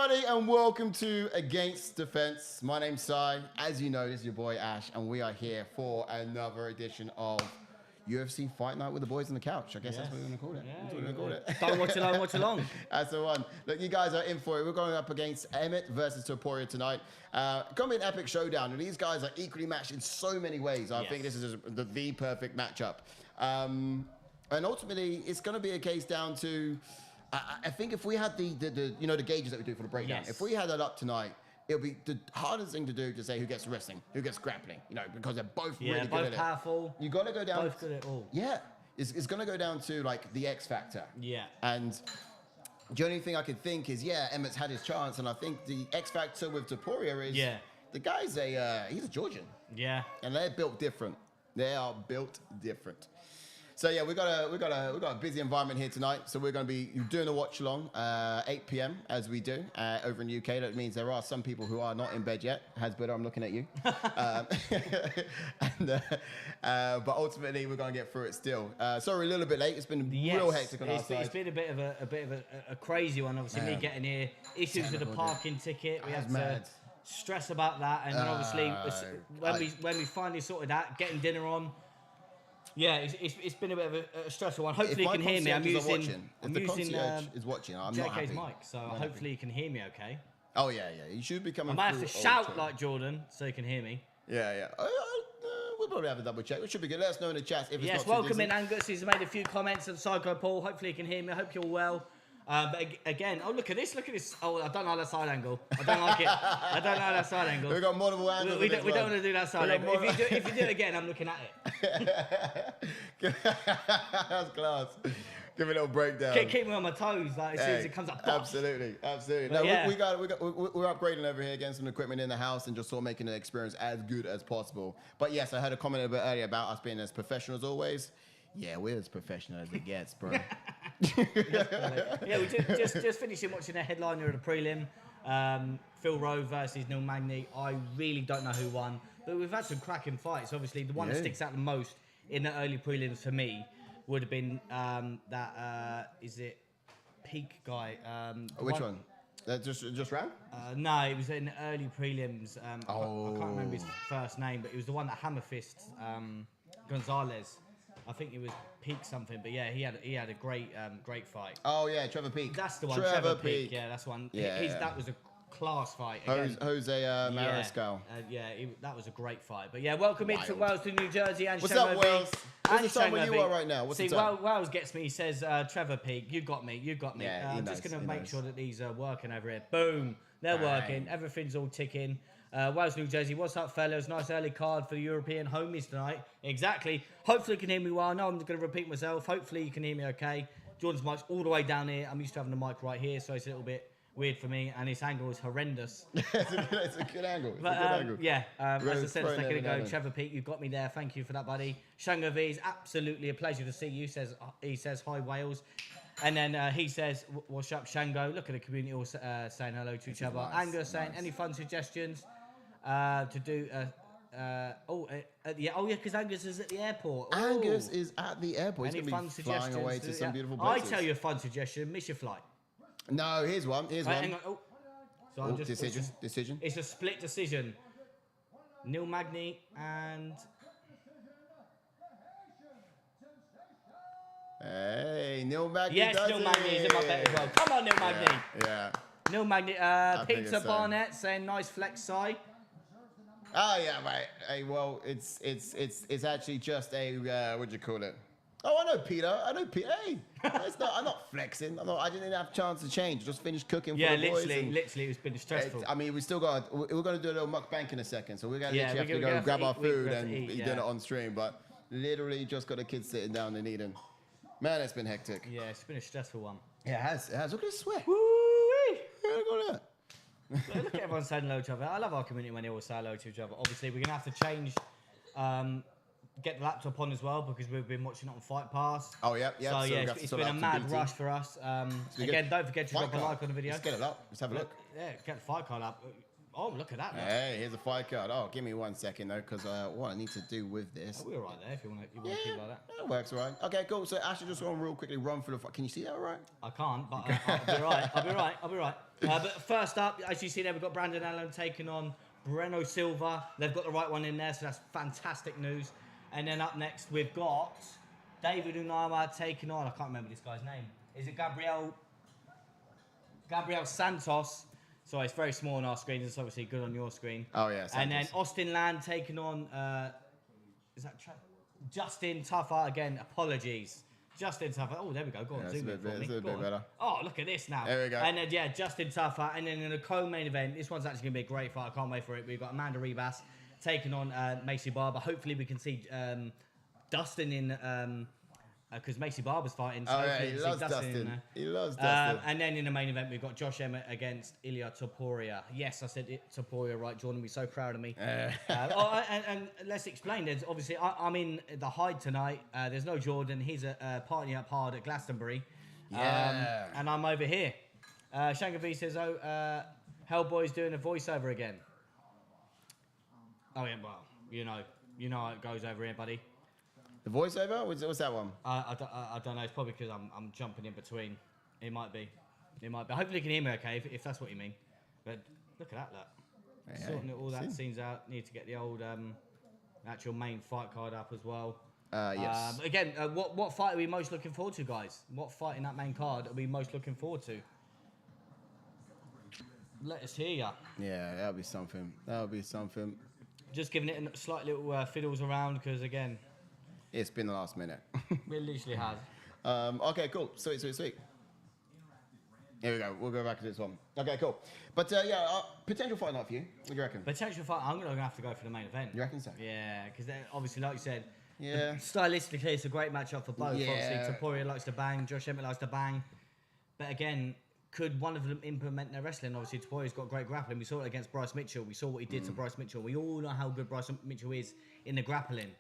everybody, and welcome to Against Defense. My name's Sai. As you know, this is your boy Ash, and we are here for another edition of UFC Fight Night with the boys on the couch. I guess that's what we're going to call it. Yeah, that's what we're going to call it. Don't watch along, watch along. That's the one. Look, you guys are in for it. We're going up against Emmett versus Topuria tonight. Going to be an epic showdown, and these guys are equally matched in so many ways. I think this is the perfect matchup. And ultimately, it's going to be a case down to... I think if we had the gauges that we do for the breakdown, if we had that up tonight, it'll be the hardest thing to do to say who gets wrestling, who gets grappling, because they're both really good at it. Both powerful. You got to go down. Both good at all. Yeah, it's going to go down to like the X factor. Yeah. And the only thing I could think is, Emmett's had his chance, and I think the X factor with Topuria is the guy's he's a Georgian. Yeah. And they're built different. They are built different. So yeah, we got a busy environment here tonight. So we're going to be doing a watch along 8 p.m. as we do over in the UK. That means there are some people who are not in bed yet. Hasbutter, I'm looking at you. But ultimately, we're going to get through it still. Sorry, a little bit late. It's been real hectic on our side. It's been a bit of a crazy one. Obviously, me getting here, issues with the parking ticket. We had to stress about that, and then obviously when we finally sorted that, getting dinner on. Yeah, it's been a bit of a stressful one. Hopefully you can hear me. I'm using is watching. I'm not happy. JK's mic, so hopefully you can hear me okay. Oh yeah. You should be coming. I might have to shout like Jordan so you can hear me. Yeah. We'll probably have a double check. It should be good. Let us know in the chat if it's not too welcome in Angus. He's made a few comments on Psycho Paul. Hopefully you can hear me. I hope you're well. But again, look at this. Oh, I don't know that side angle. I don't like it. I don't know that side angle. We've got multiple angles. We don't want to do that side angle. If you do it again, I'm looking at it. That's class. Give me a little breakdown. Keep me on my toes, like as soon as it comes up. Absolutely. No, we're upgrading over here, getting some equipment in the house, and just sort of making the experience as good as possible. But yes, I heard a comment a bit earlier about us being as professional as always. Yeah, we're as professional as it gets, bro. We just finishing watching a headliner of the prelim. Phil Rowe versus Neil Magny. I really don't know who won, but we've had some cracking fights. Obviously, the one that sticks out the most in the early prelims for me would have been is it Peak guy? Which one? That just ran? No, it was in the early prelims. I can't remember his first name, but it was the one that hammer fist Gonzalez. I think it was Peak something, but yeah, he had a great fight. Oh yeah, Trevor Peak. That's the one. Trevor Peak. Yeah, that's one. Yeah. That was a class fight. Jose Mariscal. That was a great fight. But yeah, welcome into Wales to New Jersey and What's up, Wales? What's the time where you are right now? See, Wales gets me. He says, Trevor Peak, you got me. Yeah, I'm just going to make sure that these are working over here. Boom. They're working. Everything's all ticking. Wales, New Jersey. What's up, fellas? Nice early card for the European homies tonight. Exactly. Hopefully you can hear me well. I know I'm going to repeat myself. Hopefully you can hear me okay. Jordan's mic's all the way down here. I'm used to having the mic right here, so it's a little bit weird for me, and this angle is horrendous. It's a good angle. As I said a second ago, Trevor Peak, you've got me there. Thank you for that, buddy. Shango V is absolutely a pleasure to see you. He says hi, Wales. And then he says, what's up, Shango? Look at the community all saying hello to each other. Nice, Angus saying, any fun suggestions to do... because Angus is at the airport. Angus is at the airport. Any He's fun flying away to some beautiful I places. tell you a fun suggestion. Miss your flight. No, here's one. Hang on. So Decision. It's a split decision. Neil Magny and... Hey, Neil Magny. Yes, Neil Magny is in my bet as well. Come on, Neil Magny. Yeah. Neil Magny. Peter Barnett saying nice flex side. Oh yeah, right. Hey, well, it's actually just a what do you call it? Oh, I know Peter. Hey, I'm not flexing. I didn't have a chance to change. Just finished cooking for the boys. Yeah, literally, it's been stressful. We still got. We're gonna do a little mukbang in a second, so we're gonna have to go grab our food and be doing it on stream. But literally, just got the kids sitting down and eating. Man, it's been hectic. Yeah, it's been a stressful one. Yeah, it has. Look at this sweat. Woo-wee. Yeah, look at that. Look at everyone saying hello to each other. I love our community when they all say hello to each other. Obviously, we're going to have to change, get the laptop on as well because we've been watching it on Fight Pass. Oh, yeah. So, it's been a mad rush for us. Again, don't forget to drop a like on the video. Let's get it up. Let's have a look. Yeah, get the fight card up. Oh, look at that. Hey, here's a fight card. Oh, give me 1 second, though, because what I need to do with this. Oh, we're right there if you want to keep like that. That works, right? Okay, cool. So Ashley just want to real quickly run through the fight. Can you see that all right? I can't, but I'll be right. I'll be right. But first up, as you see there, we've got Brandon Allen taking on Bruno Silva. They've got the right one in there, so that's fantastic news. And then up next, we've got David Onama taking on, I can't remember this guy's name. Is it Gabriel Santos? So it's very small on our screen. It's obviously good on your screen. Oh, yeah. Santos. And then Austen Land taking on, is that Justin Tafa? Again, apologies. Justin Tafa. Oh, there we go. Go on, zoom in for me. It's a bit better. Oh, look at this now. There we go. And then, yeah, Justin Tafa. And then in the co-main event, this one's actually going to be a great fight. I can't wait for it. We've got Amanda Ribas taking on Maycee Barber. Hopefully we can see Dustin in... because Maycee Barber's fighting. So oh, yeah, he loves Dustin. He loves Dustin. And then in the main event, we've got Josh Emmett against Ilia Topuria. Yes, I said it, Topuria, right? Jordan will be so proud of me. And let's explain. There's obviously, I'm in the Hyde tonight. There's no Jordan. He's partying up hard at Glastonbury. Yeah. And I'm over here. Shanga V says, Hellboy's doing a voiceover again. Oh, yeah, well, you know how it goes over here, buddy. The voiceover? What's that one? I don't know. It's probably because I'm jumping in between. It might be. Hopefully you can hear me okay if that's what you mean. But look at that, look. Hey, Sorting all that scenes out. Need to get the old actual main fight card up as well. Yes. Again, what fight are we most looking forward to, guys? What fight in that main card are we most looking forward to? Let us hear ya. Yeah, that'll be something. Just giving it a slight little fiddles around because, again... It's been the last minute. It literally has. Okay, cool. Sweet. Here we go. We'll go back to this one. Okay, cool. But potential fight night for you. What do you reckon? Potential fight. I'm going to have to go for the main event. You reckon so? Yeah, because obviously, like you said, yeah. Stylistically, it's a great matchup for both. Yeah. Obviously, Topuria likes to bang, Josh Emmett likes to bang. But again, could one of them implement their wrestling? Obviously, Topuria's got great grappling. We saw it against Bryce Mitchell. We saw what he did to Bryce Mitchell. We all know how good Bryce Mitchell is in the grappling.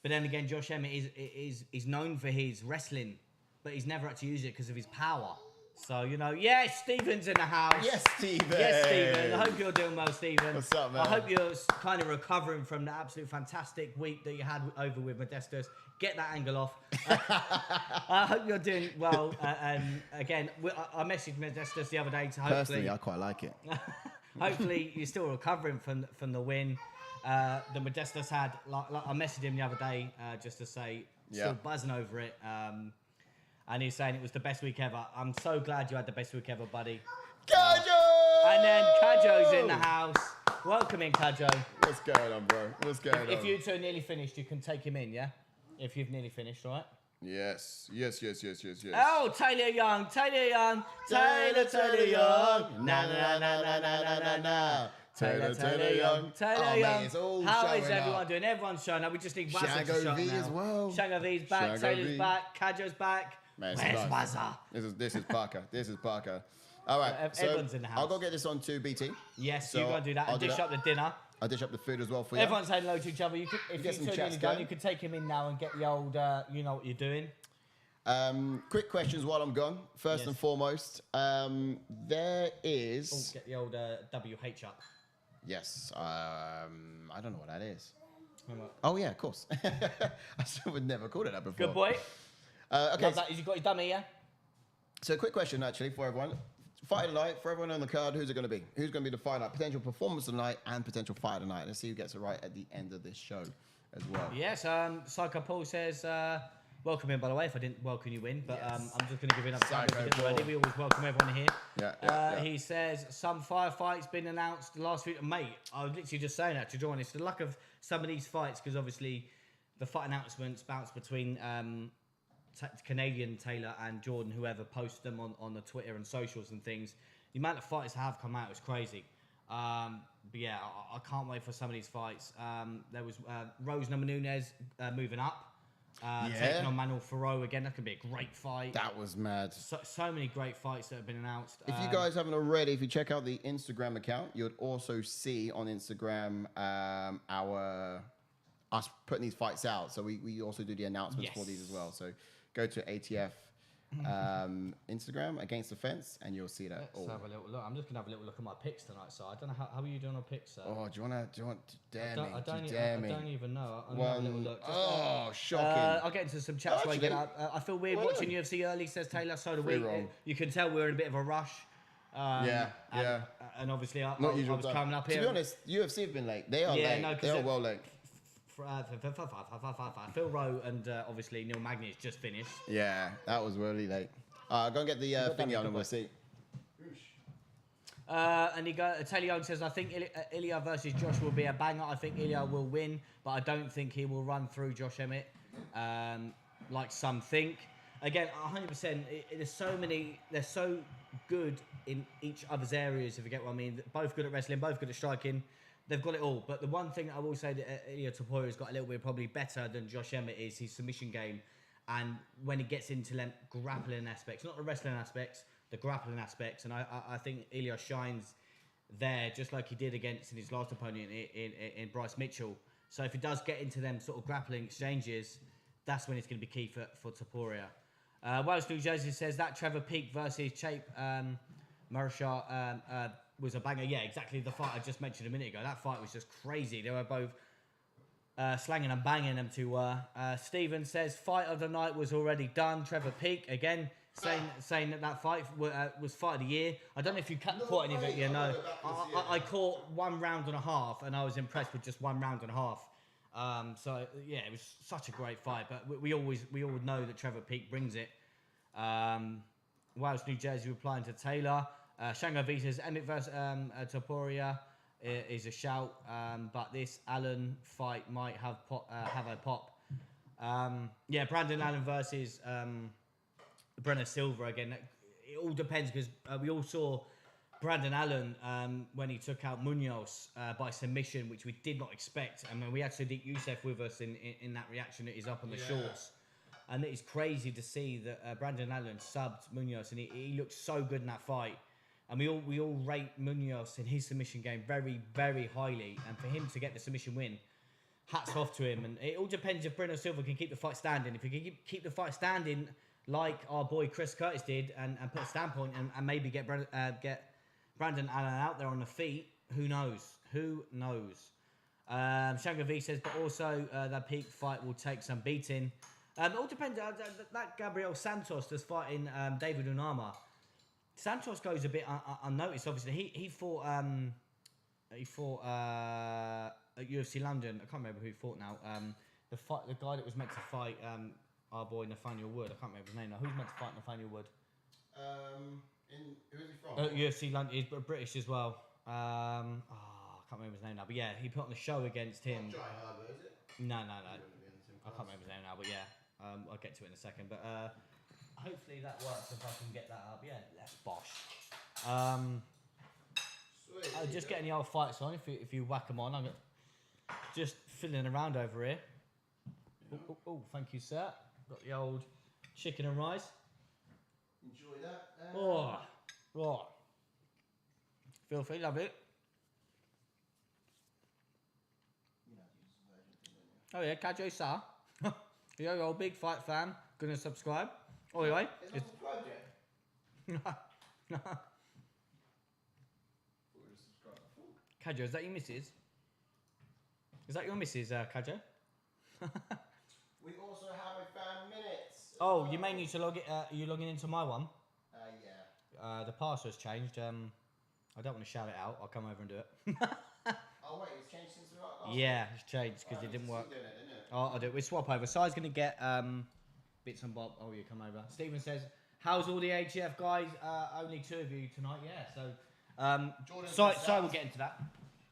But then again, Josh Emmett is known for his wrestling, but he's never had to use it because of his power. So, yes, Stephen's in the house. Yes, Stephen. Yes, Stephen. I hope you're doing well, Stephen. What's up, man? I hope you're kind of recovering from the absolute fantastic week that you had over with Modestus. Get that angle off. I hope you're doing well. And again, I messaged Modestus the other day to hopefully... Personally, I quite like it. Hopefully, you're still recovering from the win. The Modestus had, like I messaged him the other day just to say, still buzzing over it. And he's saying it was the best week ever. I'm so glad you had the best week ever, buddy. Kajo! And then Kajo's in the house. Welcome in, Kajo. What's going on, bro? What's going on? If you two are nearly finished, you can take him in, yeah? If you've nearly finished, all right? Yes. Oh, Taylor Young. Taylor Young. Na na na na na na na. Taylor Young. Taylor Young. It's all How is showing everyone up. doing? Everyone's showing up. We just need Wazza to Shango show up V now. as well. Shango V's back. Shango Taylor's V. back. Kajo's back. Man, Where's nice. Wazza? This is Parker. All right, Everyone's in the house. I'll go get this on to BT. Yes, So you're going to do that. I'll And do dish that. up the dinner. I'll dish up the food as well for you. Everyone's saying hello to each other. If you get some two are chats nearly done, going. you could take him in now and get the old, you know what you're doing. Quick questions while I'm gone. First and foremost, there is... Oh, get the old WH up. Yes. I don't know what that is. Oh, yeah, of course. I still would never called it that before. Good boy. Okay. Love that. Has he got his dummy, yeah? So, quick question, actually, for everyone. Fight of the night, for everyone on the card, who's it going to be? Who's going to be the fight night? Potential performance of the night and potential fight of the night. Let's see who gets it right at the end of this show as well. Yes, Psycho Paul says, welcome in, by the way, if I didn't welcome you in, but I'm just going to give you another time if you didn't already. We always welcome everyone here. Yeah. He says, some firefights been announced last week. Mate, I was literally just saying that to join. It's the luck of some of these fights, because obviously the fight announcements bounce between Canadian Taylor and Jordan, whoever posts them on the Twitter and socials and things. The amount of fights that have come out is crazy. But yeah, I can't wait for some of these fights. There was Rose Namajunas moving up. Taking on Manuel Ferro again. That could be a great fight. That was mad. So many great fights that have been announced. If you guys haven't already, if you check out the Instagram account, you'd also see on Instagram us putting these fights out. So we also do the announcements for these as well. So go to ATF Instagram against the fence, and you'll see that. Let's have a little look. I'm just gonna have a little look at my picks tonight. So I don't know how are you doing on picks, sir? Oh, do you want to dare me? I don't even know. I'm One, have a little look. shocking. I'll get into some chats when I get up. I feel weird watching UFC early, says Taylor. So do we. You can tell we're in a bit of a rush. And obviously I was coming up here. To be honest, UFC have been late. They are late. No, they are well late. Phil Rowe and obviously Neil Magny's just finished. Yeah, that was really late. Go and get the thingy on and we'll see. And Taylor Young says, I think Ilia versus Josh will be a banger. I think Ilia will win, but I don't think he will run through Josh Emmett like some think. Again, 100%. They're so good in each other's areas, if you get what I mean. Both good at wrestling, both good at striking. They've got it all. But the one thing I will say that Ilia Topuria has got a little bit probably better than Josh Emmett is his submission game. And when he gets into them grappling aspects, not the wrestling aspects, the grappling aspects. And I think Ilia shines there just like he did against his last opponent in Bryce Mitchell. So if he does get into them sort of grappling exchanges, that's when it's going to be key for Topuria. Wales, New Jersey says that Trevor Peak versus Chape Marshall was a banger. Yeah, exactly the fight I just mentioned a minute ago. That fight was just crazy. They were both slanging and banging them to. Stephen says fight of the night was already done. Trevor Peak again saying that fight was fight of the year. I don't know if you caught any of it. No, I caught 1 round and a half, and I was impressed with just 1 round and a half. So yeah, it was such a great fight. But we all know that Trevor Peak brings it. Wales, New Jersey replying to Taylor. Shango V says Emmett versus Topuria is a shout, but this Allen fight might have a pop. Brandon Allen versus Brenner Silva again. It all depends because we all saw Brandon Allen when he took out Munoz by submission, which we did not expect. I mean, we had Sadiq Youssef with us in that reaction that is up on the shorts. And it is crazy to see that Brandon Allen subbed Munoz, and he looked so good in that fight. And we all rate Munoz in his submission game very, very highly. And for him to get the submission win, hats off to him. And it all depends if Bruno Silva can keep the fight standing. If he can keep the fight standing like our boy Chris Curtis did and put a standpoint and maybe get Brandon Allen out there on the feet, who knows? Who knows? Shango V says, but also that Peak fight will take some beating. It all depends. That Gabriel Santos that's fighting David Onama. Santos goes a bit unnoticed. Obviously, he fought at UFC London. I can't remember who he fought now. The guy that was meant to fight our boy Nathaniel Wood. I can't remember his name now. Who's meant to fight Nathaniel Wood? Who's he from? UFC London. He's British as well. I can't remember his name now. But yeah, he put on the show against him. Jai Harbour, is it? No. I can't remember his name now. But yeah, I'll get to it in a second. But hopefully that works if I can get that up. Yeah, let's bosh. Just getting the old fights on. If you whack them on, I'm just fiddling around over here. Yeah. Oh, thank you, sir. Got the old chicken and rice. Enjoy that. Right. Feel free, love it. Oh yeah, Kajo Sa. You're your big fight fan. Gonna subscribe. Oh, anyway. It's not subscribed yet. No. Kajo, is that your missus? Is that your missus, Kajo? We also have a fan minutes. Oh, you may need to log it. You logging into my one? Yeah. The password's changed. I don't want to shout it out. I'll come over and do it. Oh wait, it's changed since the last. Yeah, it's changed because it didn't work. I'll do it. We swap over. Si's gonna get bits and bobs. Oh, you come over. Stephen says, "How's all the AGF guys? Only 2 of you tonight." Yeah. So, Si will get into that.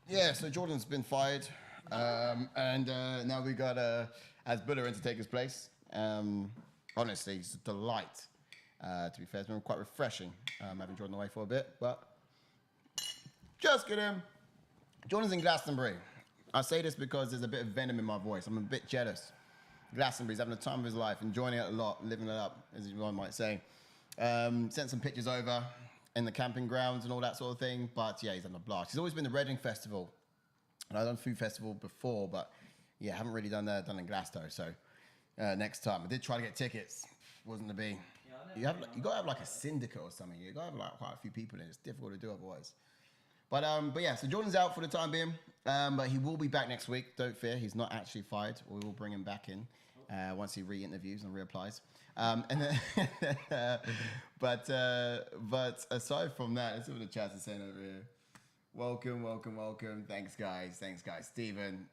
Yeah. So Jordan's been fired, and now we got Asbulla in to take his place. Honestly, it's a delight. To be fair, it's been quite refreshing having Jordan away for a bit, but just get him. Jordan's in Glastonbury. I say this because there's a bit of venom in my voice. I'm a bit jealous. Glastonbury's having the time of his life, enjoying it a lot, living it up, as one might say. Sent some pictures over in the camping grounds and all that sort of thing, but yeah, he's having a blast. He's always been the Reading Festival, and I've done Food Festival before, but yeah, haven't really done in Glasgow, so next time. I did try to get tickets, wasn't to be. Yeah, You got to have like a syndicate or something. You got to have like quite a few people in. It's difficult to do otherwise. But yeah, so Jordan's out for the time being, but he will be back next week. Don't fear, he's not actually fired. We will bring him back in once he re-interviews and reapplies. And then, but aside from that, let's see what the chat is saying over here. Welcome. Thanks, guys. Steven,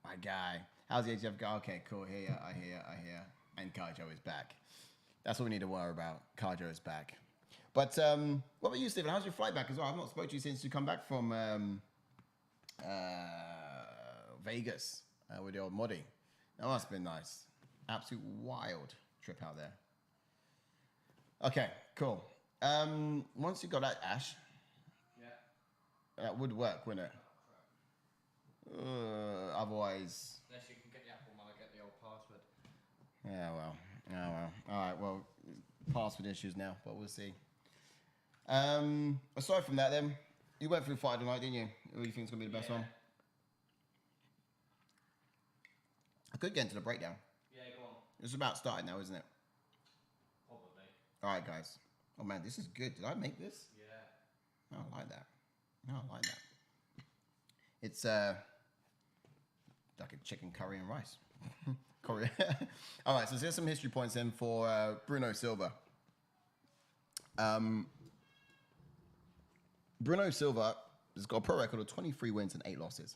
my guy. How's the HF go? Okay, cool. I hear. And Carjo is back. That's all we need to worry about. Carjo is back. But what about you, Steven? How's your flight back as well? I've not spoken to you since you come back from Vegas with the old Moddy. That must have been nice. Absolute wild trip out there. Okay, cool. Once you got that, Ash, that would work, wouldn't it? Otherwise... Unless you can get the Apple one, I get the old password. Yeah, well. All right, well, password issues now, but we'll see. Aside from that, then, you went through fight tonight, didn't you? Who do you think is going to be the best one? I could get into the breakdown. Yeah, go on. It's about starting now, isn't it? Probably. All right, guys. Oh, man, this is good. Did I make this? Yeah. Oh, I like that. It's like a chicken curry and rice. Curry. All right, so here's some history points then for Bruno Silva. Bruno Silva has got a pro record of 23 wins and 8 losses.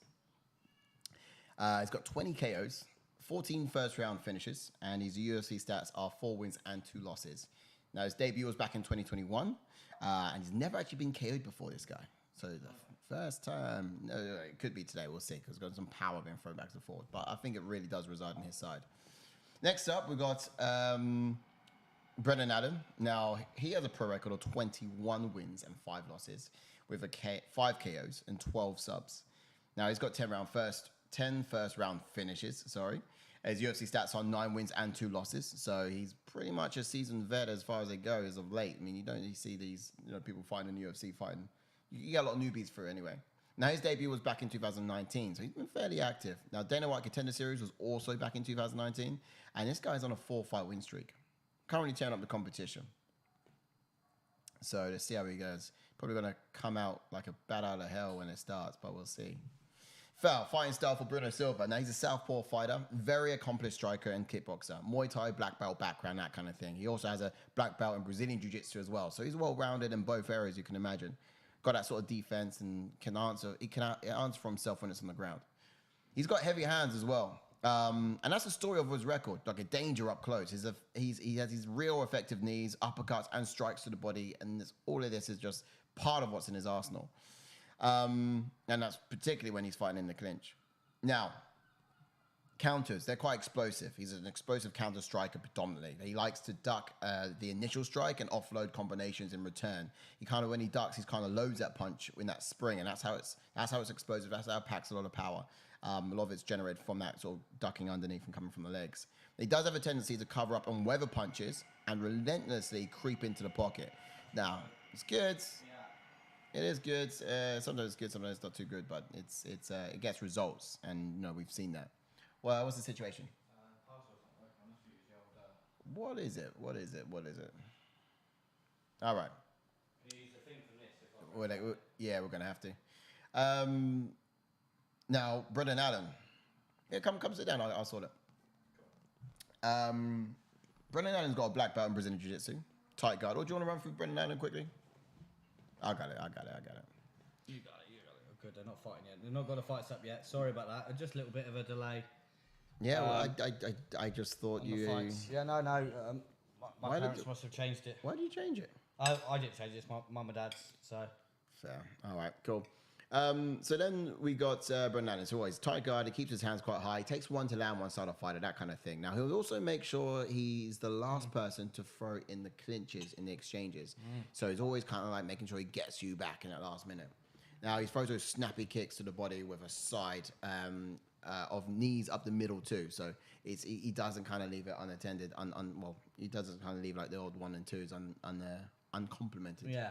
He's got 20 KOs, 14 first-round finishes, and his UFC stats are 4 wins and 2 losses. Now, his debut was back in 2021, and he's never actually been KO'd before, this guy. So the first time, no, it could be today, we'll see, because he's got some power being thrown back and forth. But I think it really does reside on his side. Next up, we got Brendan Allen. Now, he has a pro record of 21 wins and 5 losses, with 5 KOs and 12 subs. Now, he's got 10 first-round finishes, His UFC stats are 9 wins and 2 losses, so he's pretty much a seasoned vet as far as it goes of late. I mean, you don't really see these people fighting in UFC fighting. You get a lot of newbies through anyway. Now, his debut was back in 2019, so he's been fairly active. Now, Dana White Contender Series was also back in 2019, and this guy's on a 4-fight win streak. Currently tearing up the competition. So let's see how he goes. Probably going to come out like a bat out of hell when it starts, but we'll see. Fighting style for Bruno Silva. Now, he's a southpaw fighter, very accomplished striker and kickboxer. Muay Thai, black belt background, that kind of thing. He also has a black belt in Brazilian Jiu-Jitsu as well. So he's well-rounded in both areas, you can imagine. Got that sort of defense and can answer for himself when it's on the ground. He's got heavy hands as well. And that's the story of his record, like a danger up close. He has these real effective knees, uppercuts, and strikes to the body. And all of this is just part of what's in his arsenal. And that's particularly when he's fighting in the clinch. Now, counters, they're quite explosive. He's an explosive counter striker predominantly. He likes to duck the initial strike and offload combinations in return. When he ducks, he kind of loads that punch in that spring, and that's how it's explosive. That's how it packs a lot of power. A lot of it's generated from that sort of ducking underneath and coming from the legs. He does have a tendency to cover up on weather punches and relentlessly creep into the pocket. Now, it's good. It is good. Sometimes it's good, sometimes it's not too good, but it gets results, and we've seen that. Well, what's the situation? What is it? All right. We're going to have to. Now, Brendan Allen. Yeah, come sit down. I'll sort it. Brendan Allen's got a black belt in Brazilian Jiu-Jitsu. Tight guard. Or do you want to run through Brendan Allen quickly? I got it. You got it. Oh, good, they're not fighting yet. They've not got the fights up yet. Sorry about that. Just a little bit of a delay. Yeah, well, I just thought you... Yeah, no. My parents must have changed it. Why did you change it? I didn't change it. It's my mum and dad's, so... Fair. All right, cool. So then we got Brendan Allen. So he's tight guard. He keeps his hands quite high. He takes one to land one side of fighter, that kind of thing. Now, he'll also make sure he's the last person to throw in the clinches, in the exchanges. So he's always kind of like making sure he gets you back in that last minute. Now, he throws those snappy kicks to the body with a side of knees up the middle too. So he doesn't kind of leave it unattended. He doesn't kind of leave like the old 1 and 2s uncomplimented. Yeah.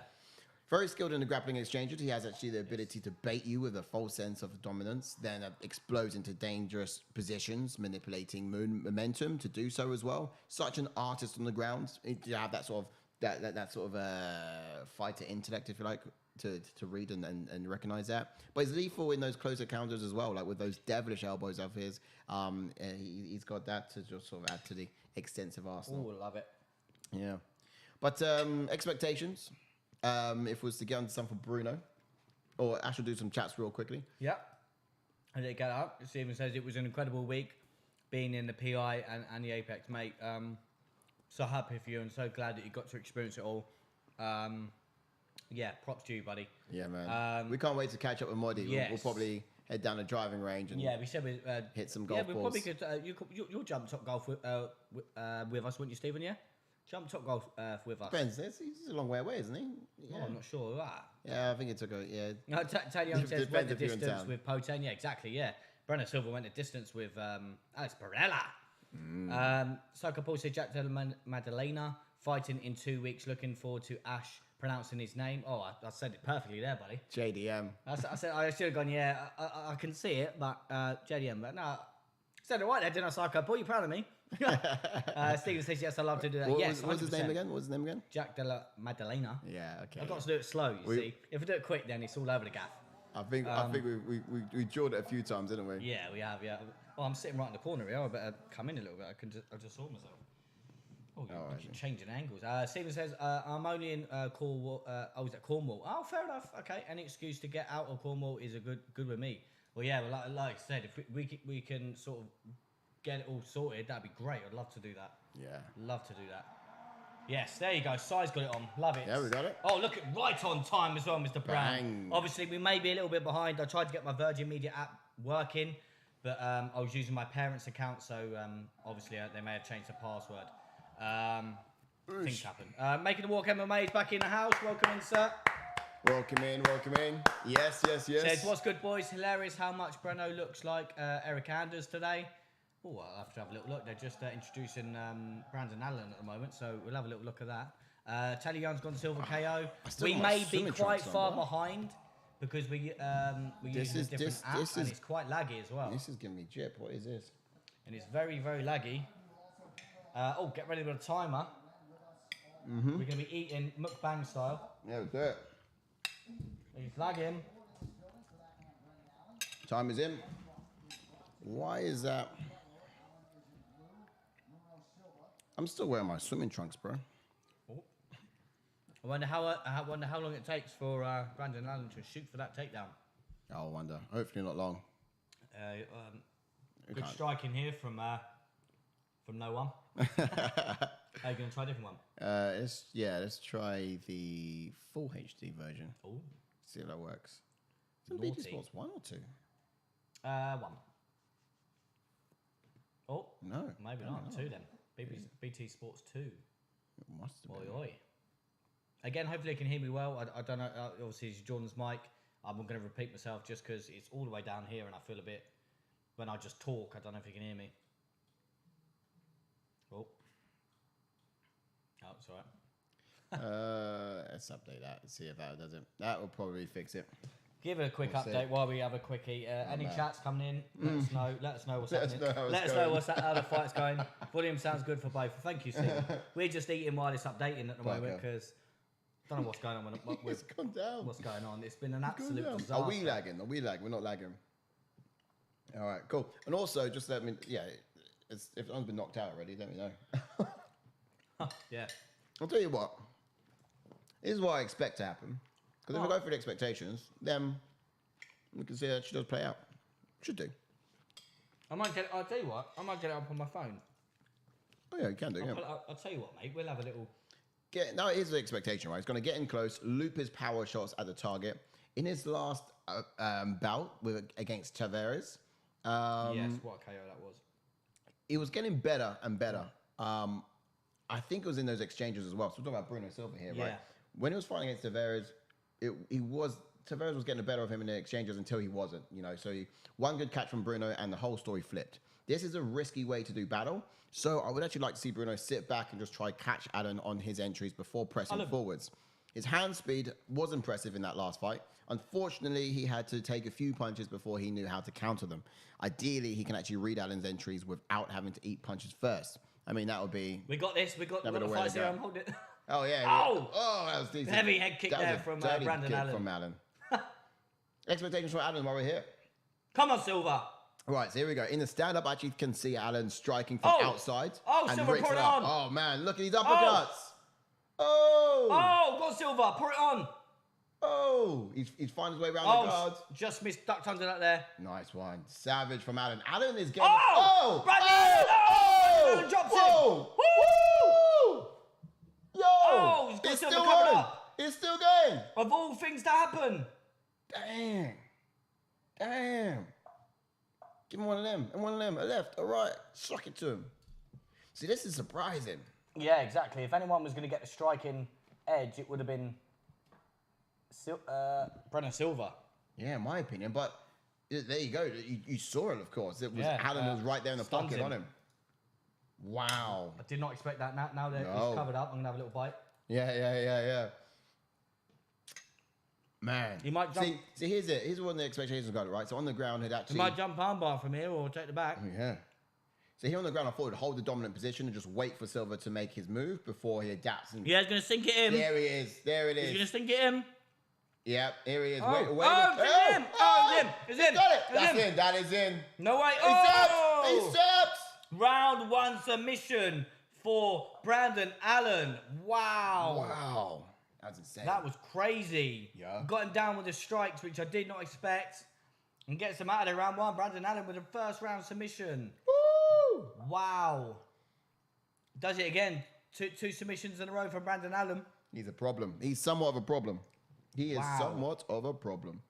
Very skilled in the grappling exchanges. He has actually the ability to bait you with a false sense of dominance, then explodes into dangerous positions, manipulating momentum to do so as well. Such an artist on the ground. You have that sort of fighter intellect, if you like, to read and recognize that. But he's lethal in those close encounters as well, like with those devilish elbows of his. He's got that to just sort of add to the extensive arsenal. Oh, love it. Yeah. But expectations, if it was to get on something for Bruno, or I should do some chats real quickly. Yeah. And they get up. Stephen says it was an incredible week being in the PI and the Apex, mate. So happy for you and so glad that you got to experience it all. Yeah, props to you, buddy. Yeah, man. We can't wait to catch up with Moddy. Yes. We'll probably head down the driving range and we said we hit some golf balls. Yeah, we probably could. You'll jump top golf with us, wouldn't you, Stephen? Yeah, jump top golf with us. Depends. He's a long way away, isn't he? Yeah. Oh, I'm not sure of that. Yeah, I think it took a No, Tony Young says went the distance with Potain. Yeah, exactly. Yeah, Bruno Silva went the distance with Alex Barella. Psycho Paul said Jack Della Maddalena fighting in 2 weeks. Looking forward to Ash pronouncing his name. Oh, I said it perfectly there, buddy. JDM. I said I should have gone. Yeah, I can see it, but JDM. But no, I said it right there, didn't I, Psycho Paul? You proud of me? Stephen says yes. I love to do that. Yes. What's his name again? Jack Della Maddalena. Yeah. Okay. I've got to do it slow. You see, if we do it quick, then it's all over the gaff. I think we drilled it a few times, didn't we? Yeah, we have. Yeah. Well, I'm sitting right in the corner here. I better come in a little bit. I just saw myself. Oh, you're changing angles. Stephen says, I'm only in Cornwall. Was at Cornwall? Oh, fair enough. Okay, any excuse to get out of Cornwall is a good with me. Well, yeah, well, like I said, if we can sort of get it all sorted, that'd be great. I'd love to do that. Yeah. Love to do that. Yes, there you go. Si's got it on. Love it. Yeah, we got it. Oh, look at right on time as well, Mr. Brown. Bang. Obviously, we may be a little bit behind. I tried to get my Virgin Media app working, but I was using my parents' account, so obviously they may have changed the password. Things happen. Making the walk MMA is back in the house. Welcome in, sir. Welcome in. Yes. Says, what's good, boys? Hilarious how much Bruno looks like Eric Anders today. Oh, I'll have to have a little look. They're just introducing Brandon Allen at the moment, so we'll have a little look at that. Tally Young's gone Silver KO. We may be quite far behind because we're using a different app, and it's quite laggy as well. This is giving me jip. What is this? And it's very, very laggy. Get ready with a timer. We're going to be eating mukbang style. Yeah, we'll do it. He's lagging. Time is in. Why is that? I'm still wearing my swimming trunks, bro. Oh. I wonder how long it takes for Brandon Allen to shoot for that takedown. I wonder. Hopefully not long. Good striking here from no one. Are you going to try a different one? Let's try the full HD version. Oh. See if that works. Is it BT Sports 1 or 2? 1. Oh. No. Maybe not. 2 then. BT Sports 2. It must have been. Oi. Again, hopefully you can hear me well. I don't know. Obviously, it's Jordan's mic. I'm going to repeat myself just because it's all the way down here and I feel a bit... When I just talk, I don't know if you can hear me. Oh. Oh, it's all right. Let's update that and see if that does it. That will probably fix it. Give it a quick update while we have a quickie. Any chats coming in? Let us know what's happening. Let us know how the fight's going. Volume sounds good for both. Thank you, Steve. We're just eating while it's updating at the moment because I don't know what's going on. It's gone down. What's going on? It's been an absolute disaster. Are we lagging? We're not lagging. All right, cool. And also, just let me, if anyone's been knocked out already, let me know. Yeah. I'll tell you what. This is what I expect to happen. Because if I go through the expectations, then we can see that she does play out. Should do. I'll tell you what. I might get it up on my phone. Oh, yeah, you can do, I'll tell you what, mate. We'll have a little... Now, here's the expectation, right? He's going to get in close, loop his power shots at the target. In his last bout against Tavares... yes, what a KO that was. It was getting better and better. I think it was in those exchanges as well. So we're talking about Bruno Silva here, right? When he was fighting against Tavares, Tavares was getting the better of him in the exchanges until he wasn't, So one good catch from Bruno and the whole story flipped. This is a risky way to do battle. So I would actually like to see Bruno sit back and just try catch Allen on his entries before pressing forwards. His hand speed was impressive in that last fight. Unfortunately, he had to take a few punches before he knew how to counter them. Ideally, he can actually read Allen's entries without having to eat punches first. I mean, that would be... We got this. We got the fight here. I'm holding it. Oh, yeah. Oh, that was decent. Heavy head kick there from Brandon Allen. From Allen. Expectations from Allen while we're here. Come on, Silva. Right, so here we go. In the stand-up, I actually can see Allen striking from outside. Oh, Silva, put it on. Oh, man, look at these uppercuts. Oh, go Silva, put it on. Oh, he's finding his way around the guards. Just missed, ducked under that there. Nice one. Savage from Allen. Allen is getting... Brandon drops him. Woo! Yo! He's got it's Silva still covered on. up. It's still going. Of all things to happen. Damn. Give him one of them. And one of them. A left, a right. Suck it to him. See, this is surprising. Yeah, exactly. If anyone was going to get the striking edge, it would have been Brennan Silva. Yeah, in my opinion. But there you go. You saw it, of course. It was Allen was right there in the pocket on him. Wow. I did not expect that. Now that he's covered up, I'm going to have a little bite. Yeah. Man. He might jump. See, here's one of the expectations got it, right? So on the ground, he'd actually... He might jump armbar from here or take the back. Yeah. So here on the ground, I thought he'd hold the dominant position and just wait for Silva to make his move before he adapts. And... Yeah, he's going to sink it in. There he is. There it is. He's going to sink it in. Yep, here he is. Wait. It's in. It's in. Got it. That's in. That is in. No way. He steps. Round 1 submission for Brandon Allen. Wow. That's insane. That was crazy. Yeah. Got him down with the strikes, which I did not expect. And gets him out of there round 1. Brandon Allen with a first round submission. Woo! Wow. Does it again. Two submissions in a row from Brandon Allen. He's a problem. He's somewhat of a problem. He is somewhat of a problem.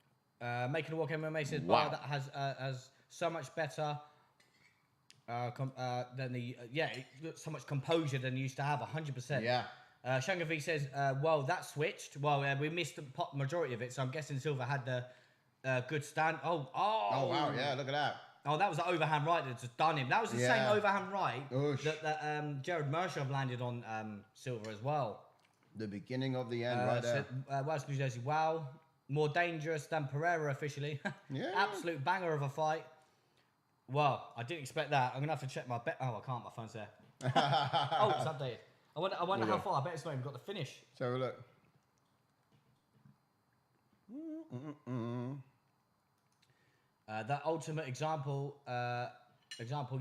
Making a walk MMA says Barber that has so much better than the so much composure than he used to have. 100%. Yeah. Shangavi says, well, that switched. Well, we missed the majority of it, so I'm guessing Silva had the good stand. Oh, wow. Yeah, look at that. Oh, that was the overhand right that just done him. That was the same overhand right that Jared Mershov landed on Silva as well. The beginning of the end right there. West New Jersey, wow. More dangerous than Pereira officially. Yeah. Absolute banger of a fight. Well, I didn't expect that. I'm going to have to check my bet. Oh, I can't. My phone's there. Oh, it's updated. I wonder how far. I bet it's not even got the finish. Let's have a look. That ultimate example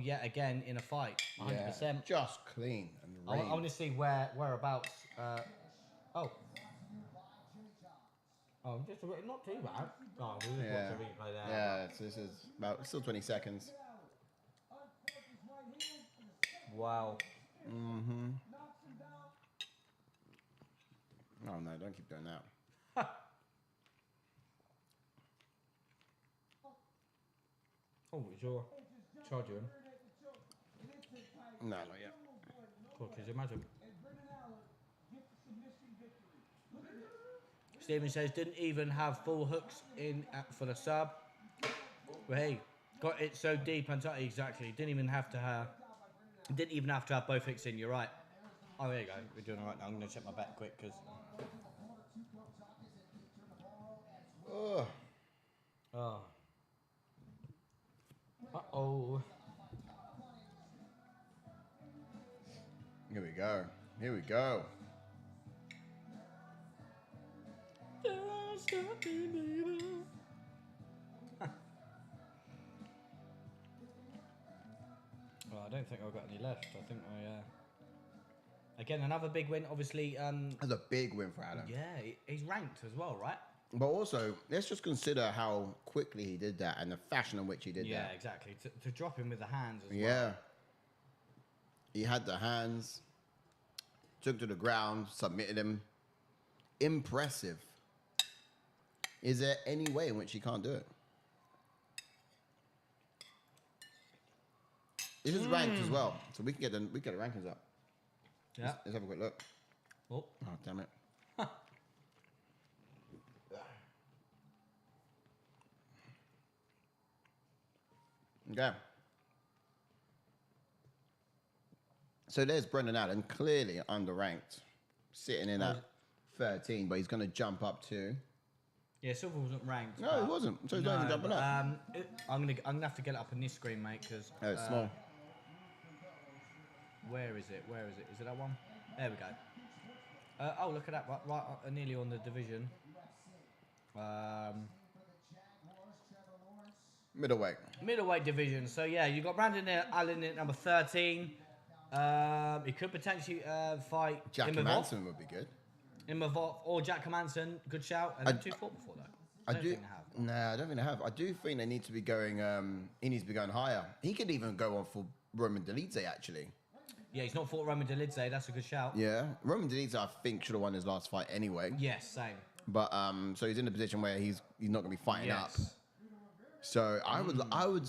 yet again in a fight. 100%. Yeah, just clean. And I want to see whereabouts. Just not too bad. Oh, we'll just watch the replay there. Yeah, so this is still 20 seconds. Wow. Mm-hmm. Oh no, don't keep doing that. Oh, is your charger in? No, not yet. Cool, because imagine. Steven says, didn't even have full hooks in for the sub. But hey, got it so deep and tight. Exactly. Didn't even have to have both hooks in. You're right. Oh, there you go. We're doing all right now. I'm going to check my bet quick because. Oh. Uh-oh. Here we go. Here we go. Well, I don't think I've got any left. I think again, another big win. Obviously, that's a big win for Adam. Yeah, he's ranked as well, right? But also, let's just consider how quickly he did that and the fashion in which he did that. Yeah, exactly. To drop him with the hands as well. Yeah. He had the hands, took to the ground, submitted him. Impressive. Is there any way in which he can't do it? This is ranked as well, so we can get the rankings up. Yeah. Let's have a quick look. Oh, Damn it. Okay. So there's Brendan Allen, clearly underranked, sitting in at 13, but he's going to jump up to... Yeah, Silva wasn't ranked. No, he wasn't. So he's not even jumping up. I'm gonna have to get it up on this screen, mate, because... Oh, it's small. Where is it? Where is it? Is it that one? There we go. Oh, look at that. Right nearly on the division. Middleweight division. So, yeah, you got Brandon Allen at number 13. He could potentially fight Jack Manson would be good. Imavov or Jack Manson, good shout. And then 2 fought before, though. I don't think they have. Nah, I don't think they have. I do think they need to be going... he needs to be going higher. He could even go on for Roman Dolidze, actually. Yeah, he's not fought Roman Dolidze. That's a good shout. Yeah. Roman Dolidze, I think, should have won his last fight anyway. Yes, same. But, so he's in a position where he's not going to be fighting up. So, I would...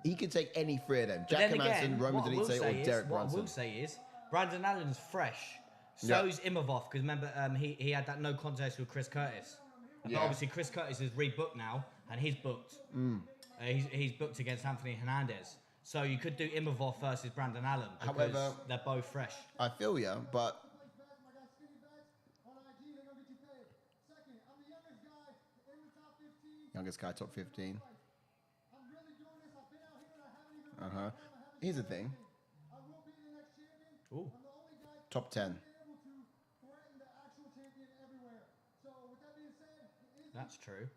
He could take any 3 of them. Jack Manson, Roman Dolidze, or Derek Brunson. What I will say is, Brandon Allen's fresh. So is Imavov, because remember, he had that no contest with Chris Curtis. But obviously, Chris Curtis is rebooked now, and he's booked. He's booked against Anthony Hernandez. So you could do Imavov versus Brandon Allen, because however, they're both fresh. I feel you, but... Youngest guy, top 15. Here's the thing. Ooh. Top 10. That's true.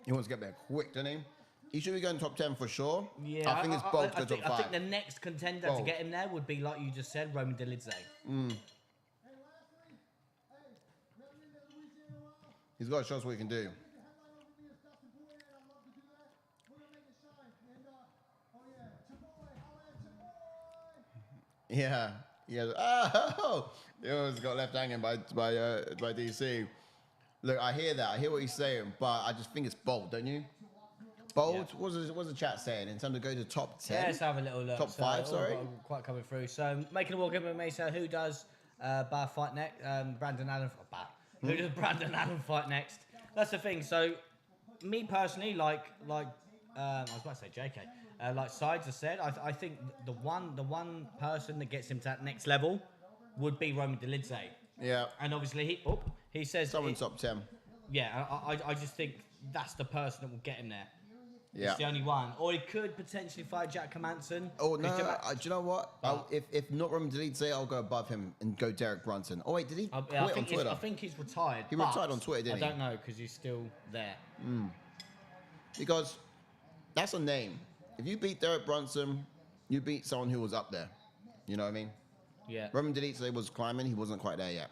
He wants to get there quick, doesn't he? He should be going top 10 for sure. Yeah, I think it's bold to top 5. I think the next contender to get him there would be, like you just said, Roman Dolidze. He's got to show us what he can do. Yeah. Oh! He almost got left hanging by DC. Look, I hear that. I hear what he's saying, but I just think it's bold, don't you? Bold? Yeah. What's the chat saying in terms of going to top 10? Yeah, let's have a little look. Top 5, sorry. Quite coming through. So, making a walk in with Maycee, who does Bar fight next? Brandon Allen. Who does Brandon Allen fight next? That's the thing. So, me personally, like I was about to say JK. Like Sides has said, I think the one person that gets him to that next level would be Roman Dolidze. Yeah. And obviously he says someone top 10. Yeah, I just think that's the person that will get him there. Yeah. It's the only one. Or he could potentially fight Jack Manson. Oh, no. Do you know what? If not Roman Dolidze, I'll go above him and go Derek Brunson. Oh, wait, did he quit on Twitter? I think he's retired. He retired on Twitter, didn't he? I don't know, because he's still there. Because that's a name. If you beat Derek Brunson, you beat someone who was up there. You know what I mean? Yeah. Roman Dolidze was climbing. He wasn't quite there yet.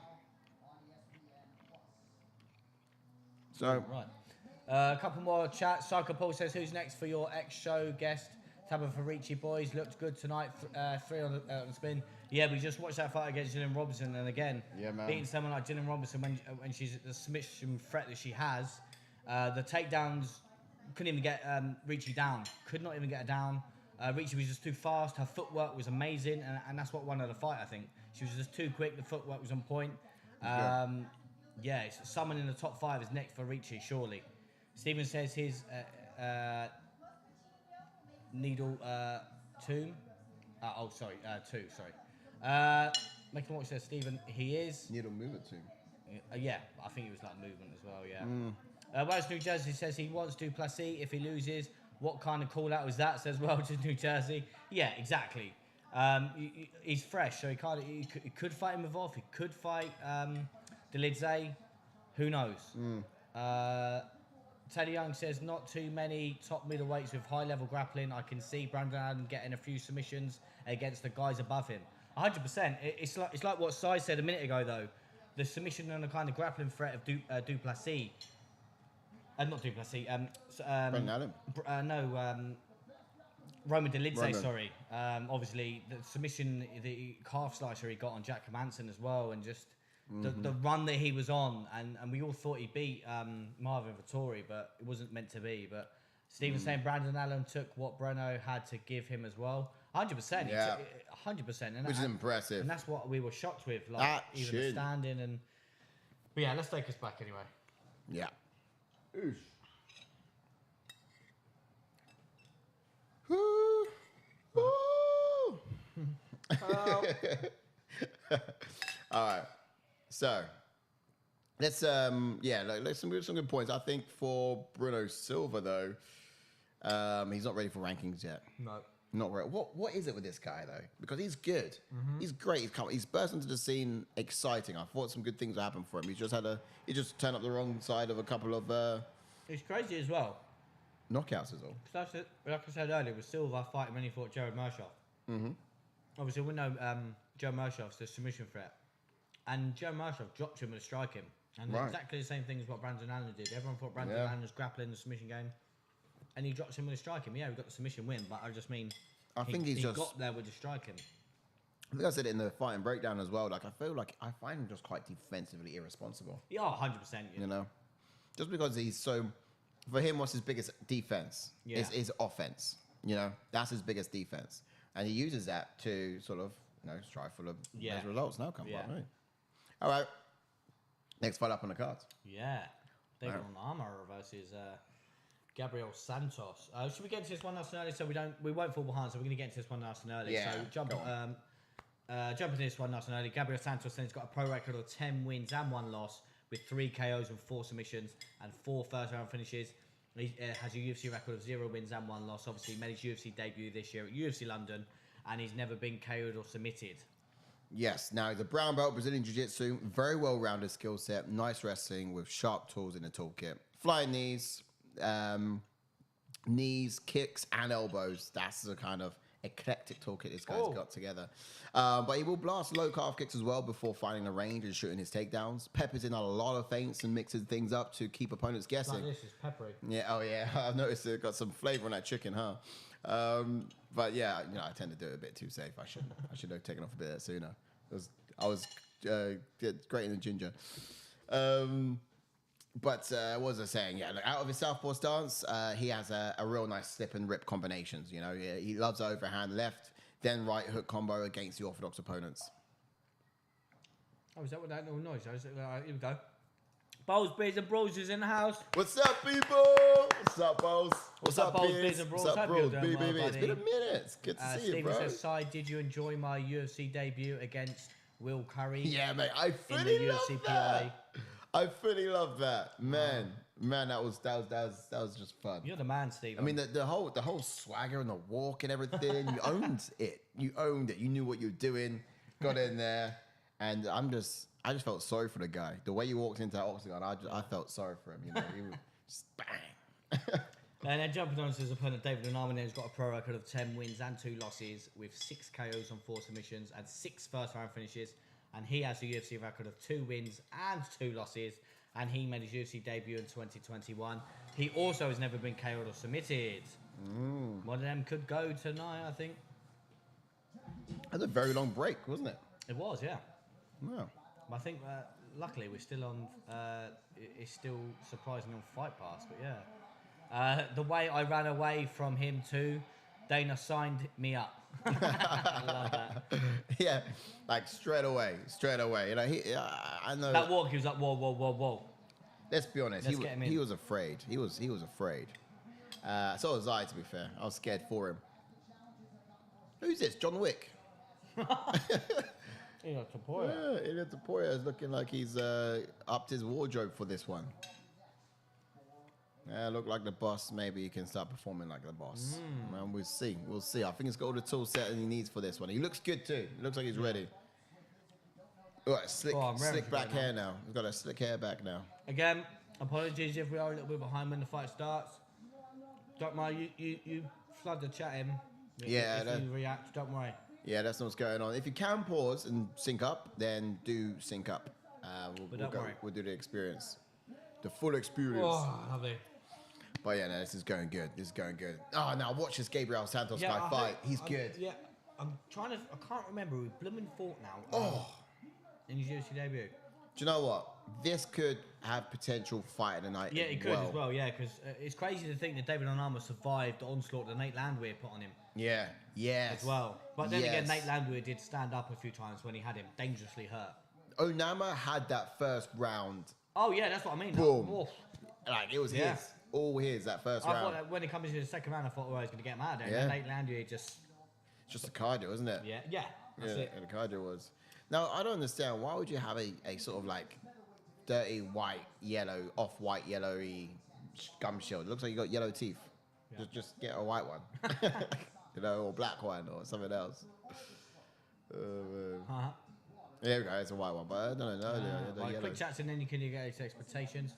So... Right. A couple more chats. Psycho Paul says, who's next for your ex-show guest? Tafa for Ricci boys. Looked good tonight. 3 on the spin. Yeah, we just watched that fight against Gillian Robinson. And again, beating someone like Gillian Robinson when she's the submission threat that she has. The takedowns, couldn't even get Ricci down. Could not even get her down. Ricci was just too fast. Her footwork was amazing. And that's what won her the fight, I think. She was just too quick. The footwork was on point. Yeah, someone in the top 5 is next for Ricci, surely. Stephen says his needle tomb. Two. Sorry. Making watch says Stephen. He is needle movement tomb. Yeah, I think it was like movement as well. Yeah. Welsh New Jersey says he wants Duplessis if he loses. What kind of call out was that? Says Welsh New Jersey. Yeah, exactly. He's fresh, so he could fight him with off. He could fight Dolidze. Who knows? Teddy Young says, not too many top middleweights with high-level grappling. I can see Brandon Allen getting a few submissions against the guys above him. 100%. It's like what Sai said a minute ago, though. The submission and the kind of grappling threat of Duplessis. Not Duplessis. Brandon Allen? Roman Dolidze, sorry. Obviously, the submission, the calf slicer he got on Jack Manson as well, and just... The run that he was on, and we all thought he beat Marvin Vettori, but it wasn't meant to be. But Stephen saying Brandon Allen took what Bruno had to give him as well. 100%. Yeah. 100%. Which is impressive. And that's what we were shocked with. Like, even the standing and... But yeah, let's take us back anyway. Yeah. Oosh. All right. So let's some good points. I think for Bruno Silva though, he's not ready for rankings yet. No. Not right. What is it with this guy though? Because he's good. He's great. He's burst into the scene, exciting. I thought some good things would happen for him. He just turned up the wrong side of a couple of. It's crazy as well. Knockouts as well. Like I said earlier, with Silva fighting when he fought Jared Mershoff. Obviously, we know Joe Mershoff's the submission threat, and Joe Mershoff dropped him with a striking, and exactly the same thing as what Brandon Allen did. Everyone thought Brandon Allen was grappling the submission game. And he drops him with a striking. Yeah, we got the submission win, but I just mean, he got there with the striking. I think I said it in the fighting breakdown as well. Like I feel like I find him just quite defensively irresponsible. Yeah, 100%. You know, just because he's so. For him, what's his biggest defense? Is offense. You know, that's his biggest defense, and he uses that to sort of strive for those results. Now, come on, right? All right. Next fight up on the cards. Yeah, David Onama versus. Gabriel Santos. Should we get into this one nice and early so we won't fall behind? So we're going to get into this one nice and early. Yeah, so jump into this one nice and early. Gabriel Santos then has got a pro record of 10 wins and 1 loss with 3 KOs and 4 submissions and 4 first round finishes. He has a UFC record of 0 wins and 1 loss. Obviously, he made his UFC debut this year at UFC London, and he's never been KO'd or submitted. Yes. Now he's a brown belt Brazilian Jiu-Jitsu, very well-rounded skill set, nice wrestling with sharp tools in the toolkit, flying knees. Knees, kicks, and elbows. That's the kind of eclectic toolkit this guy's got together. But he will blast low calf kicks as well before finding the range and shooting his takedowns. Peppers in a lot of feints and mixes things up to keep opponents guessing. Like this is peppery. Yeah, oh yeah. I've noticed it got some flavor on that chicken, huh? But yeah, I tend to do it a bit too safe. I should have taken off a bit sooner. I was grating the ginger. But what was I saying? Yeah, out of his southpaw stance, he has a real nice slip and rip combinations. You know, he loves overhand left, then right hook combo against the orthodox opponents. Oh, is that what that little noise is? Here we go. Bowls, Beers and Brawls is in the house. What's up, people? What's up, Bowls? What's up, Bowls, Beers and Brawls? What's up, Brawls? It's been a minute. It's good to see you, bro. Stephen says, "Si, did you enjoy my UFC debut against Will Curry?" Yeah, mate. I fully love that. I fully love that, man. That was just fun. You're the man, Steve. I mean, the whole swagger and the walk and everything. You owned it. You owned it. You knew what you were doing. Got in there, and I just felt sorry for the guy. The way you walked into that octagon, I felt sorry for him. You know, he was just bang. And then jumping on to his opponent, David Onama, who's got a pro record of 10 wins and 2 losses with 6 KOs on 4 submissions and 6 first round finishes. And he has a UFC record of 2 wins and 2 losses. And he made his UFC debut in 2021. He also has never been KO'd or submitted. One of them could go tonight, I think. That's a very long break, wasn't it? It was, yeah. Wow. I think, luckily, we're still on... it's still surprising on Fight Pass, but yeah. The way I ran away from him too, Dana signed me up. I love that. Yeah, like straight away. You know, I know that walk. He was like, whoa. Let's be honest. He was afraid. He was afraid. So was I. To be fair, I was scared for him. Who's this? John Wick. Ilia Topuria. Yeah, Ilia Topuria is looking like he's upped his wardrobe for this one. Yeah, look like the boss. Maybe he can start performing like the boss. Man, we'll see. I think he's got all the tool set he needs for this one. He looks good too. He looks like he's ready. All right, slick back hair now. He's got a slick hair back now. Again, apologies if we are a little bit behind when the fight starts. Don't worry, you flood the chat in. Yeah, if you react, don't worry. Yeah, that's what's going on. If you can pause and sync up, then do sync up. We'll do the experience. The full experience. Oh, lovely. But yeah, no, this is going good. Oh, now watch this Gabriel Santos guy fight. He's good. Yeah, I can't remember who blooming fought now. In his UFC debut. Do you know what? This could have potential fight of the night. Yeah, it could as well. Yeah, because it's crazy to think that David Onama survived the onslaught that Nate Landwehr put on him. Yeah. Yes. As well. But then again, Nate Landwehr did stand up a few times when he had him dangerously hurt. Onama had that first round. Oh yeah, that's what I mean. Boom. Like it was his. all his that first I round. thought that when he comes into the second round, I thought, oh, he's going to get him out of there. Yeah. And then late Landry just... It's just a cardio, isn't it? Yeah. That's it. And the cardio was. Now, I don't understand. Why would you have a sort of like dirty white, yellow, off-white, yellowy gum shield? It looks like you got yellow teeth. Yeah. Just get a white one. Or black one or something else. There we go, it's a white one, but I don't know. Right, quick chats and then you can get his expectations.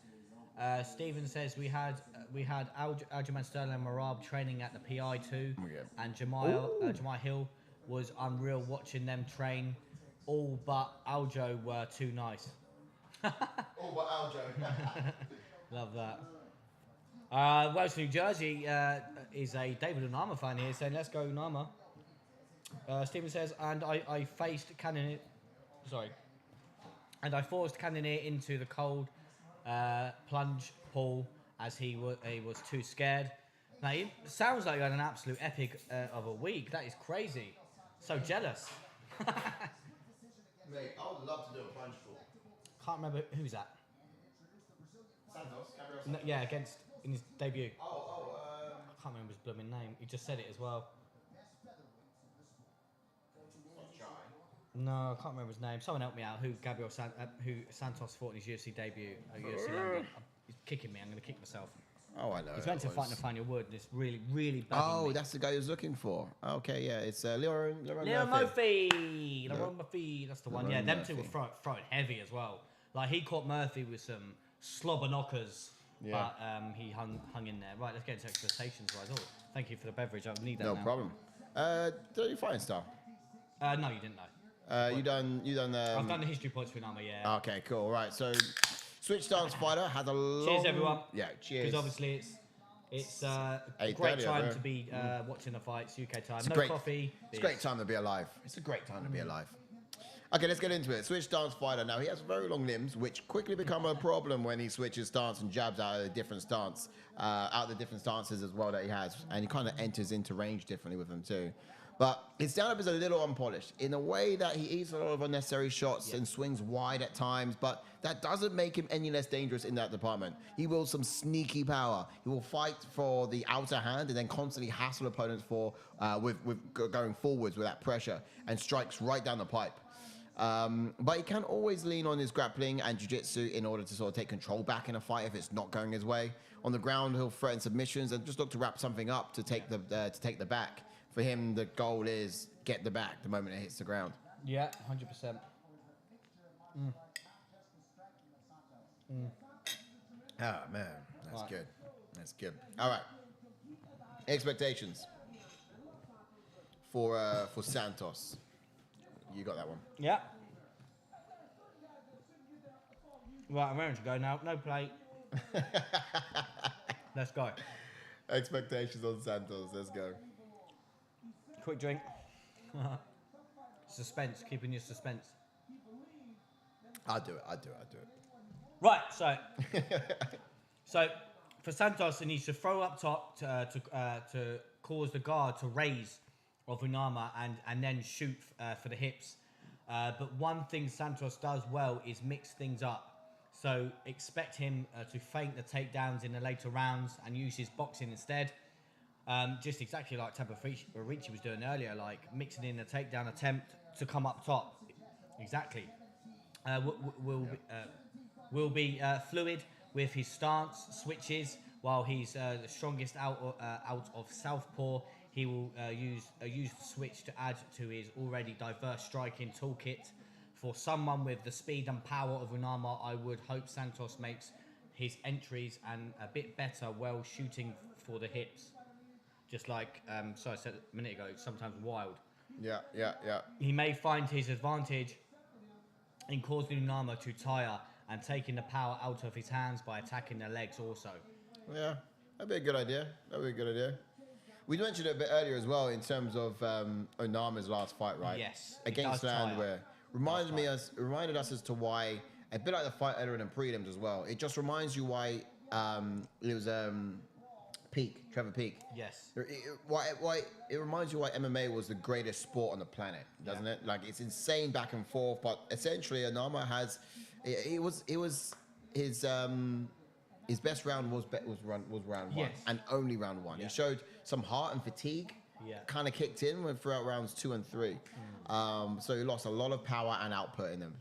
Stephen says we had Aljamain Sterling and Marab training at the PI2, and Jamal Hill was unreal watching them train. All but Aljo were too nice. All but Aljo. Love that. Wales, New Jersey is a David Onama fan here saying, let's go Onama. Stephen says, and I faced Cannonier. Sorry. And I forced Cannonier into the cold plunge pool as he was too scared. Now, it sounds like you had an absolute epic of a week. That is crazy. So jealous. Mate, I would love to do a plunge pool. Can't remember who's that. Santos, Gabriel No, yeah, in his debut. I can't remember his blooming name. He just said it as well. No, I can't remember his name. Someone help me out. Who Santos fought in his UFC debut at UFC London. He's kicking me. I'm going to kick myself. Oh, I know. He's meant to fight Nathaniel Wood. And it's really, really bad. Oh, that's the guy he was looking for. Okay, yeah, it's Leon Murphy. That's the one. Yeah, them two were throwing heavy as well. Like he caught Murphy with some slobber knockers. Yeah. But he hung in there. Right, let's get into expectations, guys. Oh, thank you for the beverage. I need that. No problem. Did you fight Star? No, you didn't know. You done. I've done the history points with Onama, yeah. Okay, cool. Right, so Switch Stance Fighter has a long... Cheers, everyone. Yeah, cheers. Because obviously it's a great time to be watching the fights, UK time. No coffee. It's a great time to be alive. It's a great time to be alive. Okay, let's get into it. Switch Stance Fighter. Now, he has very long limbs, which quickly become a problem when he switches stance and jabs out of the different stances as well that he has. And he kind of enters into range differently with them too. But his stand-up is a little unpolished in a way that he eats a lot of unnecessary shots and swings wide at times, but that doesn't make him any less dangerous in that department. He wields some sneaky power. He will fight for the outer hand and then constantly hassle opponents with going forwards with that pressure and strikes right down the pipe. But he can always lean on his grappling and jiu-jitsu in order to sort of take control back in a fight if it's not going his way. On the ground, he'll threaten submissions and just look to wrap something up to take the back. For him, the goal is get the back the moment it hits the ground. Yeah, 100%. Ah, man, that's good. That's good. All right. Expectations for Santos. You got that one. Yeah. Right, I'm ready to go now. No plate. Let's go. Expectations on Santos. Let's go. Quick drink. Suspense. Keeping your suspense. I'll do it. Right, so for Santos, he needs to throw up top to cause the guard to raise of Onama and then shoot for the hips. But one thing Santos does well is mix things up. So expect him to feint the takedowns in the later rounds and use his boxing instead. Just exactly like Tafa was doing earlier, like mixing in a takedown attempt to come up top. Exactly. Will be fluid with his stance switches. While he's the strongest out of southpaw, he will use the switch to add to his already diverse striking toolkit. For someone with the speed and power of Onama, I would hope Santos makes his entries and a bit better while shooting for the hips. Just like I said a minute ago, sometimes wild. Yeah. He may find his advantage in causing Onama to tire and taking the power out of his hands by attacking the legs also. Yeah, that'd be a good idea. We mentioned it a bit earlier as well in terms of Onama's last fight, right? Yes. Against Landwehr. Reminded us as to why, a bit like the fight earlier in prelims as well, it just reminds you why it was Trevor Peak. Yes. It reminds you why MMA was the greatest sport on the planet, doesn't it? Like, it's insane back and forth, but essentially Onama has, it was his his best round was round one, and only round one. He showed some heart and fatigue. Kind of kicked in throughout rounds 2 and 3. So he lost a lot of power and output in him.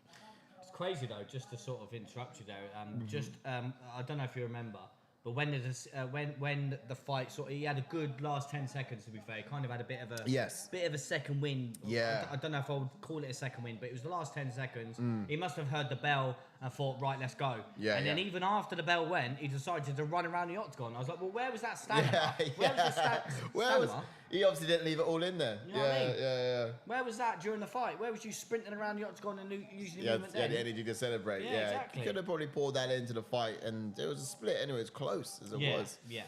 It's crazy though, just to sort of interrupt you there. I don't know if you remember, but when the fight he had a good last 10 seconds. To be fair, he kind of had a bit of a second wind. I don't know if I would call it a second wind, but it was the last 10 seconds. He must have heard the bell and thought, right, let's go. And then even after the bell went, he decided to run around the octagon. I was like, well, where was that stamina? Where was the stamina? He obviously didn't leave it all in there. You know what I mean? Where was that during the fight? Where was you sprinting around the octagon and using the movement then? The energy to celebrate. Exactly. He could have probably poured that into the fight, and it was a split anyway. It's close as it was. Yeah.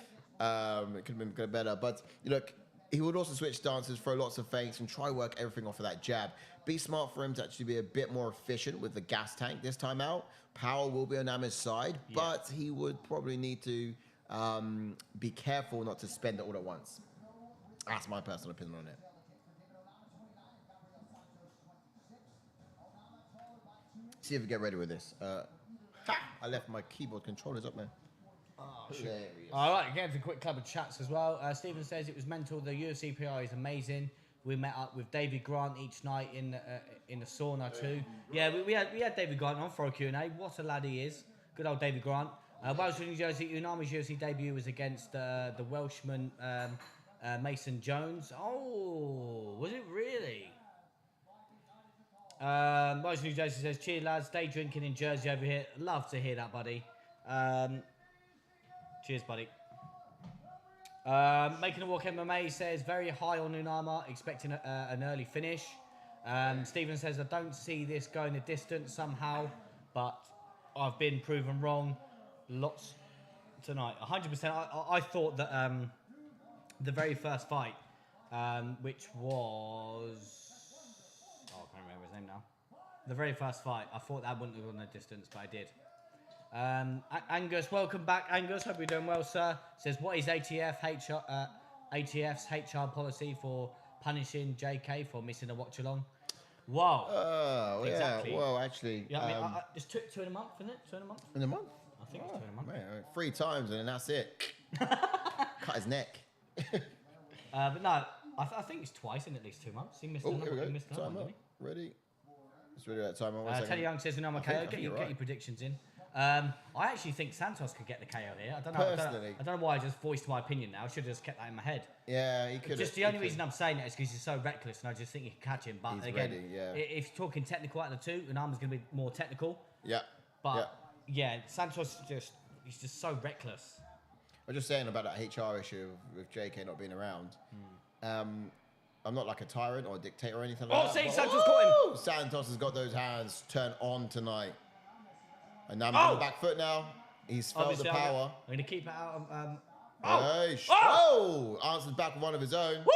It could have been better, but look, he would also switch stances, throw lots of feints, and try work everything off of that jab. Be smart for him to actually be a bit more efficient with the gas tank this time out. Power will be on Onama's side, but he would probably need to be careful not to spend it all at once. That's my personal opinion on it. See if we get ready with this. I left my keyboard controllers up, man. Oh, shit. All right, again, for a quick club of chats as well. Stephen says it was mental. The UFC PR is amazing. We met up with David Grant each night in the sauna too. Yeah, we had David Grant on for a Q&A. What a lad he is. Good old David Grant. Wales, New Jersey. Unami's UFC debut was against the Welshman Mason Jones. Oh, was it really? Wales, New Jersey says, cheers lads. Day drinking in Jersey over here. Love to hear that, buddy. Cheers, buddy. Making a Walk MMA says, very high on Onama, expecting an early finish. Stephen says, I don't see this going the distance somehow, but I've been proven wrong lots tonight. 100%. I thought that the very first fight, which was... Oh, I can't remember his name now. The very first fight, I thought that wouldn't have gone the distance, but I did. Angus, welcome back, Angus. Hope you're doing well, sir. Says, what is ATF's HR policy for punishing JK for missing a watch along? Wow. Oh, exactly. Well, actually, yeah. I mean, it's two in a month, isn't it? 2 in a month. In a month? I think it's 2 in a month. Man, 3 times and then that's it. Cut his neck. But no, I think it's twice in at least 2 months. He missed another one, didn't he? Ready? Let's ready that timer. Teddy Young says, no, KO. Get your predictions in. I actually think Santos could get the KO here. I don't know why I just voiced my opinion now. I should have just kept that in my head. Yeah, he could. Just the only reason I'm saying that is because he's so reckless, and I just think he can catch him. But again, if you're talking technical out of the two, Onama's going to be more technical. Yeah. But Santos he's just so reckless. I'm just saying about that HR issue with JK not being around. I'm not like a tyrant or a dictator or anything like that. Oh, see, Santos caught him. Santos has got those hands turned on tonight. And now I'm on the back foot now. He's felt obviously the power. I'm going to keep it out. Answers back with one of his own. Woo!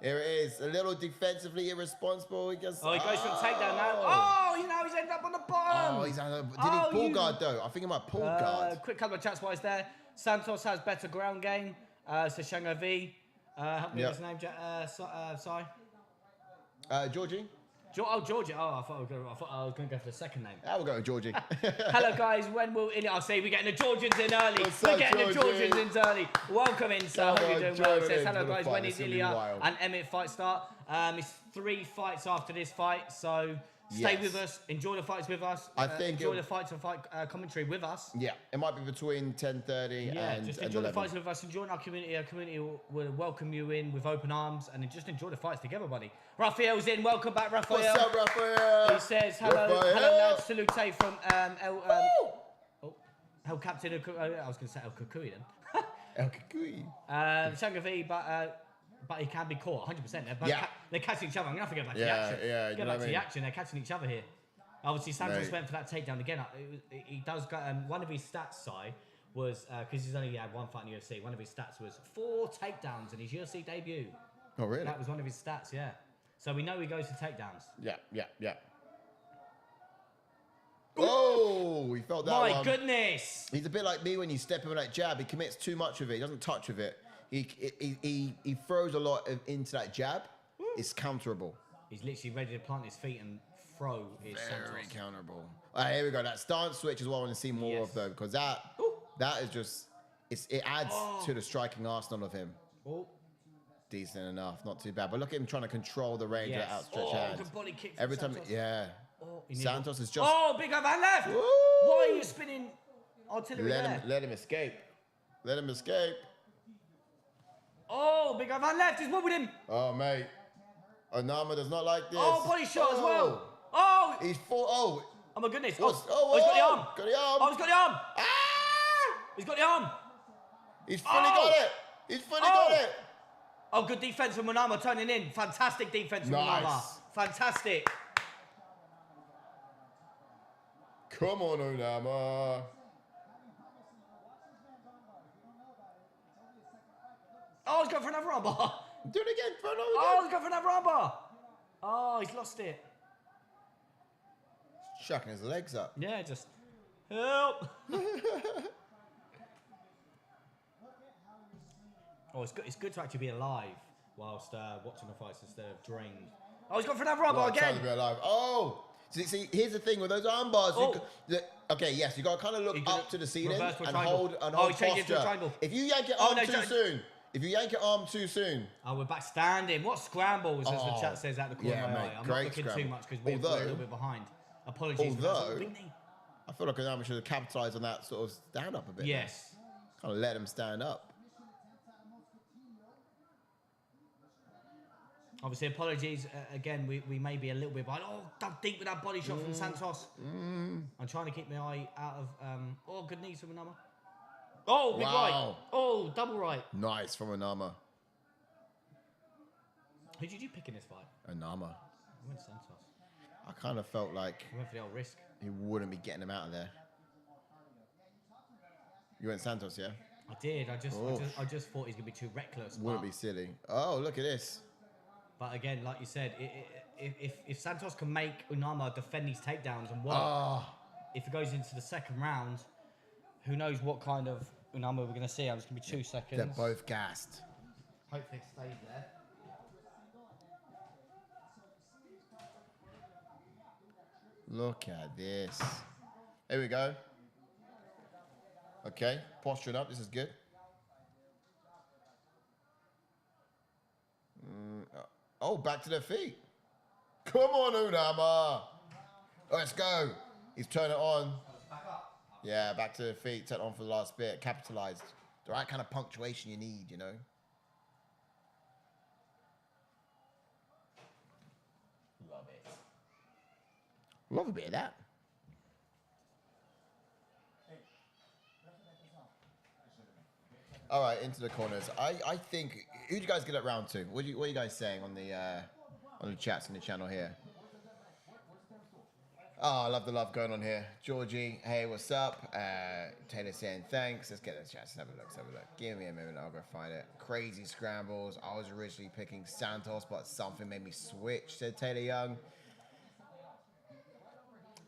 Here it is. A little defensively irresponsible. He goes for the takedown now. He's ended up on the bottom. Did he pull guard though? I think he might pull guard. Quick couple of chats while he's there. Santos has better ground game. So Shango V. Help me with his name, Georgie. Georgie. Oh, I thought I was going to go for the second name. I will go with Georgie. Hello, guys. When will Ilia... I'll say we're getting the Georgians in early. We're getting the Georgians in early. Welcome in, sir. Hope you're doing well. It says, hello, guys. When is Ilia and Emmett fight start? It's 3 fights after this fight, so... Stay with us. Enjoy the fights with us. I think enjoy the fights and fight commentary with us. Yeah, it might be between 10:30 and just enjoy 11. the fights with us. Enjoy our community. Our community will welcome you in with open arms and just enjoy the fights together, buddy. Raphael's in. Welcome back, Raphael. What's up, Raphael? He says hello, lads. Salute from El Captain. I was going to say El Kukui then. El Kukui. Shangavi, but he can be caught 100%. They're catching each other. I'm going to forget about the action. Get back to the action. They're catching each other here. Obviously, Santos went for that takedown again. He does go. One of his stats, was because he's only had 1 fight in the UFC. One of his stats was 4 takedowns in his UFC debut. Oh, really? That was one of his stats. Yeah. So we know he goes for takedowns. Yeah. Oh, he felt that one. My goodness. He's a bit like me when you step in with that jab. He commits too much of it. He doesn't touch with it. He throws a lot into that jab. It's counterable. He's literally ready to plant his feet and throw his Very counterable. Here we go. That stance switch is what I want to see more of, though, because that That is just, it adds to the striking arsenal of him. Oh. Decent enough, not too bad. But look at him trying to control the range of outstretched hands. Good body kick Every time, Santos. yeah. Oh, Santos is just... Oh, big overhand left! Woo! Why are you spinning artillery Let him escape. Let him escape. Oh, big overhand left. He's wobbled him. Oh, mate. Onama does not like this. Oh, body shot as well. Oh! He's full... Oh! Oh, my goodness. Oh, he's got the arm. Got the arm. Oh, he's got the arm. Ah! He's got the arm. He's fully got it. He's fully got it. Oh, good defense from Onama turning in. Fantastic defense from Onama. Fantastic. Come on, Onama. Oh, he's going for another armbar. Do it again. Throw it again. Oh, he's going for another armbar. Oh, he's lost it. Chucking his legs up. Yeah, just help. Oh, it's good to actually be alive whilst watching the fights instead of drained. Oh, he's gone for another armbar again. Time to be alive. Oh, see, here's the thing with those armbars. Okay, yes, you got to kind of look up to the ceiling and hold posture. If you yank your arm too soon, Oh, we're back standing. What scrambles, as the chat says out the corner of my eye. I'm not looking too much because we're a little bit behind. Apologies. Although, I feel like Onama should have capitalised on that sort of stand up a bit. Yes. Kind of let him stand up. Obviously, apologies. Again, we may be a little bit behind. Oh, dug deep with that body shot from Santos. I'm trying to keep my eye out of... good knees from Onama. Oh, big right. Oh, double right. Nice from Onama. Who did you pick in this fight? Onama. I went Santos. I kind of felt like... I went for the old risk. He wouldn't be getting him out of there. You went Santos, yeah? I did. I just thought he's going to be too reckless. Wouldn't be silly. Oh, look at this. But again, like you said, if Santos can make Onama defend these takedowns and work, if it goes into the second round, who knows what kind of Onama we're going to see. I'm just going to be 2 seconds. They're both gassed. Hopefully it stays there. Look at this. Here we go. Okay, posturing up. This is good. Oh, back to their feet. Come on, Onama. Let's go. He's turned it on. Back up. Yeah, back to their feet. Turn it on for the last bit. Capitalized. The right kind of punctuation you need, you know. Love it. Love a bit of that. All right, into the corners. I think, who do you guys get at round 2? What are you guys saying on the chats in the channel here? Oh, I love the love going on here. Georgie, hey, what's up? Taylor saying thanks. Let's get the chats. Have a look. Give me a minute. I'll go find it. Crazy scrambles. I was originally picking Santos, but something made me switch, said Taylor Young.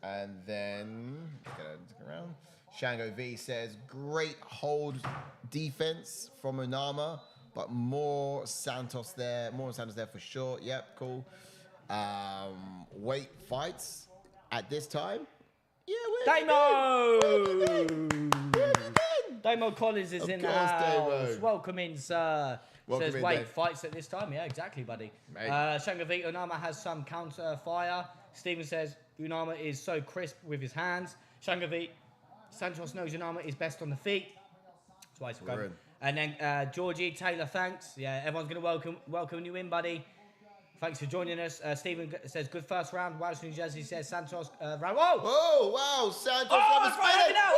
And then, let's go around. Shango V says, great hold defense from Onama, but more Santos there for sure. Yep, cool. Weight fights at this time. Yeah, Damo Collins is in the house. Welcome in, sir. Says weight fights at this time. Yeah, exactly, buddy. Shango V, Onama has some counter fire. Steven says, Onama is so crisp with his hands. Shango V, Santos knows Onama is best on the feet. Twice ago. And then Georgie, Taylor, thanks. Yeah, everyone's going to welcome you in, buddy. Thanks for joining us. Stephen says, good first round. Welsh, New Jersey says, Santos round. Whoa! Oh, wow. Santos. Oh, that's right now.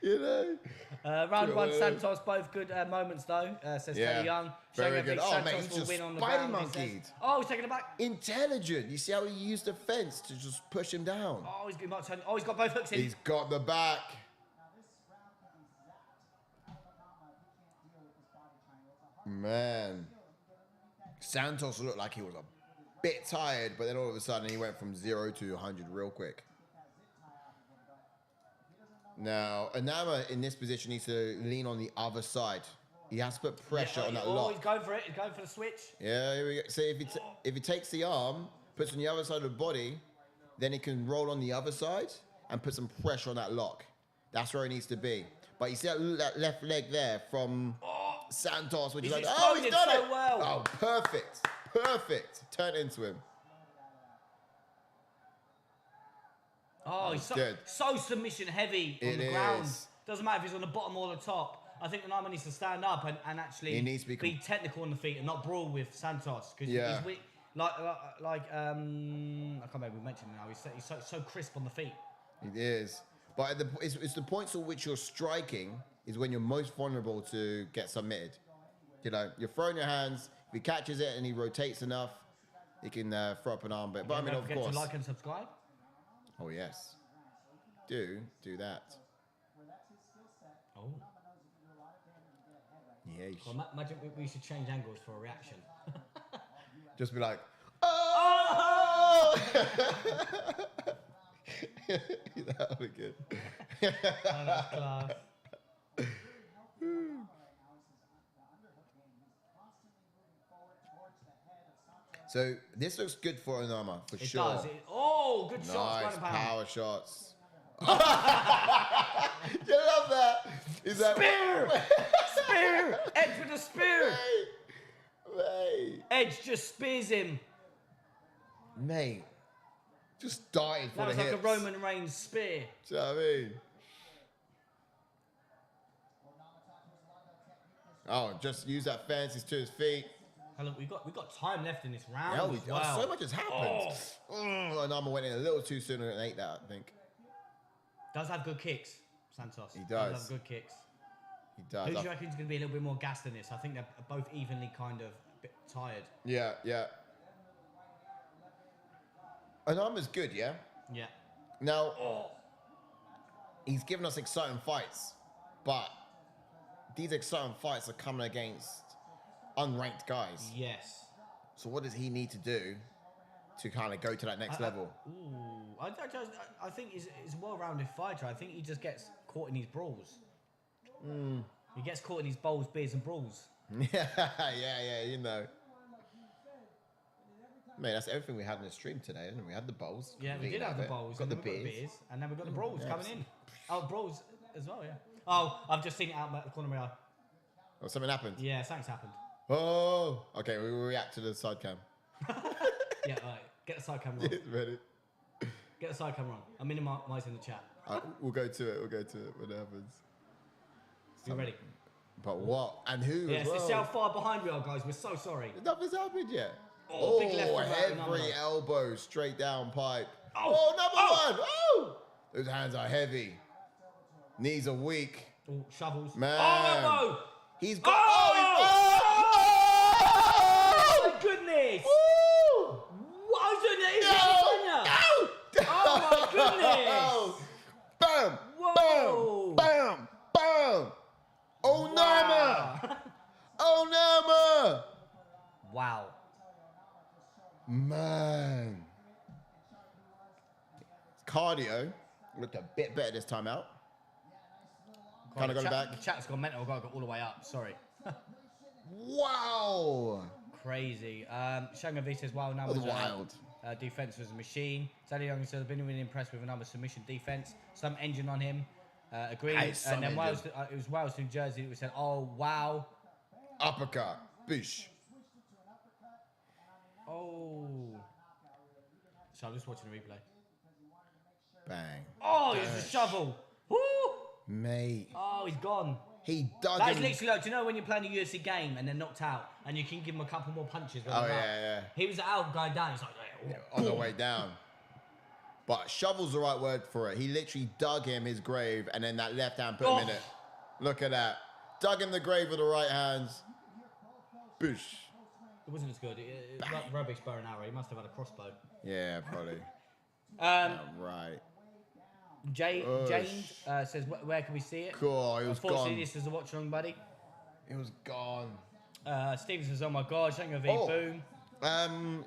You know. Round 1, Santos, both good moments though, says Taylor Young. Very good. Oh, Santos mate, he's just win on the spider ground, monkeyed. He's taking it back. Intelligent. You see how he used the fence to just push him down? Oh, he's got both hooks in. He's got the back. Man. Santos looked like he was a bit tired, but then all of a sudden he went from 0 to 100 real quick. Now, Onama in this position needs to lean on the other side. He has to put pressure on that lock. He's going for it. He's going for the switch. Yeah, here we go. So if he takes the arm, puts on the other side of the body, then he can roll on the other side and put some pressure on that lock. That's where it needs to be. But you see that left leg there from Santos, which is like, oh, he's done it! Well. Oh, perfect. Perfect. Turn into him. Oh, he's so submission heavy on the ground. Doesn't matter if he's on the bottom or the top. I think Onama needs to stand up and actually be technical on the feet and not brawl with Santos. Because he's weak. I can't remember we mentioned it now. He's so crisp on the feet. It is. But it's the points at which you're striking is when you're most vulnerable to get submitted. You know, you're throwing your hands. If he catches it and he rotates enough, he can throw up an arm. But I mean, of course. Don't forget to like and subscribe. Oh, yes. Do that. Oh. Yeah. Well, imagine we should change angles for a reaction. Just be like, oh! That would be good. Oh, that's class. So this looks good for Onama, for it sure. Does. Good shots. Nice power shots. You love that. Is that spear? Spear. Edge with a spear. Mate. Edge just spears him. Mate. Just died for the hips. That was like a Roman Reigns spear. Do you know what I mean? Oh, just use that fence to his feet. Hey, look, we got time left in this round. Yeah, so much has happened. Onama went in a little too soon and ate that, I think. Does have good kicks, Santos. He does. Have good kicks. He does. Who do you reckon is going to be a little bit more gassed than this? I think they're both evenly kind of a bit tired. Yeah. Onama's good, yeah? Yeah. Now, he's given us exciting fights, but these exciting fights are coming against unranked guys. Yes. So what does he need to do to kind of go to that next level? I think he's a well-rounded fighter. I think he just gets caught in his brawls. He gets caught in his bowls, beers, and brawls. yeah, you know. Mate, that's everything we had in the stream today, didn't we? We had the bowls. Yeah, we did have the bowls. Got the beers. And then we got the brawls coming in. Oh, brawls as well, yeah. Oh, I've just seen it out the corner of my eye. Oh, something happened? Yeah, something's happened. Oh, okay, we will react to the side cam. Yeah, all right. Get the side camera on. It's ready. Get the side camera on. I'm minimizing the chat. We'll go to it when it happens. You ready? But what? And who as well? See how far behind we are, guys. We're so sorry. Nothing's happened yet. Big left heavy elbow, straight down pipe. Number one. Oh! Those hands are heavy. Knees are weak. Oh, shovels. Man. Oh, he's got... Oh, my goodness. Woo! What was it? Oh, my goodness. Bam. Whoa. Bam. Onama. Onama. Wow. Man. Cardio looked a bit better this time out. Kind of going back. The chat's gone mental. I've got all the way up. Sorry. Wow. Crazy. Shanga V says, wow, now that was wild. Defense was a machine. Sally Young says, I've been really impressed with another submission defense. Some engine on him. Agreed. And then Wales, it was Wales, New Jersey, who said, oh, wow. Uppercut. Boosh. Oh. So I'm just watching the replay. Bang. Oh, it was a shovel. Woo! Mate. Oh, he's gone. He dug That is literally like, do you know when you're playing a UFC game and they're knocked out and you can give them a couple more punches? Yeah. He was out going down. He's like, on the way down. But shovel's the right word for it. He literally dug him his grave and then that left hand put him in it. Look at that. Dug him the grave with the right hands. Boosh. It wasn't as good. Like rubbish bow and arrow. He must have had a crossbow. Yeah, probably. Right. James says, where can we see it? Cool, it was Unfortunately, gone. this is a watch along, buddy. It was gone. Steven says, oh my God, Shanga V, boom.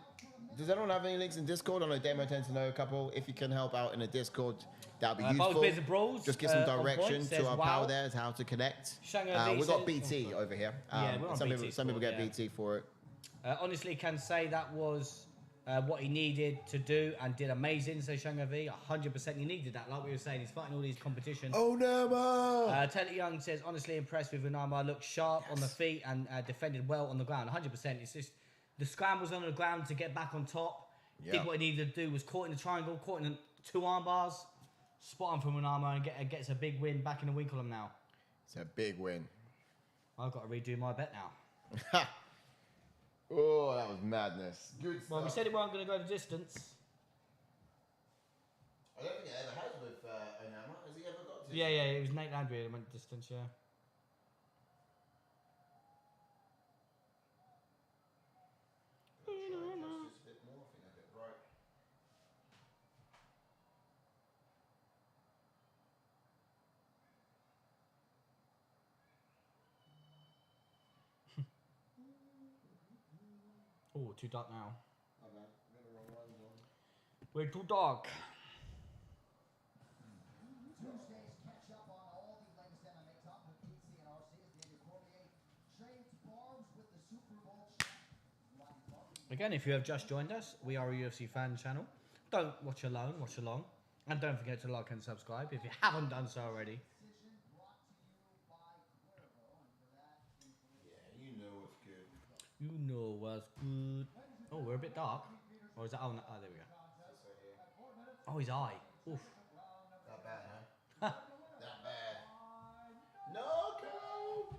Does anyone have any links in Discord? I know Damo tends to know a couple. If you can help out in a Discord, that would be useful. Beers and Brawls, just give some direction to our pal there as how to connect. We've got BT over here. Yeah, we're on some BT people get BT for it. Honestly, can say that was what he needed to do and did amazing. So Shanga V, 100%. He needed that, like we were saying. He's fighting all these competitions. Onama! Taylor Young says, honestly impressed with Onama. Looked sharp on the feet and defended well on the ground. 100%. It's just the scrambles on the ground to get back on top. Did what he needed to do. Was caught in the triangle, caught in the 2 arm bars. Spot on from Onama and gets a big win back in the win column now. It's a big win. I've got to redo my bet now. Oh, that was madness. Good stuff. Well, we said it weren't going to go the distance. I don't think it ever has with Onama. Has he ever got to? Yeah, it was Nate Landry that went distance, yeah. Oh, too dark now. Oh, man. We're the wrong ones on. We're too dark. Tuesdays catch up on all the latest MMA talk with Maycee and RC as David Cormier trades barbs with the Super Bowl champ. Again, if you have just joined us, we are a UFC fan channel. Don't watch alone, watch along. And don't forget to like and subscribe if you haven't done so already. Yeah, you know what's good. You know what's good. Oh, we're a bit dark. Or is that... Oh, no, there we go. Oh, his eye. Oof. Not bad, huh? Not bad. Knockout!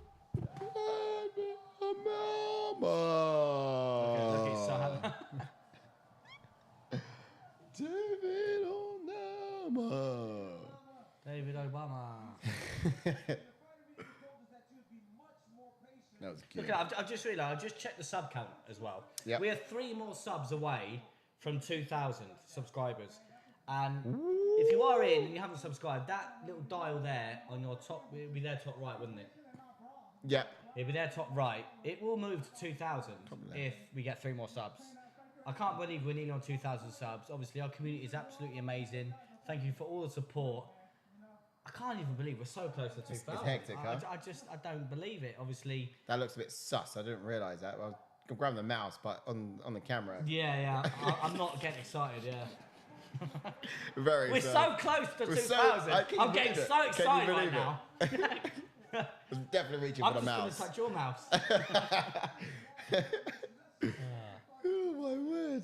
Okay, so David Onama! David Obama. That was good. Look, I've just realised, I just checked the sub count as well. Yep. We are 3 more subs away from 2,000 subscribers. And if you are in and you haven't subscribed, that little dial there on your top, it would be there top right, wouldn't it? Yeah. It'd be there top right. It will move to 2,000 if we get 3 more subs. I can't believe we're nearly on 2,000 subs. Obviously, our community is absolutely amazing. Thank you for all the support. I can't even believe we're so close to 2,000. It's hectic, huh? I don't believe it. Obviously. That looks a bit sus. I didn't realise that. Well, I was grabbing the mouse, but on the camera. Yeah. I'm not getting excited, yeah. Very. We're so close to 2,000. I'm getting so excited right now. I was definitely reaching for the mouse. I'm just going to touch your mouse. Oh, my word.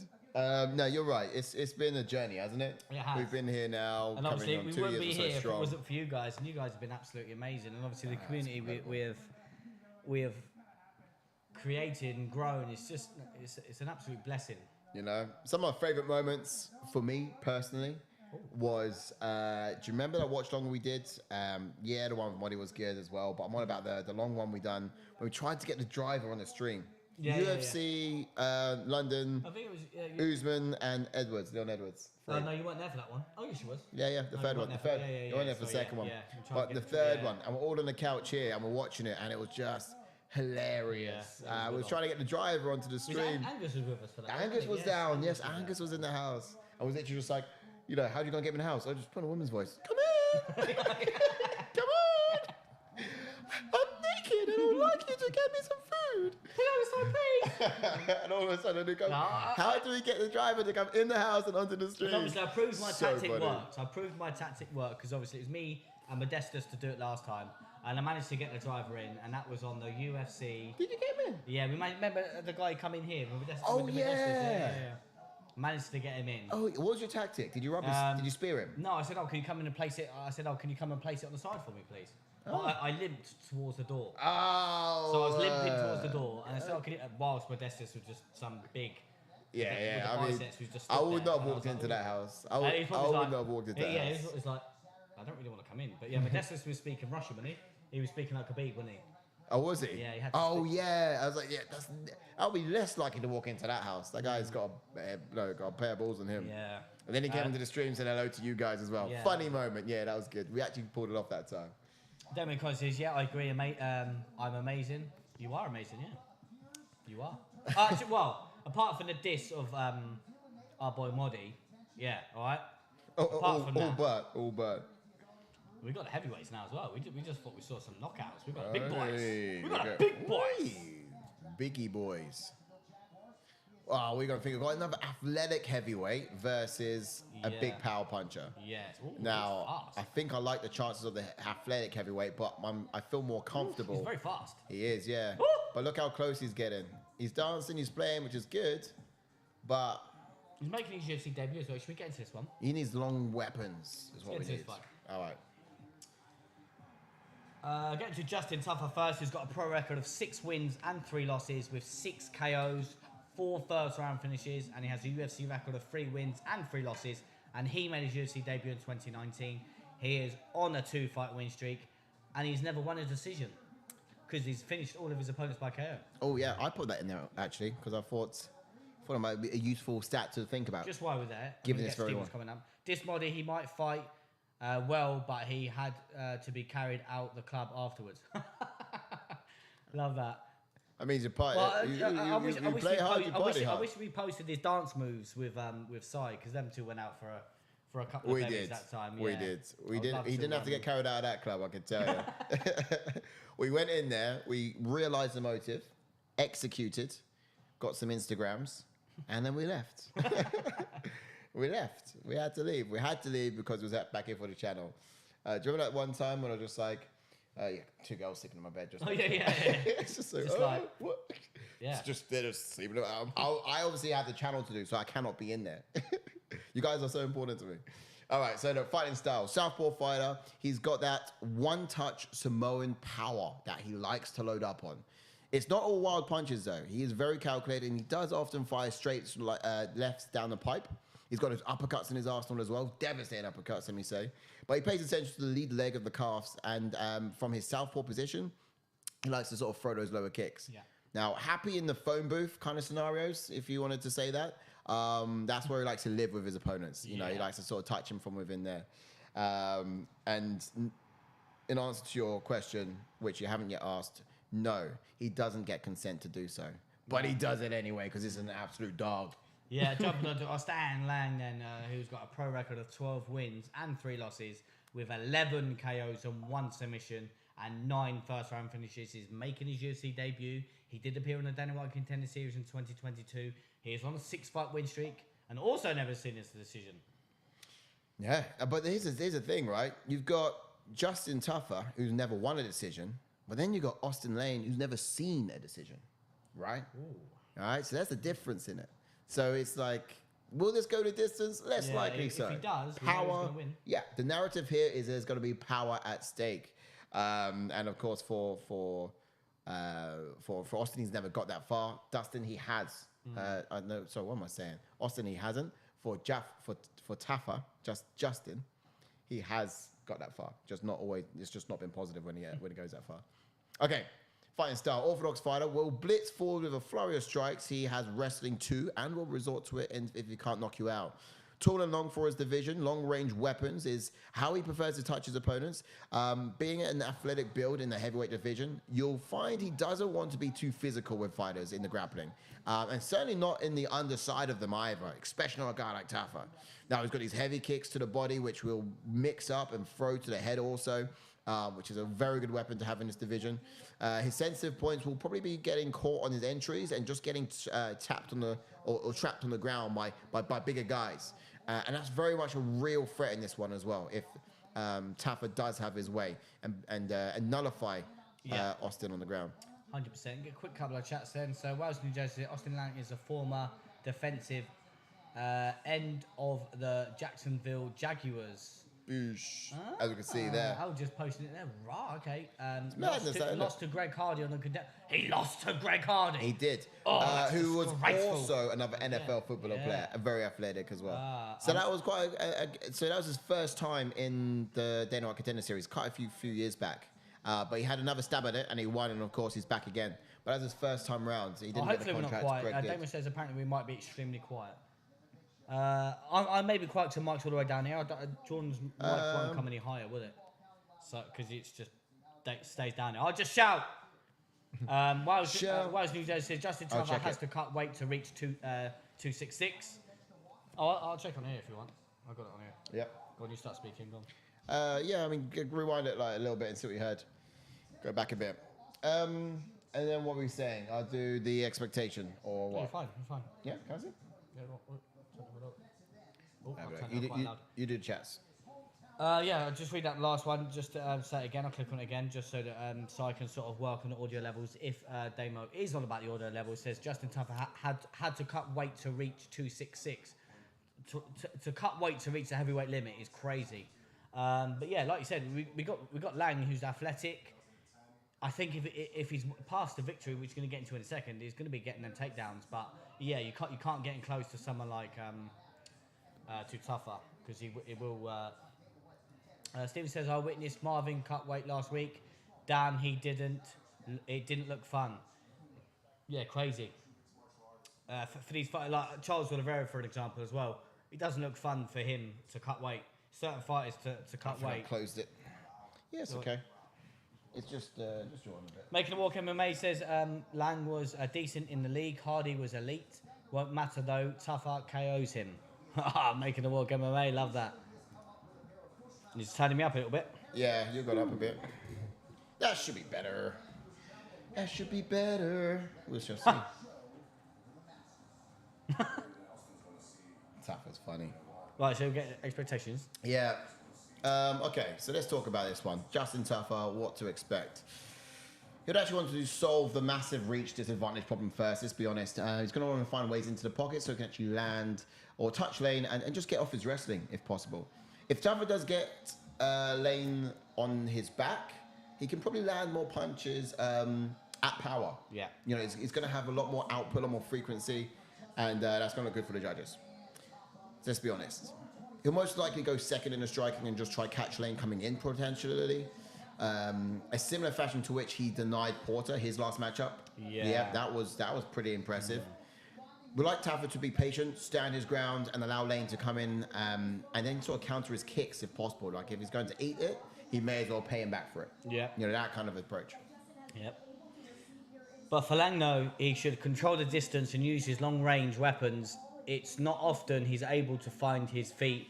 No, you're right. It's been a journey, hasn't it? It has. We've been here now. And obviously, coming on we 2 wouldn't years be or so here if it strong. wasn't for you guys. And you guys have been absolutely amazing. And obviously, the community we have created and grown. It's an absolute blessing. You know, some of my favourite moments for me personally was, do you remember that watch long we did? Yeah, the one with Money was good as well, but I'm on about the long one we done when we tried to get the driver on the stream. Yeah, UFC, London, I think it was Usman and Leon Edwards. Oh, no, you weren't there for that one. Oh, yes, you was. Yeah, the third one. You weren't there for the second one. But the third one, and we're all on the couch here, and we're watching it, and it was just hilarious. We was trying to get the driver onto the stream. Angus was with us for that. Angus was down. Yes, Angus was in the house. I was literally just like, you know, how are you going to get me in the house? I just put in a woman's voice. Come in! Come on! I'm naked and I would like you to get me some food. And all of a sudden they go, how do we get the driver to come in the house and onto the street? Obviously, I proved my tactic worked. I proved my tactic worked because obviously it was me and Modestus to do it last time. And I managed to get the driver in, and that was on the UFC. Did you get him in? Yeah, we remember the guy come in here. Oh, yeah. Managed to get him in. Oh, what was your tactic? Did you rub his, did you spear him? No, I said, oh, can you come in and place it? I said, oh, can you come and place it on the side for me, please? Oh. But I limped towards the door. Oh. So I was limping towards the door, and I said, oh, can you, whilst Modestus was just some big... Yeah. I mean, I would not have walked into that house. I would not have walked into that house. Yeah, it was like, I don't really want to come in. But yeah, Modestus was speaking Russian, wasn't he? He was speaking like Khabib, wasn't he? Oh, was he? Yeah, he had to yeah. I was like, yeah, I'll be less likely to walk into that house. That guy's got a pair of balls on him. Yeah. And then he came into the stream and said hello to you guys as well. Yeah. Funny moment. Yeah, that was good. We actually pulled it off that time. Demi says, yeah, I agree, mate. I'm amazing. You are amazing, yeah. You are. Well, apart from the diss of our boy Modi, yeah, all right? All but. We got the heavyweights now as well. We just thought we saw some knockouts. We got big boys. We got big boys. Biggie boys. Oh, we're going to think we've got another athletic heavyweight versus a big power puncher. Yes. Ooh, Now, I think I like the chances of the athletic heavyweight, but I feel more comfortable. He's very fast. He is, yeah. Ooh. But look how close he's getting. He's dancing, he's playing, which is good, but... He's making his UFC debut as well. Should we get into this one? He needs long weapons, is what we need. All right. Getting to Justin Tafa first, who's got a pro record of 6 wins and 3 losses with 6 KOs, 4 first-round finishes, and he has a UFC record of 3 wins and 3 losses, and he made his UFC debut in 2019. He is on a 2-fight win streak, and he's never won a decision because he's finished all of his opponents by KO. Oh, yeah, I put that in there, actually, because I thought it might be a useful stat to think about. Just while we're there, given this very one. Coming up. This body, he might fight well, but he had to be carried out the club afterwards. Love that. I mean, you play hard, you party hard. I wish we posted his dance moves with Sai, because them two went out for a couple of days that time. We did. He didn't have to get carried out of that club, I can tell you. We went in there, we realised the motive, executed, got some Instagrams, and then we left. We left. We had to leave. We had to leave because it was back here for the channel. Do you remember that one time when I was just like, 2 girls sleeping in my bed. Just it's just like, what? Yeah. It's just, they're just sleeping. I obviously have the channel to do, so I cannot be in there. You guys are so important to me. All right, so the fighting style. Southpaw fighter. He's got that one-touch Samoan power that he likes to load up on. It's not all wild punches, though. He is very calculated, and he does often fire straight lefts down the pipe. He's got his uppercuts in his arsenal as well. Devastating uppercuts, let me say. But he pays attention to the lead leg of the calves, and from his southpaw position, he likes to sort of throw those lower kicks. Yeah. Now, happy in the phone booth kind of scenarios, if you wanted to say that. That's where he likes to live with his opponents. You know, he likes to sort of touch him from within there. And in answer to your question, which you haven't yet asked, no, he doesn't get consent to do so. But he does it anyway because he's an absolute dog. Yeah, jumping onto Austen Lang then, who's got a pro record of 12 wins and 3 losses with 11 KOs and 1 submission and 9 first-round finishes. He's making his UFC debut. He did appear in the Dana White Contender Series in 2022. He is on a 6-fight win streak and also never seen his decision. Yeah, but here's the thing, right? You've got Justin Tafa, who's never won a decision, but then you've got Austen Lane, who's never seen a decision, right? Ooh. All right, so that's the difference in it. So it's like, will this go the distance? Less likely so. If he does, power, he's going to win. Yeah, the narrative here is there's going to be power at stake. And of course, for Austen, he's never got that far. Dustin, he has. I know. So what am I saying? Austen, he hasn't. For Tafa, Justin, he has got that far. Just not always. It's just not been positive when he goes that far. Okay. Fighting style. Orthodox fighter will blitz forward with a flurry of strikes. He has wrestling too and will resort to it if he can't knock you out. Tall and long for his division. Long-range weapons is how he prefers to touch his opponents. Being an athletic build in the heavyweight division, you'll find he doesn't want to be too physical with fighters in the grappling. And certainly not in the underside of them either, especially on a guy like Tafa. Now, he's got these heavy kicks to the body, which will mix up and throw to the head also. Which is a very good weapon to have in this division. His sensitive points will probably be getting caught on his entries and just getting tapped on the or trapped on the ground by bigger guys. And that's very much a real threat in this one as well. If Tafa does have his way and nullify Austen on the ground. 100%. Get a quick couple of chats then. So Wales, New Jersey, Austen Lang is a former defensive end of the Jacksonville Jaguars. Boosh. As you can see there. I was just posting it there. Right, okay. Lost to Greg Hardy on the contender. He lost to Greg Hardy. He did. Who was also another NFL footballer player, very athletic as well. So that was quite. So that was his first time in the Dana White Contender Series, quite a few years back. But he had another stab at it and he won, and of course he's back again. But that was his first time round. So he didn't get the contract. Hopefully we're not quiet. Damon says apparently we might be extremely quiet. I may be quiet to Mike's all the way down here. Jordan's mic won't come any higher, will it? So because it's just stays down here. I'll just shout. Wales New Jersey says Justin Tafa has to cut weight to reach 266. I'll check on here if you want. I've got it on here. Yep. Go on, you start speaking. Go on. Yeah, I mean, rewind it like a little bit and see what you heard. Go back a bit. And then what were we saying? I'll do the expectation or what? You're fine. Yeah, can I see? Yeah, you do chess. Yeah, I'll just read that last one, just to say it again. I'll click on it again, just so that so I can sort of work on the audio levels. If Damo is on about the audio levels, says Justin Tafa had to cut weight to reach 266. To cut weight to reach the heavyweight limit is crazy. But yeah, like you said, we got Lang, who's athletic. I think if he's past the victory, which we're going to get into in a second, he's going to be getting them takedowns. But yeah, you can't get in close to someone like to Tafa, because it will. Steven says, I witnessed Marvin cut weight last week. Damn, he didn't. It didn't look fun. Yeah, crazy. For these fighters, like Charles Oliveira, for an example, as well. It doesn't look fun for him to cut weight. Certain fighters to cut weight. I closed it. Yeah, it's okay. It's just drawing a bit. Making a Walk MMA says Lang was decent in the league. Hardy was elite. Won't matter though. Tafa KOs him. Making a Walk MMA, love that. You're just turning me up a little bit. Yeah, you got up a bit. That should be better. That should be better. We shall see. Tafa's funny. Right, so we get expectations. Yeah. Okay, so let's talk about this one. Justin Tafa, what to expect. He'd actually want to solve the massive reach disadvantage problem first, let's be honest. He's going to want to find ways into the pocket so he can actually land or touch lane and just get off his wrestling if possible. If Tafa does get lane on his back, he can probably land more punches at power. Yeah. You know, he's going to have a lot more output, a lot more frequency, and that's going to look good for the judges. Let's be honest. He'll most likely go second in the striking and just try catch lane coming in potentially. A similar fashion to which he denied Porter his last matchup. Yeah, that was pretty impressive. We like Tafa to be patient, stand his ground, and allow lane to come in, and then sort of counter his kicks if possible. Like if he's going to eat it, he may as well pay him back for it. Yeah. You know, that kind of approach. Yep. But for Lang, though, he should control the distance and use his long-range weapons. It's not often he's able to find his feet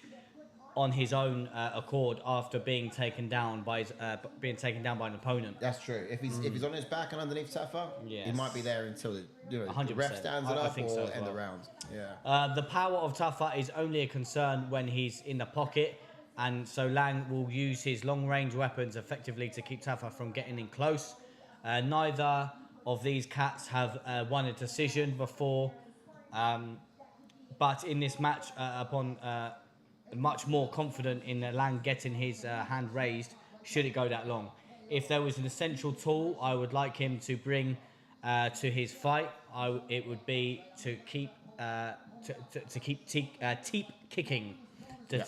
on his own accord after being taken down by an opponent. That's true. If he's on his back and underneath Tafa, yes, he might be there until the 100%. ref stands it up I think or so end the well. round. Yeah. The power of Tafa is only a concern when he's in the pocket, and so Lang will use his long-range weapons effectively to keep Tafa from getting in close. Neither of these cats have won a decision before, but in this match, much more confident in Lang getting his hand raised should it go that long. If there was an essential tool I would like him to bring to his fight, it would be to keep teep kicking. To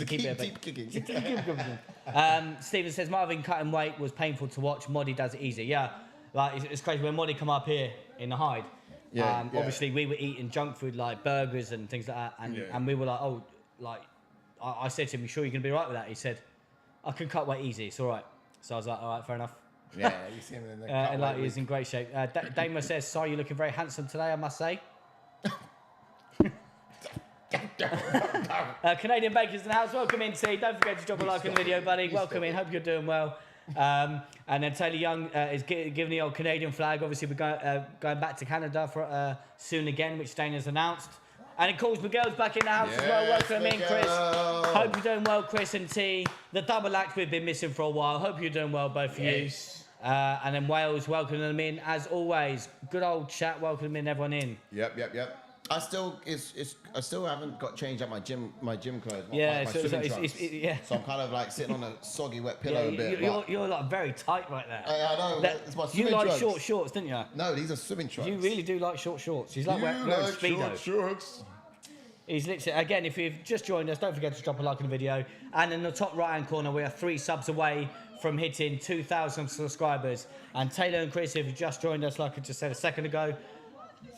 keep kicking. Steven says Marvin cutting weight was painful to watch. Modi does it easy. Yeah, like it's crazy when Modi come up here in the hide. Yeah, Obviously we were eating junk food like burgers and things like that, and we were like, oh, like I said to him, "You sure you're gonna be right with that?" He said, "I can cut weight easy. It's all right." So I was like, "All right, fair enough." Yeah, you see him in the and like he's in great shape. Damo says, "Si, you're looking very handsome today, I must say." Canadian Bakers in the house, welcome in, T. Don't forget to drop a like on the video, buddy. Welcome in. Hope you're doing well. And then Taylor Young is giving the old Canadian flag. Obviously, we're going back to Canada for soon again, which Dana's announced. And of course, Miguel's back in the house as well. Welcome in, Chris. Hope you're doing well, Chris and T. The double act we've been missing for a while. Hope you're doing well, both of you. And then Wales, welcoming them in as always. Good old chat, welcoming everyone in. Yep. I still haven't got changed out my gym clothes. Yeah, my so I'm kind of like sitting on a soggy wet pillow a bit. You're like very tight right there. I know. It's my swimming you like trunks. short shorts, didn't you? No, these are swimming trunks. You really do like short shorts. He's like wearing Speedo. Short shorts. He's literally, again, if you've just joined us, don't forget to drop a like on the video. And in the top right-hand corner, we are 3 subs away from hitting 2,000 subscribers. And Taylor and Chris, if you've just joined us, like I just said a second ago,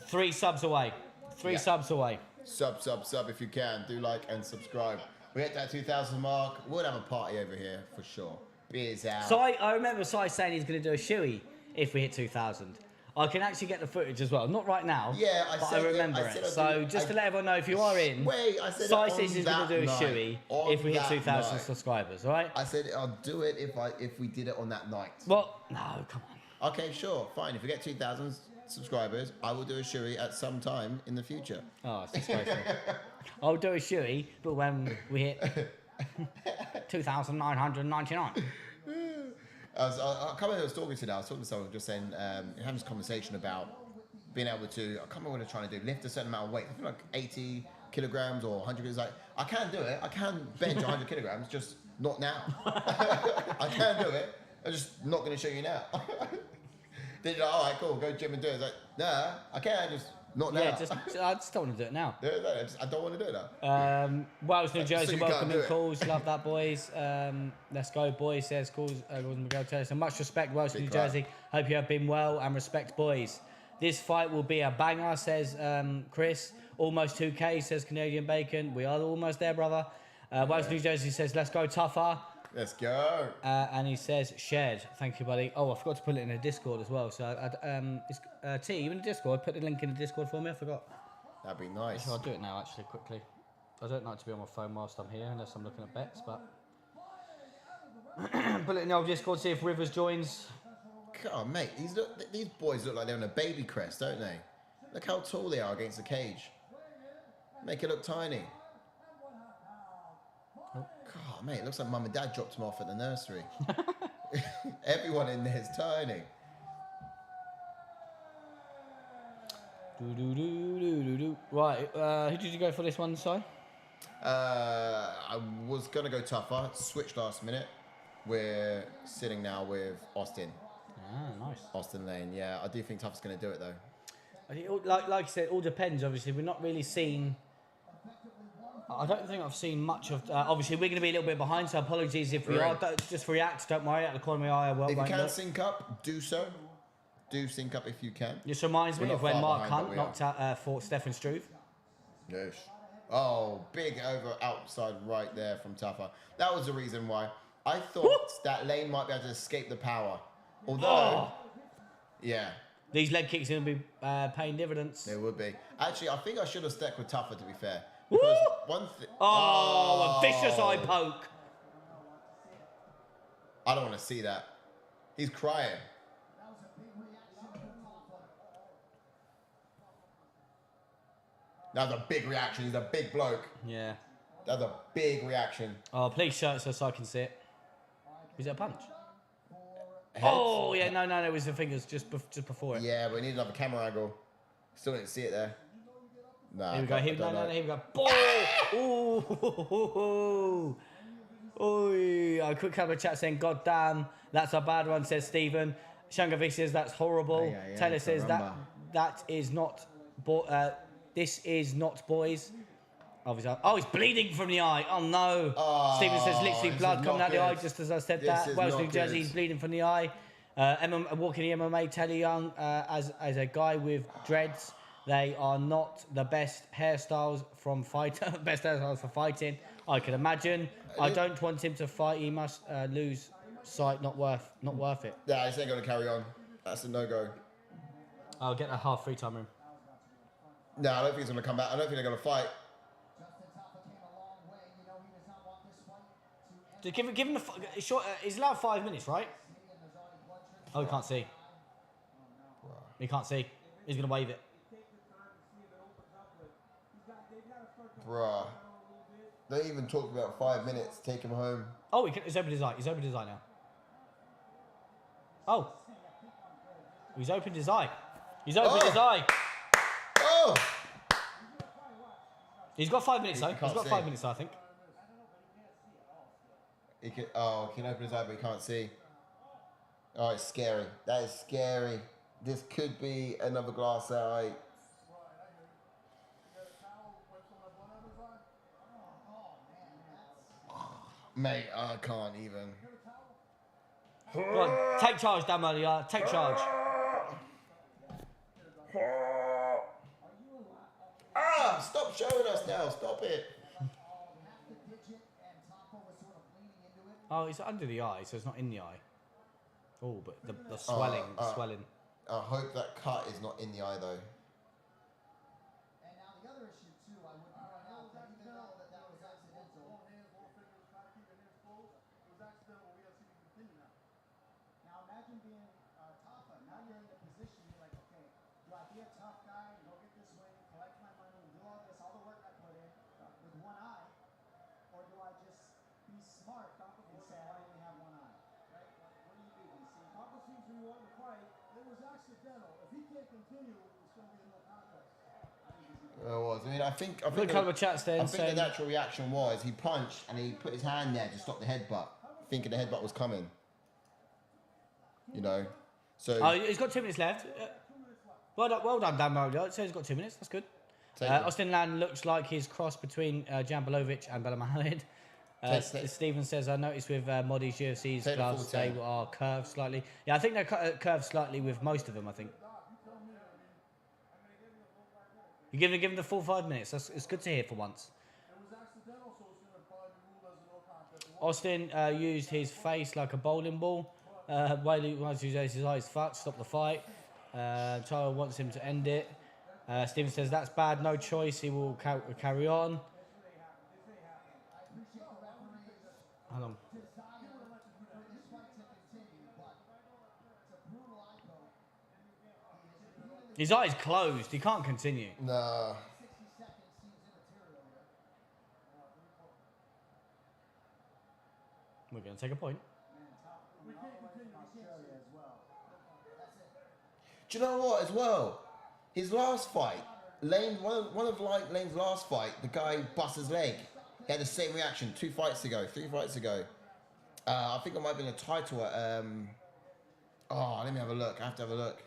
3 subs away. 3 subs away. Sub if you can. Do like and subscribe. We hit that 2,000 mark. We'll have a party over here for sure. Beers out. So I remember Si saying he's going to do a shoey if we hit 2,000. I can actually get the footage as well. Not right now. Yeah, I remember it. So just to let everyone know, if you are in, Si says he's going to do a shoey if we hit 2,000 subscribers. All right? I said I'll do it if we did it on that night. Well, no, come on. Okay, sure, fine. If we get 2,000 subscribers, I will do a shoey at some time in the future. Oh, it's disgraceful. I'll do a shoey, but when we hit 2,999. I can't remember who I was talking to now. I was talking to someone just saying, having this conversation about being able to, I can't remember what they're trying to do, lift a certain amount of weight. I think like 80 kilograms or 100 kilograms. Like, I can do it. I can bench 100 kilograms, just not now. I can do it. I'm just not going to show you now. Then you're like, all right, cool, go gym and do it. It's like, nah, I can, just not now. Yeah, I just don't want to do it now. I don't want to do it now. Wales, New Jersey, So you welcome can't in do it. calls. Love that, boys. Let's go, boys. Says calls. Miguel Taylor. So much respect, Wales, New clap. Jersey. Hope you have been well and respect, boys. This fight will be a banger, says Chris. Almost 2K, says Canadian Bacon. We are almost there, brother. Wales, New Jersey says, let's go, Tafa. Let's go. And he says, shared. Thank you, buddy. Oh, I forgot to put it in the Discord as well. So, T, you in the Discord? Put the link in the Discord for me. I forgot. That'd be nice. I'll do it now, actually, quickly. I don't like to be on my phone whilst I'm here, unless I'm looking at bets, but... Put it in the old Discord, see if Rivers joins. God, mate, these boys look like they're on a baby crest, don't they? Look how tall they are against the cage. Make it look tiny. God, mate, it looks like mum and dad dropped them off at the nursery. Everyone in there is tiny. Right, who did you go for this one, Si? I was going to go Tafa, switched last minute. We're sitting now with Austen. Ah, nice. Austen Lane, yeah. I do think Tafa's going to do it, though. I think, like you said, it all depends, obviously. We're not really seen... I don't think I've seen much of... obviously, we're going to be a little bit behind, so apologies if we are. Just react, don't worry. Out of the corner of my eye, I will. If you can sync up, do so. Do sync up if you can. This reminds me of when Mark Hunt knocked out fought Stefan Struve. Yes. Oh, big over outside right there from Tafa. That was the reason why. I thought that Lane might be able to escape the power. Although... Yeah. These leg kicks are going to be paying dividends. They would be. Actually, I think I should have stuck with Tafa, to be fair. Because a vicious eye poke. I don't want to see that. He's crying. That was a big reaction. He's a big bloke. Yeah. That was a big reaction. Oh, please show it so I can see it. Was it a punch? Heads? Oh, yeah, no, it was the fingers just before it. Yeah, we need another camera angle. Still didn't see it there. Nah, Here we go. Here we go. Ball! Ooh! Ooh! A quick camera chat saying, "God damn, that's a bad one," says Stephen. Shangavi says, "That's horrible." Yeah, Taylor says, that is not... this is not boys. Obviously, he's bleeding from the eye. Oh, no. Stephen says, literally blood coming out the eye, just as I said that. Wales, New Jersey, he's bleeding from the eye. Walking the MMA, Taylor Young, as a guy with dreads, they are not the best hairstyles from best hairstyles for fighting. I can imagine. I don't want him to fight. He must lose sight. Not worth it. Yeah, this ain't going to carry on. That's a no-go. I'll get a half free time room. No, I don't think he's going to come back. I don't think they're going to fight. Just give him the short. He's allowed 5 minutes, right? Oh, he can't see. He can't see. He's gonna wave it. Bruh. They even talked about 5 minutes. Take him home. Oh, he's opened his eye. He's opened his eye now. Oh. He's opened his eye. He's opened his eye. Oh! He's got 5 minutes though. He's got 5 minutes, I think. He can open his eye, but he can't see. Oh, it's scary. That is scary. This could be another glass eye. Mate, I can't even. Go on, take charge, Dan Malia. Take charge. Stop showing us now. Stop it. Oh, it's under the eye, so it's not in the eye. Oh, but the swelling, swelling. I hope that cut is not in the eye, though. And now the other issue too, I would point out that even though that was accidental. Now imagine being Tafa be a tough guy and go get this win, collect my money, and do all this, all the work I put in with one eye? Or do I just be smart and say I only have one eye? Right? What do you do, DC? Tafa seems to be wanting to fight. It was accidental. If he can't continue, it's going to be a no contest. It was. I mean, I think a couple of chats there. I think the natural reaction was he punched and he put his hand there to stop the headbutt, thinking the headbutt was coming. You know, so. Oh, he's got 2 minutes left. Well done, Dan Mario. It says he's got 2 minutes. That's good. Austen Land looks like his cross between Jambilovic and Bellamahid. Stephen says, I noticed with Modi's UFC's gloves, they are curved slightly. Yeah, I think they're curved slightly with most of them, I think. You give him the full 5 minutes. It's good to hear for once. Austen used his face like a bowling ball. Whaley wants to use his eyes fucked, stop the fight. Tyler wants him to end it. Stephen says that's bad, no choice, he will carry on. Hold on. His eyes closed, he can't continue. Nah. We're going to take a point. Do you know what, as well? His last fight, one of Lane's last fight, the guy bust his leg. He had the same reaction 3 fights ago. I think it might have been a title at, let me have a look. I have to have a look.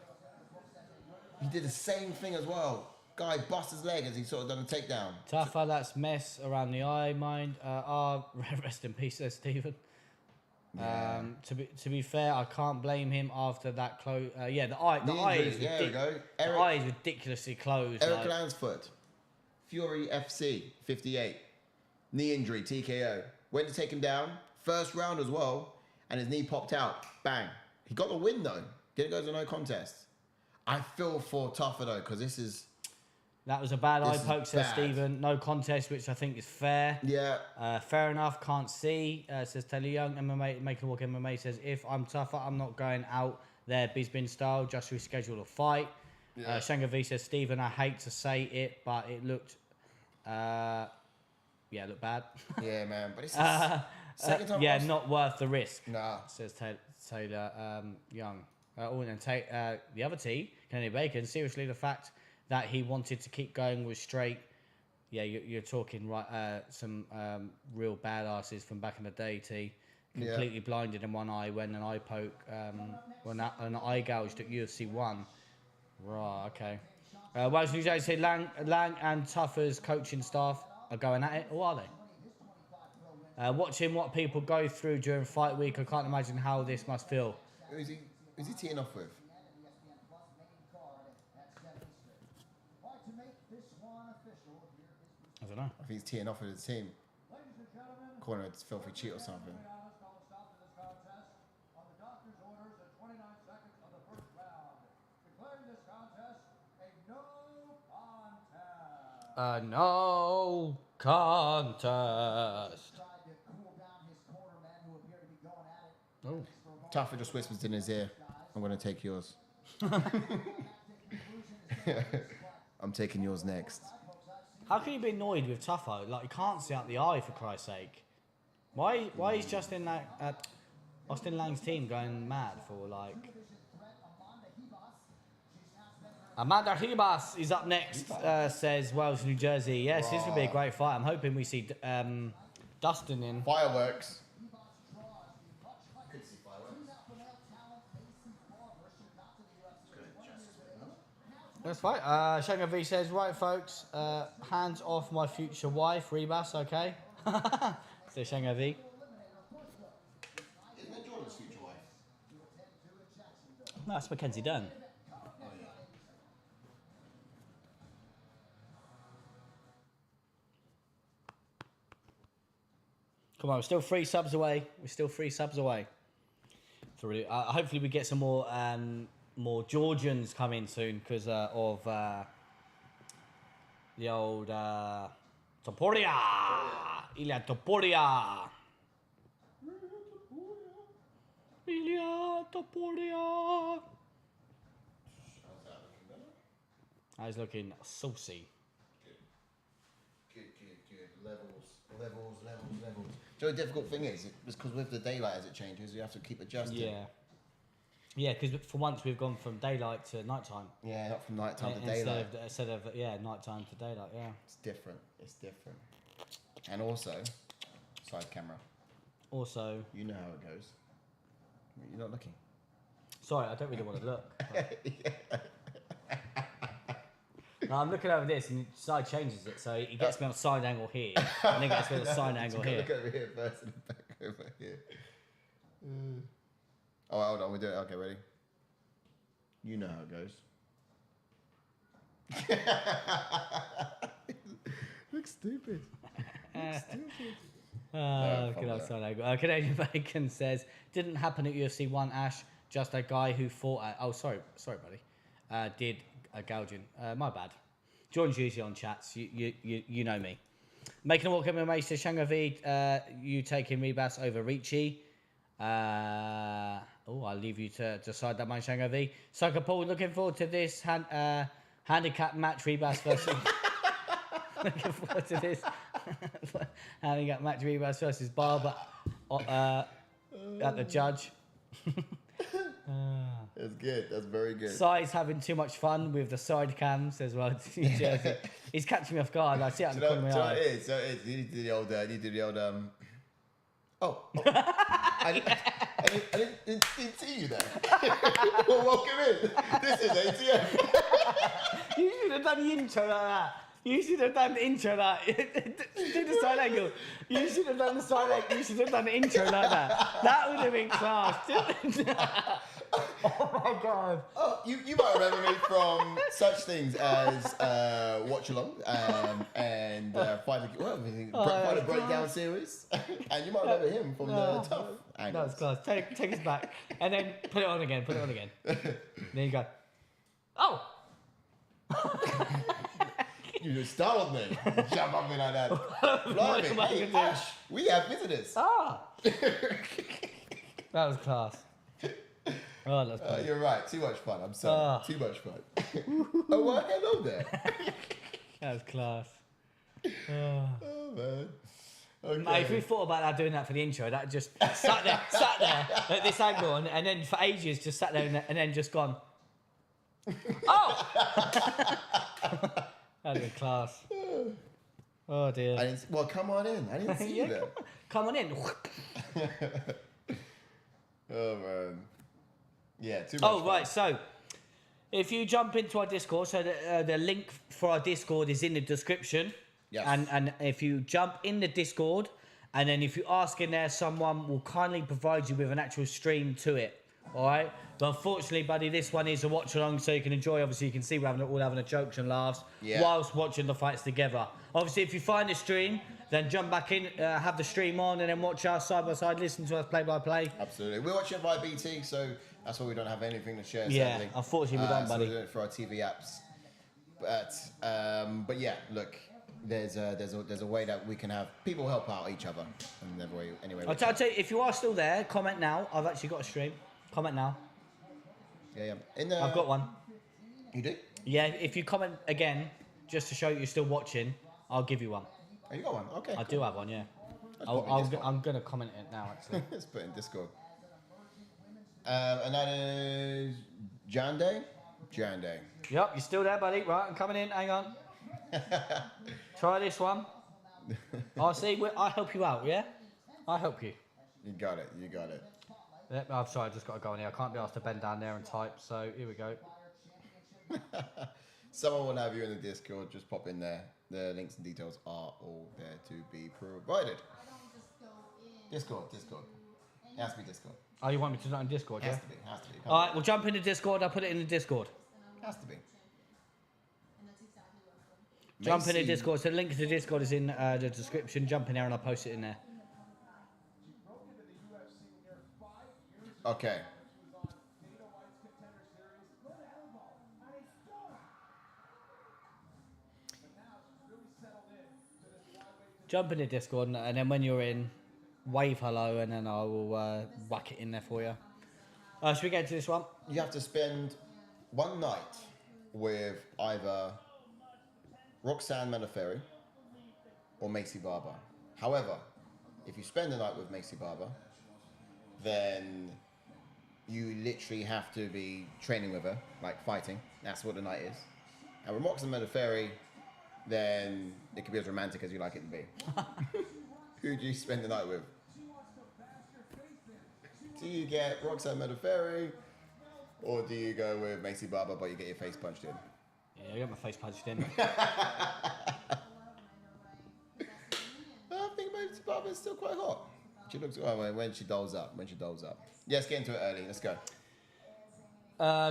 He did the same thing as well. Guy bust his leg as he sort of done a takedown. Tafa, that's mess around the eye, mind. Rest in peace, says Stephen. Yeah. To be fair, I can't blame him after that close. The eye is ridiculously closed. Eric Lansford, Fury FC 58, knee injury, TKO. Went to take him down, first round as well, and his knee popped out. Bang. He got the win though. Didn't go to no contest. I feel for Tafa though, because that was a bad eye poke, says Stephen. No contest, which I think is fair. Yeah. Fair enough, can't see, says Taylor Young. MMA, Make a Walk MMA says, if I'm tougher, I'm not going out there Bisbin style, just reschedule a fight. Yeah. Shanga V says, Stephen, I hate to say it, but it looked, it looked bad. Yeah, man. But it's second time not worth the risk. Nah. Says Taylor Young. The other T, Kennedy Bacon, seriously, the fact that he wanted to keep going was straight. Yeah, you're talking some real badasses from back in the day, T. Completely blinded in one eye when an eye poke, when an eye gouged at UFC 1. Right, okay. Wales New said Lang and Tafa's coaching staff are going at it, or are they? Watching what people go through during fight week, I can't imagine how this must feel. Who's he teeing off with? I don't know. I think he's teeing off with his team. Corner it's filthy cheat or something. No contest. Oh. Tafa just whispers in his ear, I'm going to take yours. I'm taking yours next. How can you be annoyed with Tafa? Like, you can't see out the eye, for Christ's sake. Why is Justin Austen Lang's team going mad for, like... Amanda Ribas is up next, says Wales, New Jersey. Yes, this will be a great fight. I'm hoping we see Dustin in. Fireworks. That's right. Shanga V says, right, folks, hands off my future wife, Ribas, okay? So Shanga V. Isn't that Jordan's future wife? No, that's Mackenzie Dunn. Come on, we're still 3 subs away. So really, hopefully we get some more Georgians coming soon because of the old Topuria. Ilia Topuria. He's looking saucy. Good. Levels. So the difficult thing is, it's because with the daylight as it changes, you have to keep adjusting. Yeah, because for once we've gone from daylight to nighttime. Yeah, not from nighttime to daylight. Instead of nighttime to daylight. Yeah. It's different. And also, side camera. Also, you know how it goes. You're not looking. Sorry, I don't really want to look. No, I'm looking over this, and side changes it, so he gets me on a side angle here, and then gets me on a side angle here. Look over here first, and back over here. Oh, hold on, we do it. Okay, ready? You know how it goes. Looks stupid. Look at side angle. Canadian Bacon says, didn't happen at UFC 1, Ash. Just a guy who fought at... Oh, sorry, buddy. Did a gouging. My bad. John's usually on chats. You know me. Making a walk in my says, Shango V, you taking Ribas over Ricci. I'll leave you to decide that, man, Shango V. Sucker Paul, looking forward to this handicap match, Ribas versus... looking forward to this handicap match, Ribas versus Barber at the judge. That's good. That's very good. Si's having too much fun with the side cams as well. Jersey. He's catching me off guard. I see it on the corner of my eye. So it is. You need to do the old. I didn't see you there. Well, welcome in. This is ATM. You should have done the intro like that. You should have done the intro like do the side angle. You should have done the side angle. You should have done the intro like that. That would have been class. Oh my god. Oh, you might remember me from such things as Watch Along and Fight a Breakdown series. And you might remember him from the Tough angle. That was class. Take us back. And then put it on again. Then you go, oh! You just startled me. Jump up me like that. Blimey, hey, Ash, we have visitors. That was class. Oh, that's funny. You're right. Too much fun. I'm sorry. Too much fun. Oh, well, hello there. That was class. Oh, man. Okay. Mate, if we thought about that, doing that for the intro, that just sat there at this angle, and then for ages just sat there and then just gone, oh! That'd be class. Oh, dear. Well, come on in. I didn't see you there. Come on in. Oh, man. Yeah, too much fun. Right, so if you jump into our Discord, so the link for our Discord is in the description. Yes. And if you jump in the Discord, and then if you ask in there, someone will kindly provide you with an actual stream to it. All right? But unfortunately, buddy, this one is a watch along, so you can enjoy. Obviously, you can see we're all having a jokes and laughs whilst watching the fights together. Obviously, if you find the stream, then jump back in, have the stream on, and then watch us side by side, listen to us play by play. Absolutely. We're watching it via BT, so that's why we don't have anything to share. Yeah, sadly. unfortunately, we don't, buddy. So we're doing it for our TV apps. But yeah, look, there's a way that we can have people help out each other. And anyway. I'll tell you, if you are still there, comment now. I've actually got a stream. Comment now. Yeah. I've got one. You do? Yeah, if you comment again, just to show you're still watching, I'll give you one. Oh, you got one? Okay. I do have one, yeah. I'm going to comment it now, actually. Let's put it in Discord. And that is Jande? Jande. Yep, you're still there, buddy. Right, I'm coming in. Hang on. Try this one. I'll see. I'll help you out, yeah? I'll help you. You got it. Yep, I'm sorry, I just got to go in here. I can't be asked to bend down there and type, so here we go. Someone will have you in the Discord. Just pop in there. The links and details are all there to be provided. Discord. It has to be Discord. Oh, you want me to do it on Discord, yeah? Has to be. All right, we'll jump into Discord. I'll put it in the Discord. Has to be. Jump in the Discord. So the link to the Discord is in the description. Jump in there and I'll post it in there. Okay. Jump in the Discord and then when you're in, wave hello and then I will whack it in there for you. Should we get into this one? You have to spend one night with either Roxanne Modafferi or Maycee Barber. However, if you spend the night with Maycee Barber, then you literally have to be training with her, like fighting. That's what the night is. And with Roxanne Modafferi, then it can be as romantic as you like it to be. Who do you spend the night with? Do you get Roxanne Modafferi, or do you go with Maycee Barber but you get your face punched in? Yeah, I got my face punched in. I think Maycee Barber is still quite hot. She looks when she dolls up. Yeah, let's get into it early. Let's go.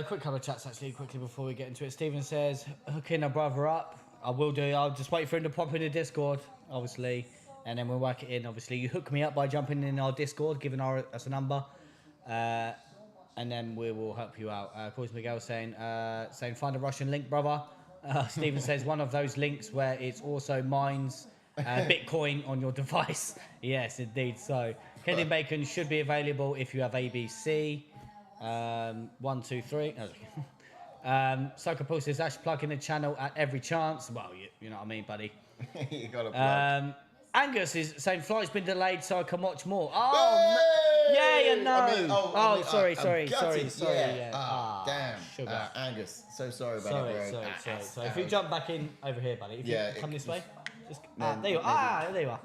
Quick couple of chats actually, quickly before we get into it. Stephen says, hooking a brother up. I will do. I'll just wait for him to pop in the Discord, obviously, and then we'll work it in. Obviously, you hook me up by jumping in our Discord, giving us a number, and then we will help you out. Of course, Miguel saying find a Russian link, brother. Stephen says one of those links where it's also mines Bitcoin on your device. Yes, indeed. So, Kenny Bacon should be available if you have ABC. 1, 2, 3. Soccer Paul says Ash plug in the channel at every chance. Well, you know what I mean, buddy. You got to plug. Angus is saying flight's been delayed so I can watch more. Oh, yeah, no. Sorry. Yeah. Damn. Sugar. Angus, so sorry about it, bro. Sorry. So if you jump back in over here, buddy. If you come this way. Just, there you are.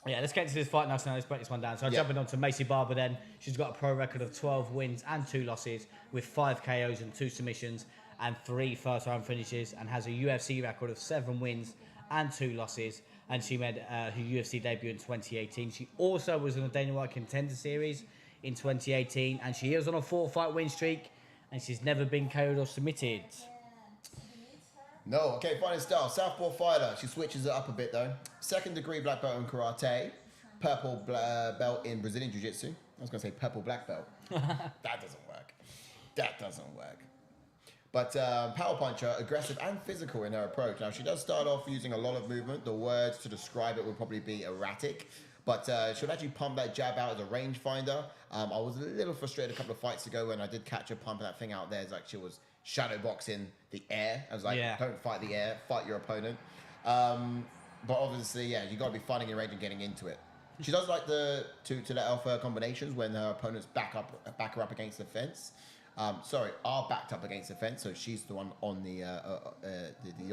Yeah, let's get into this fight now. So let's break this one down. So jumping on to Maycee Barber then. She's got a pro record of 12 wins and 2 losses with 5 KOs and 2 submissions and 3 first-round finishes, and has a UFC record of 7 wins and 2 losses. And she made her UFC debut in 2018. She also was in the Dana White Contender Series in 2018, and she is on a 4-fight win streak, and she's never been KO'd or submitted. No, okay, fighting style. Southpaw fighter. She switches it up a bit though. 2nd degree black belt in karate. Purple belt in Brazilian jiu-jitsu. I was going to say purple black belt. That doesn't work. But power puncher, aggressive and physical in her approach. Now, she does start off using a lot of movement. The words to describe it would probably be erratic. But she'll actually pump that jab out as a rangefinder. I was a little frustrated a couple of fights ago when I did catch her pumping that thing out there. It's like she was shadow boxing the air. I was like, don't fight the air, fight your opponent. But obviously, you got to be fighting your range and getting into it. She does like to let off her combinations when her opponents back her up against the fence. Are backed up against the fence, so she's the one on the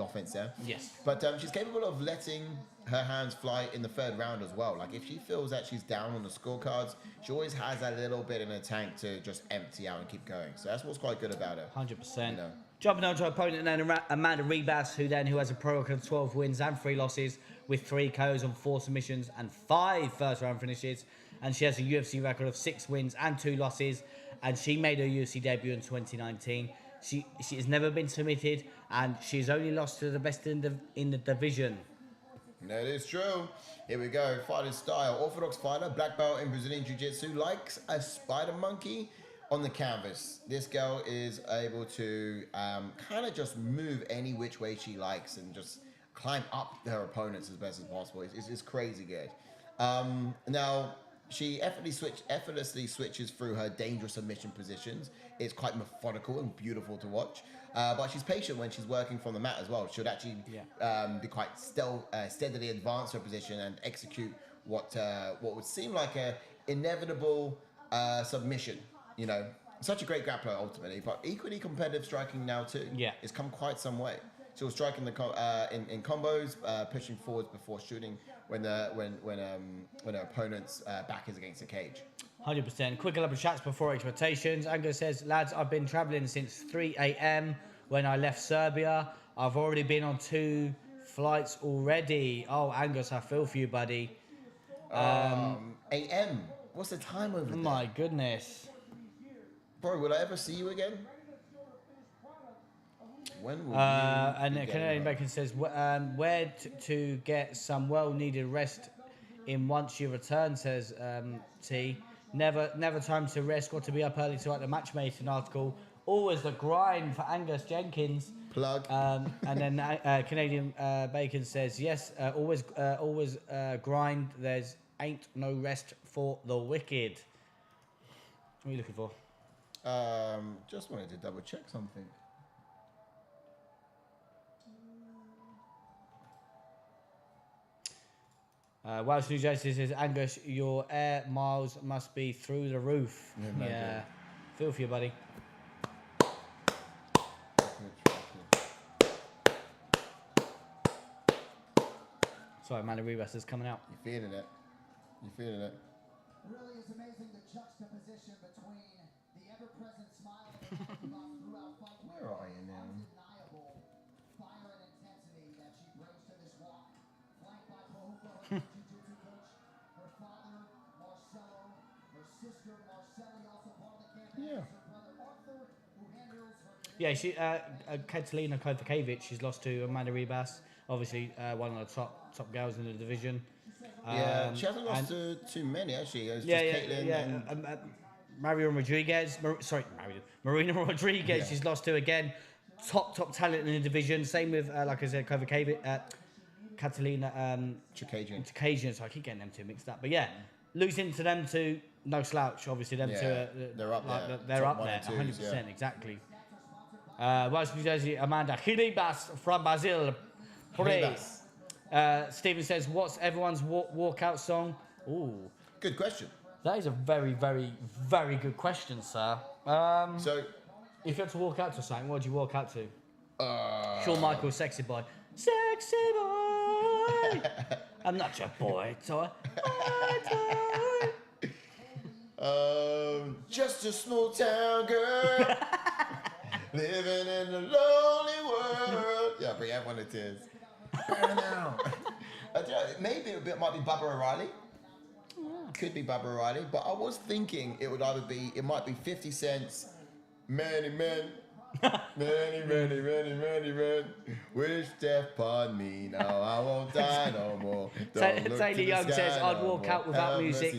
offense there. Yes. But she's capable of letting her hands fly in the 3rd round as well. Like if she feels that she's down on the scorecards, she always has that little bit in her tank to just empty out and keep going. So that's what's quite good about her. 100%. You know. Jumping on to her opponent then, Amanda Ribas, who has a pro record of 12 wins and 3 losses with 3 KOs and 4 submissions and 5 first-round finishes. And she has a UFC record of 6 wins and 2 losses. And she made her UFC debut in 2019. She has never been submitted, and she's only lost to the best in the division. That is true. Here we go. Fighting style. Orthodox fighter, black belt in Brazilian Jiu-Jitsu, likes a spider monkey on the canvas. This girl is able to kind of just move any which way she likes and just climb up her opponents as best as possible. It's crazy good. Now, she effortlessly switches through her dangerous submission positions. It's quite methodical and beautiful to watch. But she's patient when she's working from the mat as well. She'll actually be quite steadily advance her position and execute what would seem like a inevitable submission. You know, such a great grappler ultimately, but equally competitive striking now too. Yeah, it's come quite some way. She was striking in combos, pushing forwards before shooting when her opponent's back is against the cage. 100%. Quick couple of chats before expectations. Angus says, lads, I've been travelling since 3 a.m. when I left Serbia. I've already been on 2 flights already. Oh, Angus, I feel for you, buddy. A.M. What's the time over there? My goodness. Bro, will I ever see you again? When will and Canadian Bacon says, where to get some well-needed rest in once you return, says T. Never time to rest, got to be up early to write the matchmaking article. Always the grind for Angus Jenkins. Plug. And then Canadian Bacon says, yes, always grind. There's ain't no rest for the wicked. What are you looking for? Just wanted to double check something. Welsh New Jersey says, Angus, your air miles must be through the roof. Yeah. Feel for you, buddy. Sorry, man, the Ribas is coming out. You're feeling it. You're feeling it. It really is amazing the juxtaposition between the ever-present smile of throughout fight. Where are you now? Undeniable fire and intensity that she brings to this walk. Flanked by Pohuko, her jiu-jitsu coach, her father, Marcelo, her sister, Marcelli, also part of the campaign. Yeah. Her brother, Arthur, who handles her... Yeah, Catalina Kovacevic, she's lost to Amanda Ribas. Obviously, one of the top girls in the division. Yeah, she hasn't lost to too many, actually. It was Marina Rodriguez. Marina Rodriguez, she's lost to again. Top talent in the division. Same with, like I said, Kovacevic, Catalina Chikagian. So I keep getting them two mixed up. But yeah, losing to them two, no slouch. Obviously, them two, they're up there. They're up there, 100%, exactly. Welsh New Jersey, Amanda Ribas from Brazil. Stephen says, what's everyone's walkout song? Ooh. Good question. That is a very, very, very good question, sir. So, if you had to walk out to something, what would you walk out to? Shawn Michaels, Sexy Boy. Sexy Boy! I'm not your boy toy. Just a small town girl living in a lonely world. Yeah, bring everyone to tears. Burn out. Maybe it might be Bubba O'Reilly. Could be Bubba O'Reilly, but I was thinking it might be 50 Cent's Many Men. Many men wish death upon me. Now I won't die no more. Taylor Young says, I'd walk out without music.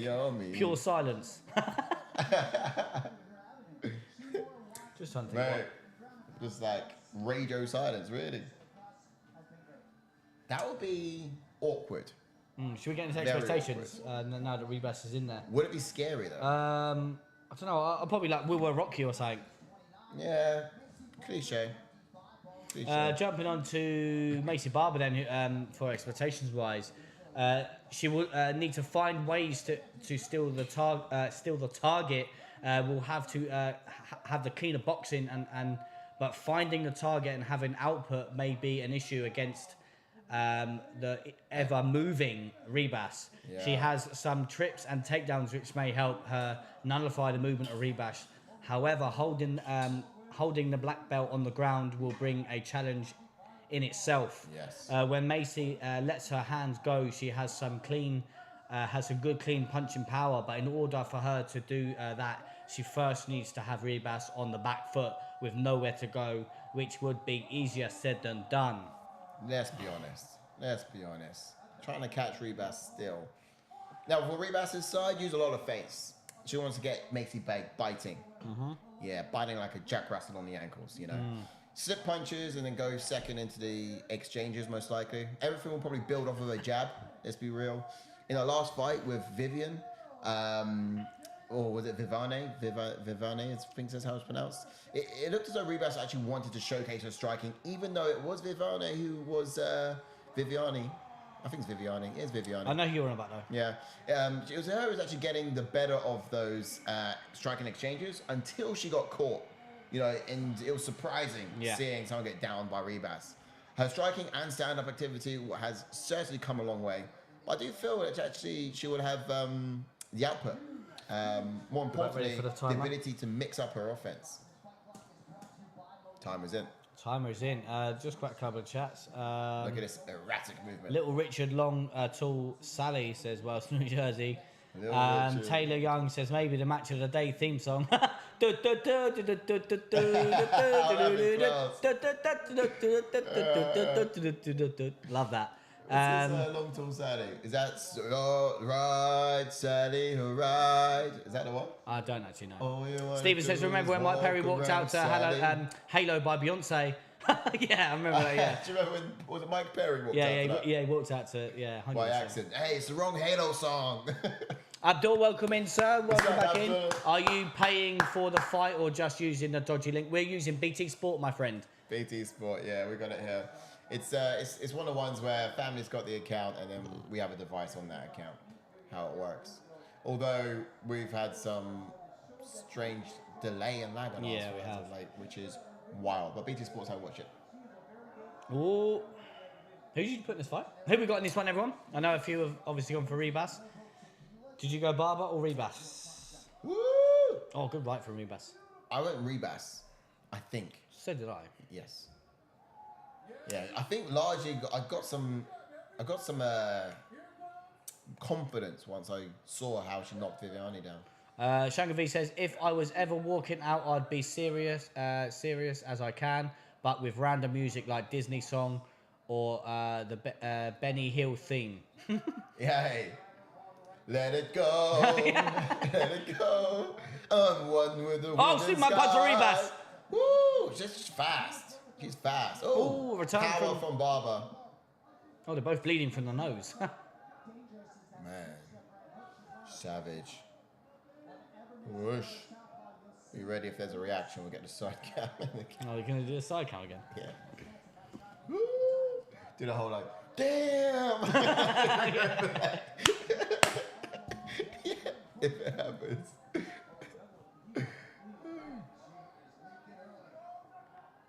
Pure silence. Just something. Mate, just like radio silence, really. That would be awkward. Should we get into expectations now that Ribas is in there? Would it be scary though? I don't know. I'll probably like We Will Rock You or something. Yeah, cliche. Jumping on to Maycee Barber then, for expectations wise, she will need to find ways to steal the target. Will have to have the cleaner boxing but finding the target and having output may be an issue against the ever moving Ribas. Yeah. She has some trips and takedowns which may help her nullify the movement of Ribas. However, holding the black belt on the ground will bring a challenge in itself. Yes. When Maycee lets her hands go, she has some good clean punching power. But in order for her to do that, she first needs to have Ribas on the back foot with nowhere to go, which would be easier said than done. Let's be honest. Trying to catch Ribas still. Now, for Ribas' side, use a lot of feints. She wants to get Maycee biting. Mm-hmm. Yeah, biting like a Jack Russell on the ankles, you know. Slip punches and then go second into the exchanges, most likely. Everything will probably build off of a jab, let's be real. In our last fight with Vivian, or was it Vivane? Vivane, I think that's how it's pronounced. It looked as though Ribas actually wanted to showcase her striking, even though it was Vivane who was Viviani. I think it's Viviani. It is Viviani. I know who you're on about though. Yeah. It was her who was actually getting the better of those striking exchanges until she got caught. You know, and it was surprising seeing someone get downed by Ribas. Her striking and stand-up activity has certainly come a long way. But I do feel that actually she would have the output. More importantly, the ability to mix up her offense. Timer's in. Timer's in. Just quite a couple of chats. Look at this erratic movement. Little Richard Long, tall Sally says, Welsh, New Jersey. Taylor Young says, maybe the match of the day theme song. Love that. What's long tall Sally? Is that right, Sally, right? Is that the one? I don't actually know. Stephen says, remember when Mike Perry walked out to Halo by Beyonce? Yeah, I remember that, yeah. Do you remember when, was it Mike Perry walked out to that? Yeah, he walked out to, 100%. By accident. Hey, it's the wrong Halo song. Abdul, welcome in, sir. Welcome back in. Are you paying for the fight or just using the dodgy link? We're using BT Sport, my friend. BT Sport, yeah, we got it here. It's one of the ones where family's got the account and then we have a device on that account. How it works. Although we've had some strange delay and lag on ours as of late, which is wild. But BT Sports, I watch it. Ooh. Who did you put in this fight? Who we got in this one, everyone? I know a few have obviously gone for Ribas. Did you go Barber or Ribas? Woo! Oh, good right for Ribas. I went Ribas, I think. So did I. Yes. Yeah, I think largely I got some confidence once I saw how she knocked Viviani down. Shanga V says, if I was ever walking out, I'd be serious as I can, but with random music like Disney song or the Benny Hill theme. Yeah, hey. Let it go, let it go. I'm one with the wind see my punch for Ribas. Woo, she's fast. She's fast. Oh, return power from Barber. Oh, they're both bleeding from the nose. Man, savage. Whoosh. Be ready if there's a reaction. We'll get the side cam. Oh, you're going to do the side count again? Yeah. Woo. Do the whole like, damn. Yeah, if it happens.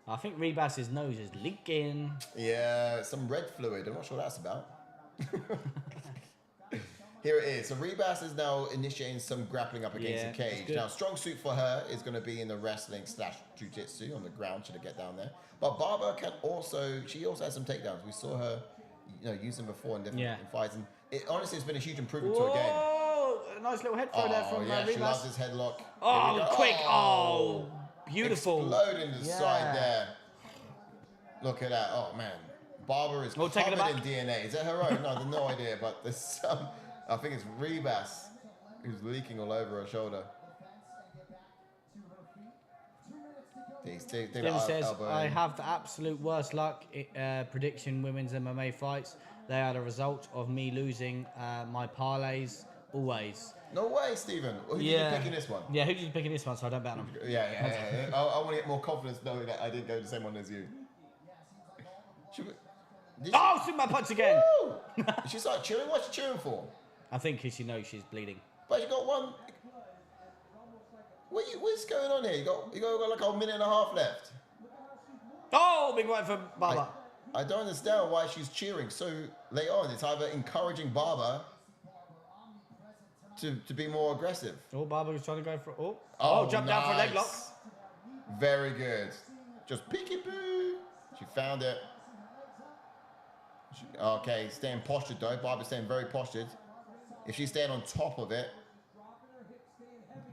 I think Ribas's nose is leaking. Yeah, some red fluid. I'm not sure what that's about. Here it is. So Ribas is now initiating some grappling up against the cage. Now, strong suit for her is going to be in the wrestling / jiu-jitsu on the ground. Should get down there. But Barber she also has some takedowns. We saw her, use them before in different fights. And honestly, it's been a huge improvement to her game. Oh, a nice little head throw there from Ribas. She loves his headlock. Oh, quick. Oh, beautiful. Exploding the side there. Look at that. Oh, man. Barber is covered in DNA. Is that her own? No, I have no idea. But there's some... I think it's Ribas who's leaking all over her shoulder. Silva says, I have the absolute worst luck predicting women's MMA fights. They are the result of me losing my parlays always. No way, Stephen. Who did you pick in this one? Yeah, who did you pick in this one so I don't bet them? Yeah. I want to get more confidence knowing that I didn't go the same one as you. See my punch again! She started cheering? What's she cheering for? I think because she knows she's bleeding. But you got one... What's going on here? You got like a minute and a half left. Oh, big right for Barber. I don't understand why she's cheering so late on. It's either encouraging Barber to be more aggressive. Oh, Barber was trying to go for... Oh, jump down for a leg lock. Very good. Just peekaboo. She found it. Okay, staying postured though. Barber's staying very postured. If she's staying on top of it,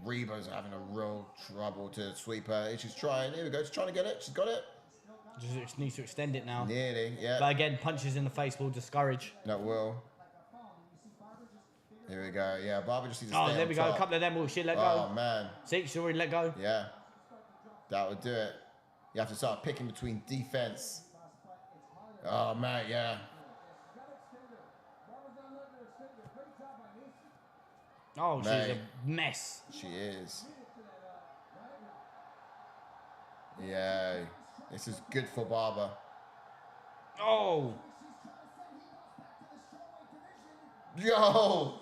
Ribas having a real trouble to sweep her. She's trying. Here we go. She's trying to get it. She's got it. Just needs to extend it now. Nearly, yeah. But again, punches in the face will discourage. That will. Here we go. Yeah, Barber just needs to stay there we go. A couple of them will she let go. Oh, man. See, she's already let go. Yeah. That would do it. You have to start picking between defense. Oh, man, yeah. Oh, she's a mess. She is. Yeah. This is good for Barber. Oh. Yo.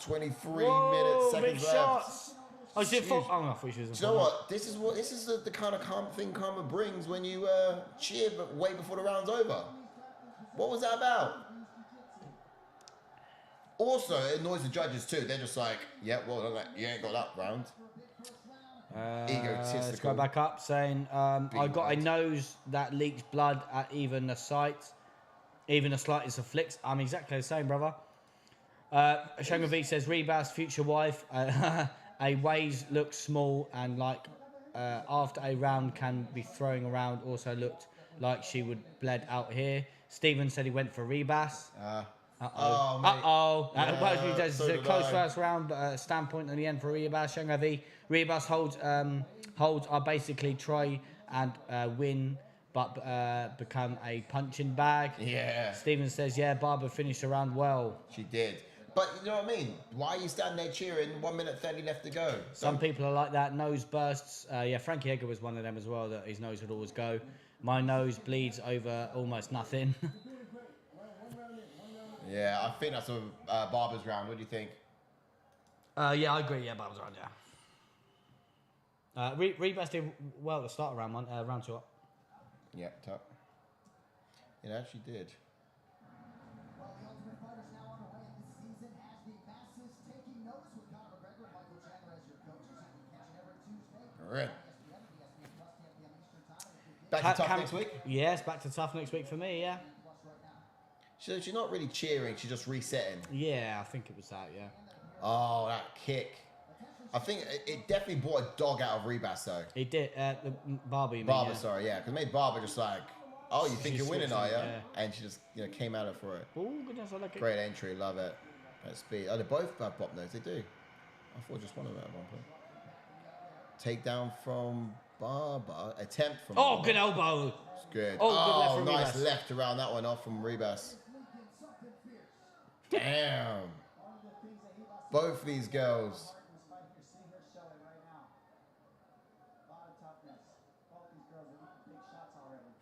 23 seconds left. Shots. Oh, she did fall. Oh, no, I thought she was. Do you know what? This is the kind of thing karma brings when you cheer but way before the round's over. What was that about? Also, it annoys the judges too. They're just like, yeah, well, you ain't got that round. Egotistical. Let's go back up saying, I got a nose that leaks blood at even the slightest afflicts. I'm exactly the same, brother. Shangovic says, Ribas, future wife, a waist looks small and like after a round can be throwing around. Also looked like she would bled out here. Steven said he went for Ribas. There's a close first round, but a standpoint on the end for Ribas. Shangovic. Ribas holds are basically try and win, but become a punching bag. Yeah. Steven says, yeah, Barber finished the round well. She did. But you know what I mean? Why are you standing there cheering? 1 minute 30 left to go. Some people are like that. Nose bursts. Frankie Edgar was one of them as well, that his nose would always go. My nose bleeds over almost nothing. Yeah, I think that's a Barber's round. What do you think? Yeah, I agree. Yeah, Barber's round, yeah. Ribas did well at the start of round 1, round 2 up. Yeah, top. It actually did. Well, the Ultimate Fighter's now underway, and this season has the masses taking notice with Conor McGregor and Michael Chandler as your coaches. You can catch it every Tuesday. All right. ESPN and ESPN Plus, 10 p.m. Eastern Time. Back to tough next week? Yes, back to tough next week for me, yeah. So she's not really cheering, she's just resetting. Yeah, I think it was that, yeah. Oh, that kick. I think it definitely brought a dog out of Ribas, though. It did. The Barber, you mean, Barber, yeah. sorry, yeah. Because it made Barber just like, oh, you think She's you're winning, are you? switching, yeah. And she just came at it for it. Oh, goodness, I like it. Great entry, love it. At speed. Oh, they both have bop nose, they do. I thought just one of them at one point. Takedown from Barber. Attempt from Barber. Good elbow. It's good. Oh, good left from nice Ribas. left around that one off from Ribas. Damn. Both these girls.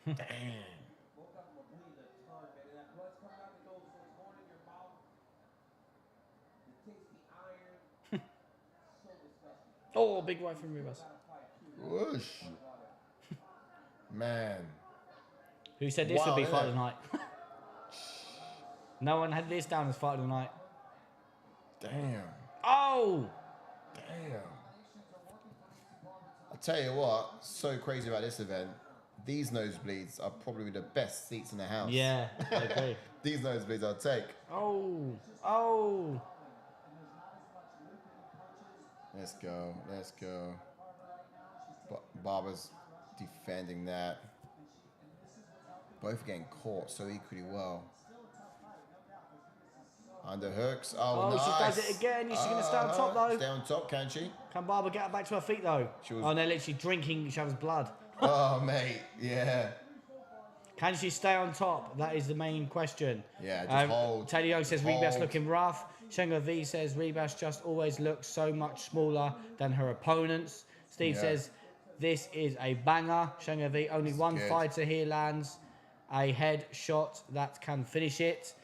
Damn. Oh, big right from Ribas. Whoosh. Man. Who said this would be isn't fight it? of the night? No one had this down as fight of the night. Damn. Oh! Damn. I'll tell you what, so crazy about this event. These nosebleeds are probably the best seats in the house. Yeah, I agree. These nosebleeds I'll take. Oh! Oh! Let's go. Let's go. Barber's defending that. Both getting caught so equally well. Underhooks. Oh, nice. She does it again. She's going to stay on top, though. Stay on top, can she? Can Barber get her back to her feet, though? Oh, they're literally drinking each other's blood. Oh, mate. Yeah. Can she stay on top? That is the main question. Yeah, just hold. Teddy Young says Ribas Hold. looking rough. Shenga V says Ribas just always looks so much smaller than her opponents. Steve says this is a banger. Shenga V, only one good. fighter here lands a head shot that can finish it.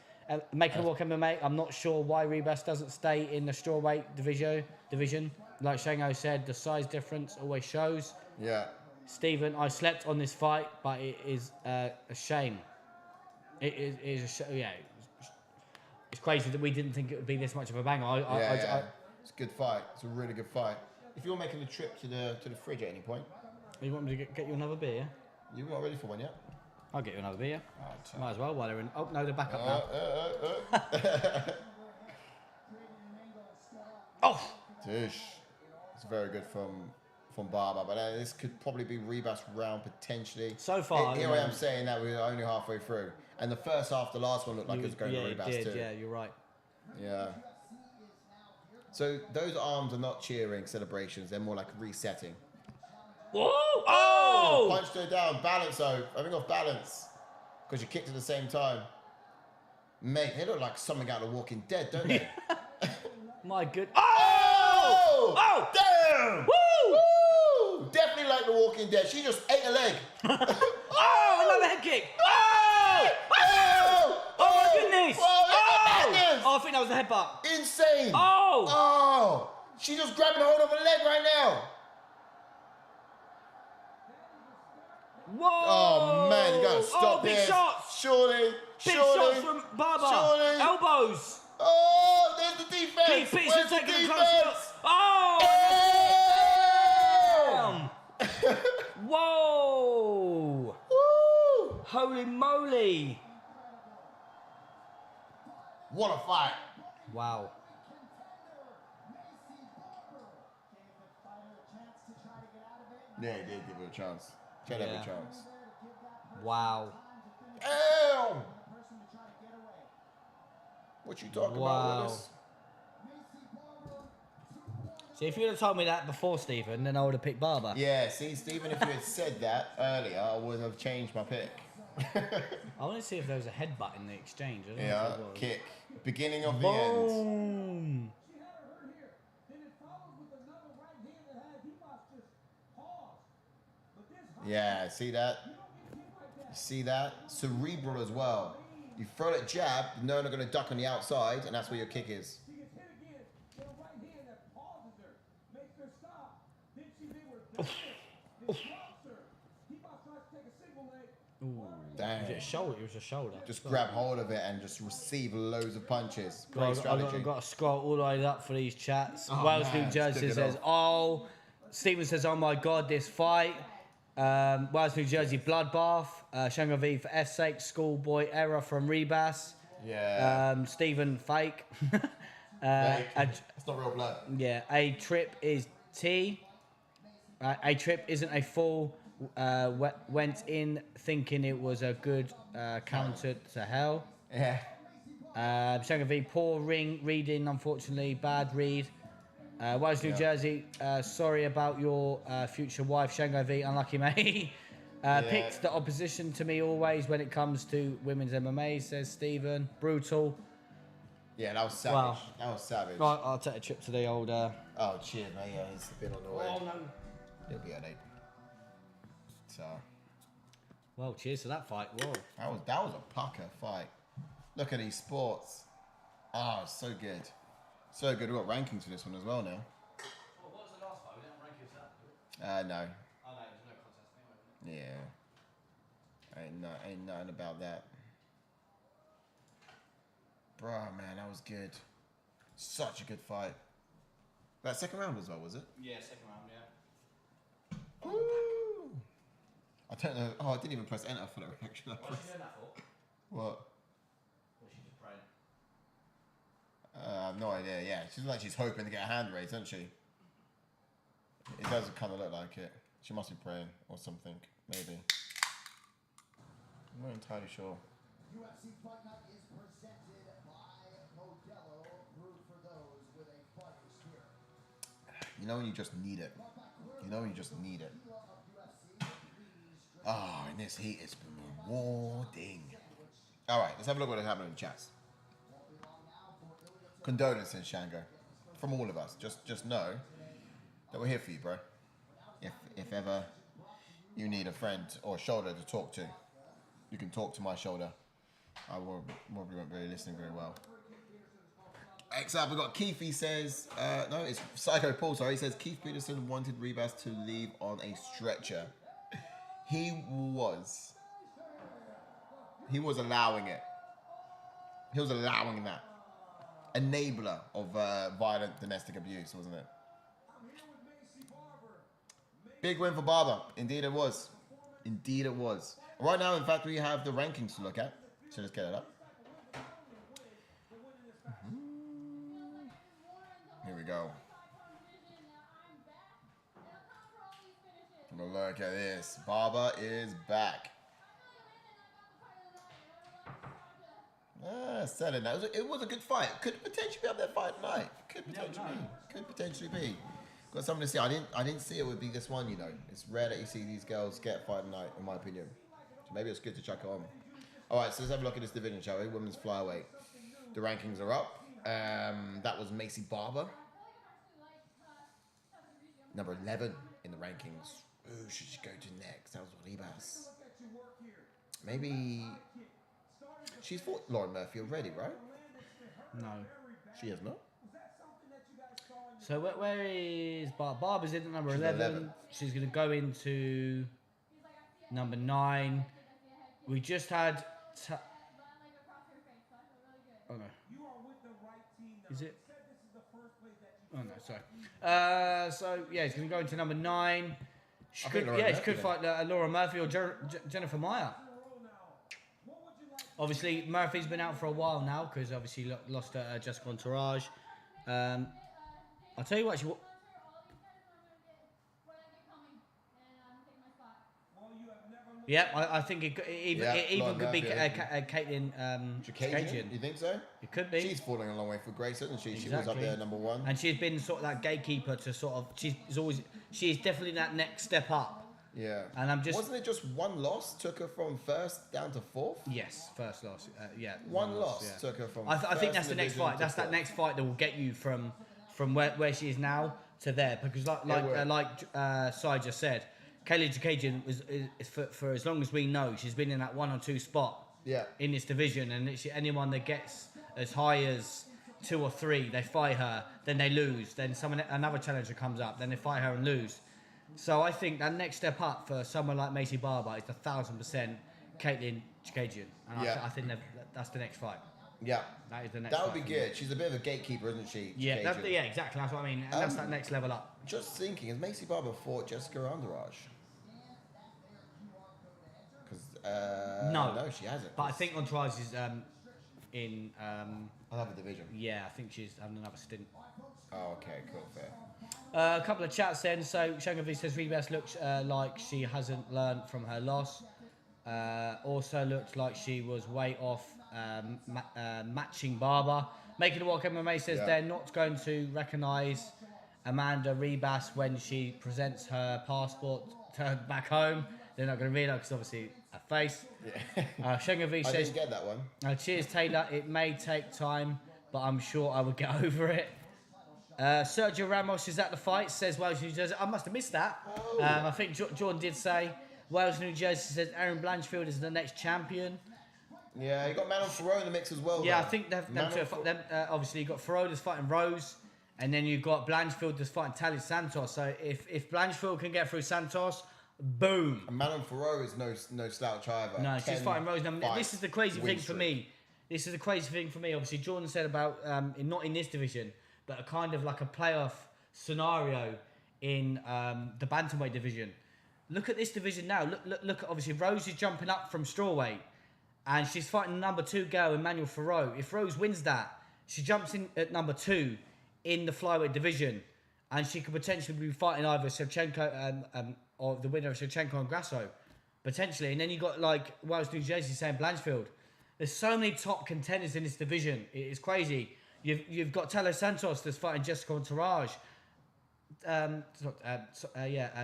Making a walk MMA, I'm not sure why Ribas doesn't stay in the strawweight division. Like Shengo said, the size difference always shows. Yeah. Stephen, I slept on this fight, but it is a shame. It is a shame. Yeah, it's crazy that we didn't think it would be this much of a banger. It's a good fight. It's a really good fight. If you're making a trip to the fridge at any point, You want me to get you another beer? you not ready for one yet? I'll get you another beer. Oh, Might as well while they're in. Oh no, they're back up now. Oh, Dish. It's very good from Barber, but this could probably be Ribas round potentially. So far, Here I am saying that we're only halfway through, and the first half, the last one looked like it was going to it Ribas did. too. Yeah, you're right. Yeah. So those arms are not cheering celebrations; they're more like resetting. Whoa! Oh! Punched her down, balance though. I think off balance because you kicked at the same time. Mate, they look like something out of Walking Dead, don't they? My good. Oh! Oh! Damn! Woo! Woo! Definitely like The Walking Dead. She just ate a leg. Oh! Another head kick. Oh! Oh! Oh my goodness! Oh! Oh! Oh! I think that was the headbutt. Insane! Oh! Oh! She's just grabbing hold of her leg right now. Whoa! Oh man, you gotta stop big this. shots! Surely, Big surely. shots from Barber. Surely. Elbows. Oh, there's the defense. Keith Peterson Where's the taking a close defense? look. Oh! Damn! Whoa! Woo! Holy moly! What a fight! Wow. Yeah, he did give it a chance. She had every chance. Wow. Damn! What you talking about, Willis? See, if you'd have told me that before, Stephen, then I would have picked Barber. Yeah, see, Stephen, if you had said that earlier, I would have changed my pick. I want to see if there was a headbutt in the exchange. I don't know Yeah, if there was. kick. Beginning of the end. Boom! Yeah, see that? See that? Cerebral as well. You throw that jab, no one are going to duck on the outside, and that's where your kick is. She gets hit again with a right hand that pauses her, makes her stop. Then she's in with this. It drops her. Ribas tries to take a single leg. Damn. Was it a shoulder? It was a shoulder. Just grab hold of it and just receive loads of punches. Great I've strategy. got to scroll all the way up for these chats. Oh, Wales, man, New Jersey stick it says, oh. Stephen says, oh my God, this fight. Wales, New Jersey, bloodbath. Shango V for F's sake. Schoolboy error from Ribas. Yeah. Stephen, fake. It's not real blood. Yeah, a trip is T. A trip isn't a fool. Went in thinking it was a good counter to hell. Yeah. Shango V, poor reading, unfortunately. Bad read. Wales, New Jersey, sorry about your future wife, Shango V, unlucky mate. Picked the opposition to me always when it comes to women's MMA, says Stephen. Brutal. Yeah, that was savage. Wow. That was savage. Right, I'll take a trip to the old... Oh, cheers, mate. Yeah, he's been on the way. Oh, no. He'll be at 8. So... Well, cheers to that fight. Whoa. That was a pucker fight. Look at these sports. Oh, so good. So good. We've got rankings for this one as well now. Well, what was the last fight? We didn't rank it that, No. Oh, no, there's no contest anyway. Yeah. Ain't nothing about that. Bruh, man, that was good. Such a good fight. That second round as well, was it? Yeah, second round, yeah. Woo! I don't know. Oh, I didn't even press enter for the reaction. What's she doing that for? What? Or she just praying? I have no idea. Yeah, she's like she's hoping to get a hand raised, isn't she? It does kind of look like it. She must be praying or something, maybe. I'm not entirely sure. UFC Fight Night is presented by Modelo, brewed for those with a fighter spirit. You know when you just need it. You know when you just need it. Oh, and this heat has been rewarding. All right, let's have a look at what's happening in the chats. Condolences, Shango, from all of us. Just know that we're here for you, bro. If ever you need a friend or shoulder to talk to, you can talk to my shoulder. I probably won't be listening very well. Except we got Keith. He says, no, it's Psycho Paul. Sorry, he says Keith Peterson wanted Ribas to leave on a stretcher. He was allowing it. He was allowing that. Enabler of violent domestic abuse, wasn't it? Big win for Barber. Indeed it was. Indeed it was. Right now, in fact, we have the rankings to look at. So let's get it up. Here we go. Look at this. Barber is back. Selling that. It was a good fight. Could potentially be up there fight tonight. Could potentially be. Got something to see. I didn't see it would be this one, you know. It's rare that you see these girls get fight tonight, in my opinion. So maybe it's good to chuck it on. Alright, so let's have a look at this division, shall we? Women's flyweight. The rankings are up. That was Maycee Barber. Number 11 in the rankings. Who should she go to next? That was Ribas. Maybe she's fought Lauren Murphy already, right? No. She has not? So where is Barber's in at number 11. She's going to go into number 9. We just had... oh, no. Is it? Oh, no, sorry. So, yeah, it's going to go into number 9. She could fight Laura Murphy or Jennifer Meyer. Obviously, Murphy's been out for a while now because obviously lost Jessica Entourage. I'll tell you what, yeah, I think it even could be Caitlin Chikagian. You think so? It could be. She's falling a long way for Grace, isn't she? Exactly. She was up there number 1. And she's been sort of that gatekeeper to sort of... She's definitely that next step up. Yeah. And I'm just... Wasn't it just one loss took her from 1st down to 4th? Yes, first loss. Yeah. One loss took her from... I think that's the next fight. That's that next fight that will get you from where she is now to there. Because like Sai just said, Kayla Jakajian is for as long as we know, she's been in that 1 or 2 spot in this division, and literally anyone that gets as high as 2 or 3, they fight her, then they lose, then another challenger comes up, then they fight her and lose. So I think that next step up for someone like Maycee Barber is 1,000% Kayla Jakajian, and I think that's the next fight. Yeah, that is the next. That would be good. She's a bit of a gatekeeper, isn't she? Yeah, exactly. That's what I mean, and that's that next level up. Just thinking, has Maycee Barber fought Jessica Andrade? No, she hasn't. But I think Andrade is in another division. Yeah, I think she's having another stint. Oh, okay, cool, fair. A couple of chats then. So Shangavi says Ribas looks like she hasn't learned from her loss. Also looks like she was way off matching Barber. Making the Walk MMA says they're not going to recognise Amanda Ribas when she presents her passport back home. They're not going to realise because obviously her face. Yeah. Shangavi says, I didn't get that one. Cheers, Taylor. It may take time, but I'm sure I will get over it. Sergio Ramos is at the fight, says Wales, New Jersey. I must have missed that. Oh. I think Jordan did say Wales, New Jersey says Aaron Blanchfield is the next champion. Yeah, you got Manon Ferro in the mix as well. Yeah, though. I think obviously you got Ferro that's fighting Rose, and then you've got Blanchfield that's fighting Talia Santos. So if Blanchfield can get through Santos, boom. And Manon Ferro is no slouch either. No, she's fighting Rose. Now, this is the crazy thing for me. Obviously, Jordan said about not in this division, but a kind of like a playoff scenario in the bantamweight division. Look at this division now. Look at obviously Rose is jumping up from strawweight, and she's fighting number 2 girl Emmanuel Ferro. If Rose wins that, she jumps in at number 2 in the flyweight division, and she could potentially be fighting either Shevchenko or the winner of Shevchenko and Grasso, potentially. And then you got like Wales, New Jersey saying Blanchfield. There's so many top contenders in this division. It's crazy. You've got Talia Santos that's fighting Jessica Entourage.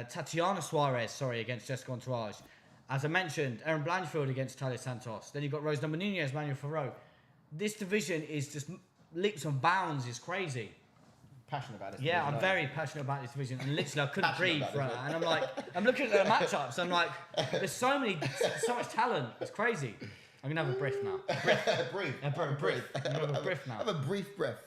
Tatiana Suarez, against Jessica Entourage. As I mentioned, Aaron Blanchfield against Talia Santos. Then you've got Rose Namajunas, Manuel Ferro. This division is just leaps and bounds. It's crazy. Passionate about it. Yeah, I'm very passionate about this division, and literally I couldn't breathe for it. And I'm looking at the matchups. I'm like, there's so much talent. It's crazy. I'm gonna have a breath now. Brief. I'm gonna have a breath now. Have a brief breath.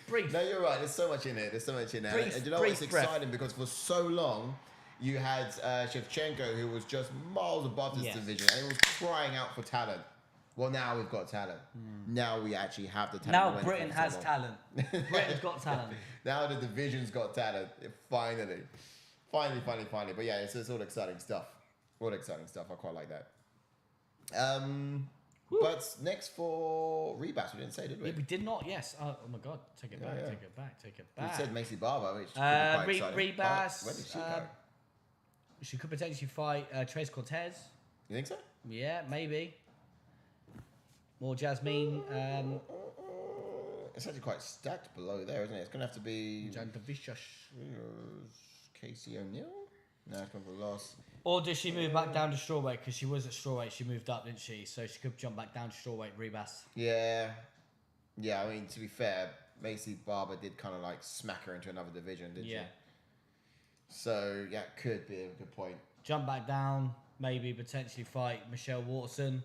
Brief. No, you're right. There's so much in it. And you know what's exciting? Because for so long, you had Shevchenko, who was just miles above this division, and he was crying out for talent. Well, now we've got talent. Now we actually have the talent. Now Britain has talent. Britain's got talent. Now the division's got talent. Finally. But yeah, it's all exciting stuff. I quite like that. But next for Ribas, we didn't say, did we? We did not. Yes. Oh my God. Take it back. We said Maycee Barber, which could be quite exciting. Ribas. Where did she go? She could potentially fight Tres Cortez. You think so? Yeah, maybe. More Jasmine. It's actually quite stacked below there, isn't it? It's going to have to be Casey O'Neill? No, it's going for the loss. Or does she move back down to strawweight? Because she was at strawweight, she moved up, didn't she? So she could jump back down to strawweight, Ribas. Yeah. I mean, to be fair, Maycee Barber did kind of like smack her into another division, didn't she? So, yeah, could be a good point. Jump back down, maybe potentially fight Michelle Watson,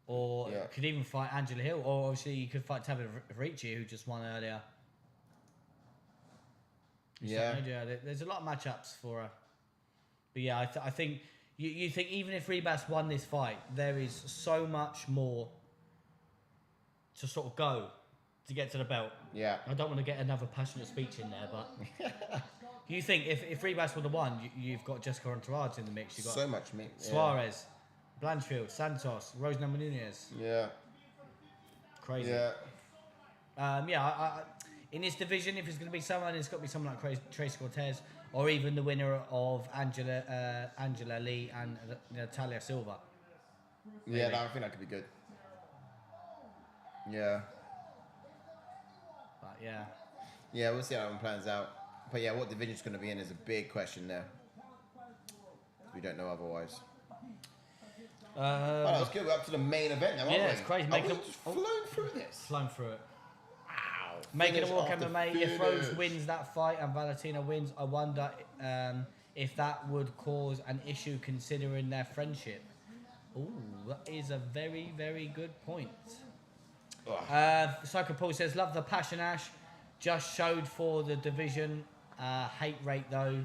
or could even fight Angela Hill, or obviously you could fight Tafa Ricci, who just won earlier. There's a lot of matchups for her. But yeah, I think you think even if Ribas won this fight, there is so much more to sort of go to get to the belt. Yeah. I don't want to get another passionate speech in there, but you think if Ribas would have won, you've got Jessica Entourage in the mix. You've got so much meat. Suarez, Blanchfield, Santos, Rose Namajunas. Yeah. Crazy. Yeah. I in this division, if it's going to be someone, it's got to be someone like Trace Cortez, or even the winner of Angela Lee and Natalia Silva. Maybe. Yeah, I think that could be good. Yeah. But yeah. Yeah, we'll see how that one plans out. But yeah, what division it's going to be in is a big question there. We don't know otherwise. That was good. We're up to the main event now, aren't we? Yeah, it's crazy. Flown through this. Flown through it. Wow. Making a walk MMA. If Rose wins that fight and Valentina wins, I wonder if that would cause an issue considering their friendship. Ooh, that is a very, very good point. Psycho Paul says, love the passion, Ash. Just showed for the division. Hate rate, though,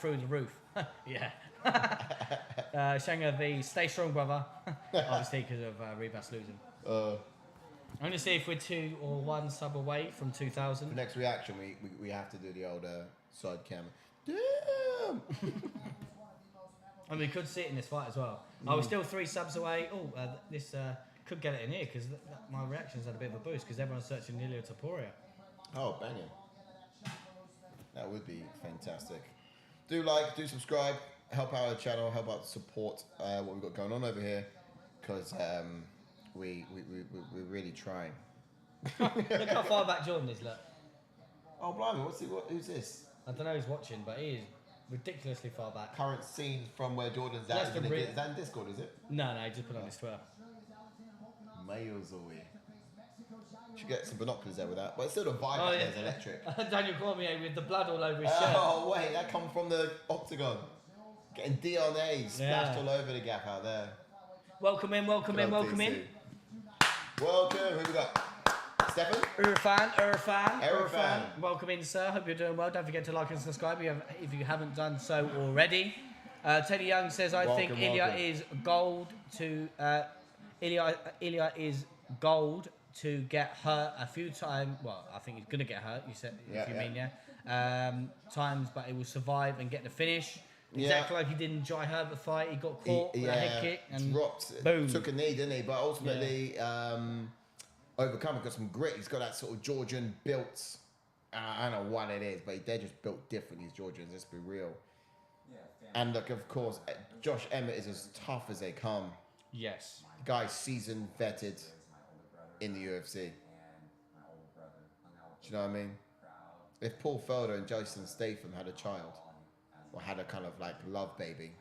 through the roof. Yeah. Shanga V, stay strong, brother. Obviously, because of Ribas losing. I'm going to see if we're 2 or 1 sub away from 2,000. For next reaction, we have to do the old side camera. Damn! And we could see it in this fight as well. We're still 3 subs away. This could get it in here because my reactions had a bit of a boost because everyone's searching Ilia Topuria. Oh, banging. That would be fantastic. Do like, do subscribe, help out our channel, help out support what we've got going on over here because we're really trying. Look how far back Jordan is, look. Oh, blimey, who's this? I don't know who's watching, but he is ridiculously far back. Current scene from where Jordan's at. Is that in Discord, is it? No, he just put on his Twitter. Miles away. Should get some binoculars there with that. But it's still the vibe there is electric. Daniel Cormier with the blood all over his shirt. Oh, wait, that come from the octagon. Getting DNA splashed all over the gap out there. Welcome in. Welcome, who we got? Stefan? Irfan. Welcome in, sir. Hope you're doing well. Don't forget to like and subscribe if you haven't done so already. Teddy Young says, I think Ilia is gold to... Ilia is gold to get hurt a few times. Well, I think he's going to get hurt, you said, times, but he will survive and get the finish. Exactly like he did in Jai Herbert fight. He got caught with a head kick and dropped, boom. Took a knee, didn't he? But ultimately overcome. He's got some grit. He's got that sort of Georgian built. I don't know what it is, but they're just built different, these Georgians. Let's be real. And look, of course, Josh Emmett is as tough as they come. Yes. The guy's seasoned, vetted in the UFC. Do you know what I mean? If Paul Felder and Jason Statham had a child, or had a kind of like love baby,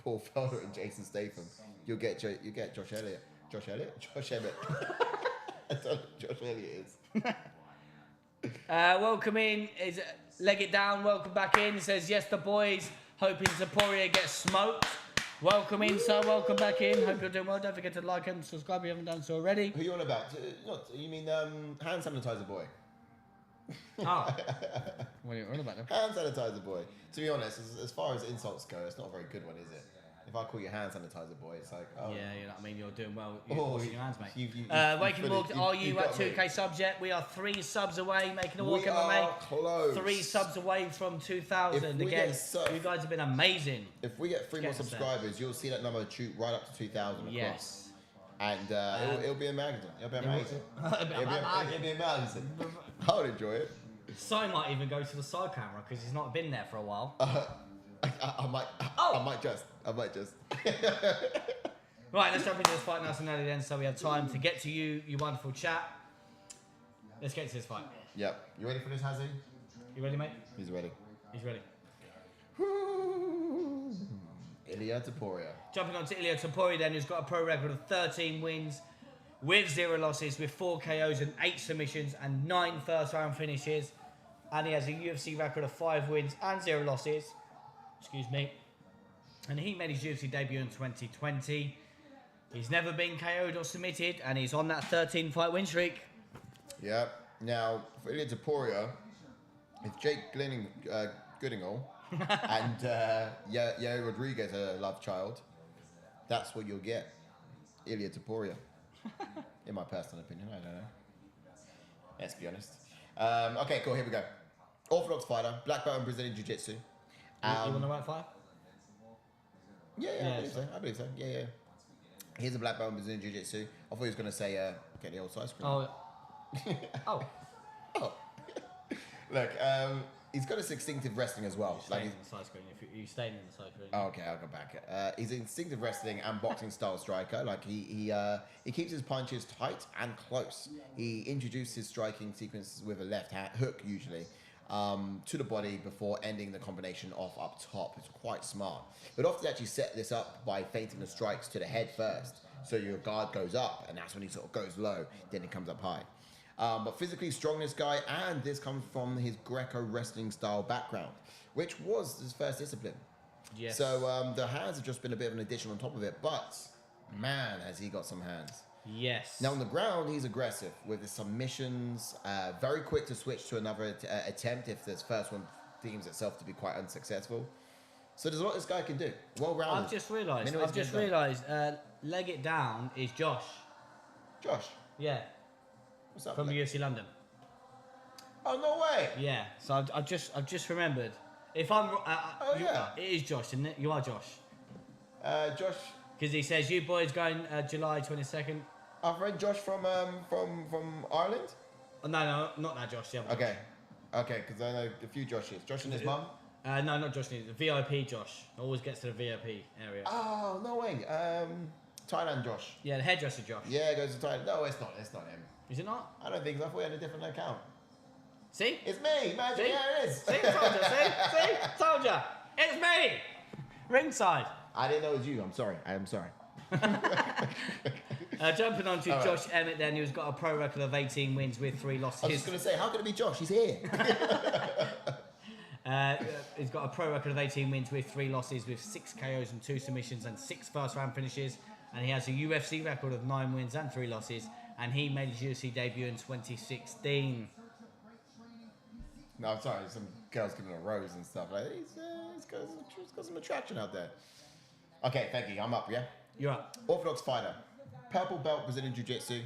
Paul Felder and Jason Statham, you get Josh Elliott. Josh Emmett. I don't know who Josh Elliott is. Welcome in. Is Leg It Down. Welcome back in. He says, yes, the boys. Hoping Topuria gets smoked. Welcome in, sir. Welcome back in. Hope you're doing well. Don't forget to like and subscribe if you haven't done so already. Who you on about? You mean hand sanitizer boy? Oh. What are you on about them? Hand sanitizer boy. To be honest, as far as insults go, it's not a very good one, is it? If I call you hand sanitizer boy, it's like, oh. Yeah, you know what I mean? You're doing well. You're washing your hands, mate. Waking Morgan, are you at 2K subs yet? We are 3 subs away, making a walk in, mate. Close. 3 subs away from 2,000. Again, you guys have been amazing. If we get 3 more subscribers, you'll see that number shoot right up to 2,000 across. Yes. And it'll be amazing. It'll be amazing. It'll be amazing. I would enjoy it. So might even go to the side camera because he's not been there for a while. I might just. Right, let's jump into this fight nice and early then so we have time to get to you wonderful chat. Let's get to this fight. Yep. You ready for this, Hazzy? You ready, mate? He's ready. He's ready. Ilia Topuria. Jumping on to Ilia Topuria then, who's got a pro record of 13 wins with 0 losses, with 4 KOs and 8 submissions and 9 first round finishes. And he has a UFC record of 5 wins and 0 losses. Excuse me. And he made his UFC debut in 2020. He's never been KO'd or submitted, and he's on that 13 fight win streak. Yeah. Now, for Ilia Topuria, if Jake Goodingall and Yair Rodriguez are a love child, that's what you'll get. Ilia Topuria. In my personal opinion, I don't know. Let's be honest. Okay, cool, here we go. Orthodox fighter, black belt in Brazilian Jiu-Jitsu. You want the right fight? Yeah, I believe so. Yeah. He's a black belt in Brazilian Jiu-Jitsu. I thought he was going to say, get the old size screen. Oh. Look, he's got this instinctive wrestling as well. You're staying in the side screen. If you're staying in the side screen. Oh, okay, I'll go back. He's an instinctive wrestling and boxing style striker. Like he keeps his punches tight and close. He introduces his striking sequences with a left hand hook usually. To the body before ending the combination off up top. It's quite smart. But often actually set this up by feinting the strikes to the head first. So your guard goes up, and that's when he sort of goes low, then he comes up high. But physically strong, this guy, and this comes from his Greco wrestling style background, which was his first discipline. Yes. So the hands have just been a bit of an addition on top of it, but man, has he got some hands. Yes. Now on the ground, he's aggressive with his submissions, very quick to switch to another attempt if this first one deems itself to be quite unsuccessful. So there's a lot this guy can do. Well-rounded. I've just realised, leg it down is Josh. Josh? Yeah. What's up? From UFC London. Oh, no way. Yeah. So I've just remembered. If I'm... yeah. It is Josh, isn't it? You are Josh. Josh... Because he says, you boys going July 22nd. Our friend Josh from Ireland? Oh, no, not that Josh. The other Okay. Okay, because I know a few Joshes. Josh and his mum? No, not Josh. The VIP Josh. Always gets to the VIP area. Oh, no way. Thailand Josh. Yeah, the hairdresser Josh. Yeah, goes to Thailand. No, it's not him. Is it not? I don't think so. I thought we had a different account. See? It's me. Imagine. See? Yeah, it is. See? Told you. See? Told you. It's me. Ringside. I didn't know it was you. I'm sorry. I am sorry. Jumping on to Josh Emmett then, who's got a pro record of 18 wins with 3 losses. I was just going to say, how could it be Josh? He's here. He's got a pro record of 18 wins with 3 losses, with 6 KOs and 2 submissions and 6 first-round finishes. And he has a UFC record of 9 wins and 3 losses. And he made his UFC debut in 2016. No, I'm sorry. Some girls giving him a rose and stuff. Like, he's got some attraction out there. Okay, thank you. I'm up, yeah? You're up. Orthodox fighter. Purple belt, Brazilian Jiu-Jitsu.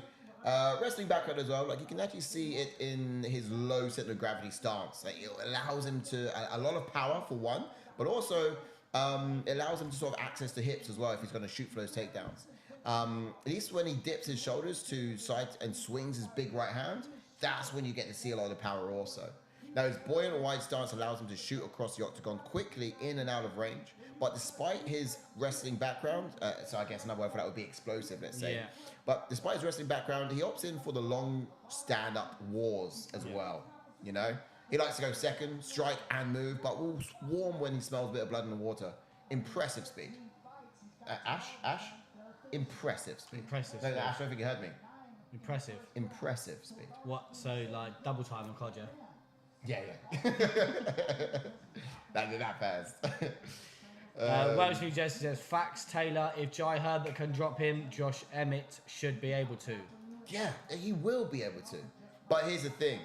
Wrestling background as well. Like, you can actually see it in his low center of gravity stance. Like, it allows him to... a lot of power, for one. But also, it allows him to sort of access the hips as well if he's going to shoot for those takedowns. At least when he dips his shoulders to side and swings his big right hand, that's when you get to see a lot of power also. Now, his buoyant wide stance allows him to shoot across the octagon quickly in and out of range. But despite his wrestling background, so I guess another word for that would be explosive, let's say. Yeah. But despite his wrestling background, he opts in for the long stand-up wars as well, you know? He likes to go second, strike and move, but will swarm when he smells a bit of blood in the water. Impressive speed. Ash? Impressive speed. Impressive No, speed. Ash, I don't think you heard me. Impressive speed. What? So, like, double time on Codger? Yeah. that fast. Welsh New Jersey says, facts, Taylor. If Jai Herbert can drop him, Josh Emmett should be able to. Yeah, he will be able to. But here's the thing.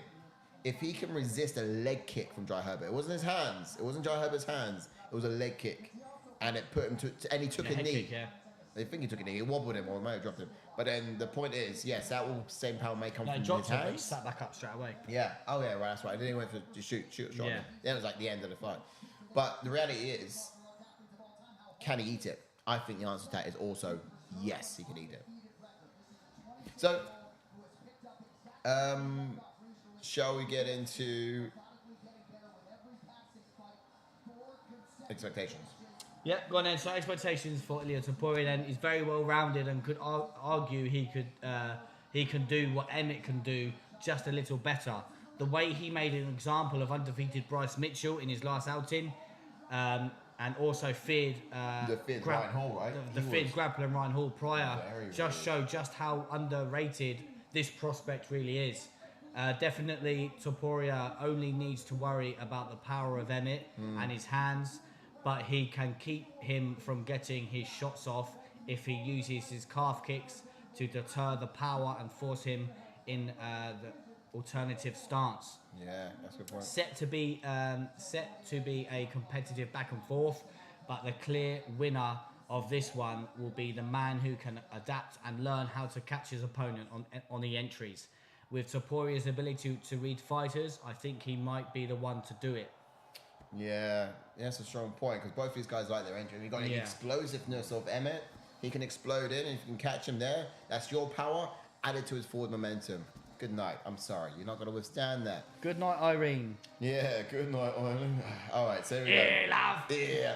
If he can resist a leg kick from Jai Herbert, it wasn't his hands. It wasn't Jai Herbert's hands. It was a leg kick. And it put him and he took a knee. Kick, yeah. I think he took a knee. It wobbled him or might have dropped him. But then the point is, yes, that same power may come from his hands. He sat back up straight away. Yeah. Oh, yeah, right. That's right. Then he went to shoot a shot. Yeah. Then it was like the end of the fight. But the reality is, can he eat it? I think the answer to that is also yes, he can eat it. So, shall we get into expectations? Yeah, go on then. So expectations for Ilia Topuria then. He's very well rounded and could argue he can do what Emmett can do, just a little better. The way he made an example of undefeated Bryce Mitchell in his last outing, and also feared Ryan Hall, right? The feared grappler Ryan Hall prior, very show just how underrated this prospect really is. Definitely, Topuria only needs to worry about the power of Emmett and his hands, but he can keep him from getting his shots off if he uses his calf kicks to deter the power and force him in the alternative stance. Yeah, that's a good point. Set to be a competitive back and forth, but the clear winner of this one will be the man who can adapt and learn how to catch his opponent on the entries. With Topuria's ability to read fighters, I think he might be the one to do it. Yeah, that's a strong point because both these guys like their entry. You've got the explosiveness of Emmett. He can explode in, and if you can catch him there, that's your power added to his forward momentum. Good night. I'm sorry. You're not going to withstand that. Good night, Irene. Yeah, good night, Irene. All right, so here we go. Love. Yeah.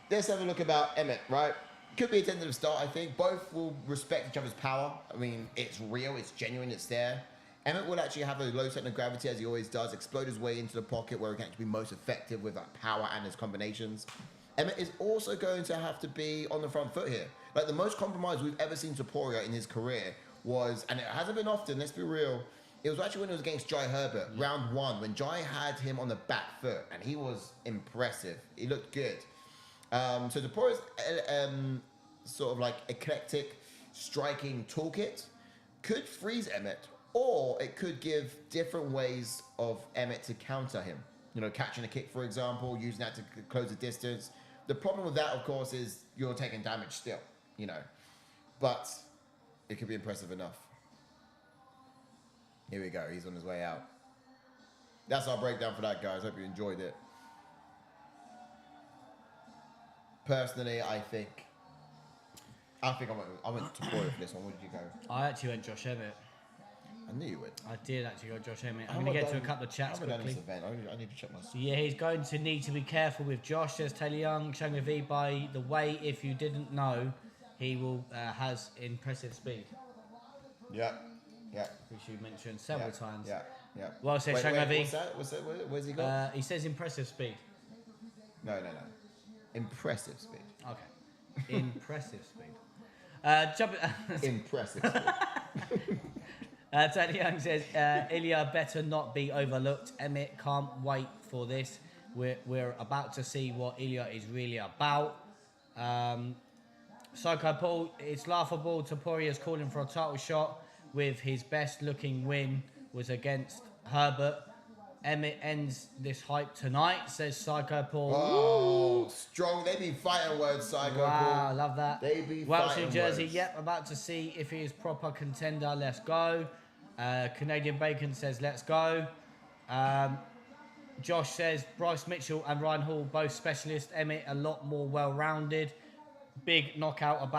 Let's have a look about Emmett, right? Could be a tentative start, I think. Both will respect each other's power. I mean, it's real, it's genuine, it's there. Emmett will actually have a low center of gravity, as he always does, explode his way into the pocket where he can actually be most effective with that power and his combinations. Emmett is also going to have to be on the front foot here. Like, the most compromised we've ever seen Topuria in his career was, and it hasn't been often, let's be real, It was actually when it was against Jai Herbert, round 1, when Jai had him on the back foot, and he was impressive. He looked good. So Topuria's sort of like eclectic striking toolkit could freeze Emmett, or it could give different ways of Emmett to counter him. You know, catching a kick, for example, using that to close the distance. The problem with that, of course, is you're taking damage still, you know. But it could be impressive enough. Here we go. He's on his way out. That's our breakdown for that, guys. Hope you enjoyed it. Personally, I went Topuria for this one. Where did you go? I actually went Josh Emmett. I knew you would. I did actually go Josh Emmett. I'm going to get to a couple of chats quickly. Done this event. I need to check my... Yeah, he's going to need to be careful with Josh, says Taylor Young. Shang V, by the way, if you didn't know, he has impressive speed. Yeah. Which you mentioned several times. Yeah. Well said, Shang V. What's that? Where's he got? He says impressive speed. No. Impressive speed. Okay. Impressive speed. Impressive speed. Taylor Young says, Ilia better not be overlooked. Emmett can't wait for this. We're about to see what Ilia is really about. Psycho Paul, it's laughable. Topuria's calling for a title shot with his best looking win was against Herbert. Emmett ends this hype tonight, says Psycho Paul. Oh, strong. They be fighting words, Psycho Paul. Wow, love that. They be Welsh, fighting New Jersey, words. yep, about to see if he is proper contender. Let's go. Canadian Bacon says, let's go. Josh says, Bryce Mitchell and Ryan Hall, both specialists. Emmett, a lot more well-rounded. Big knockout.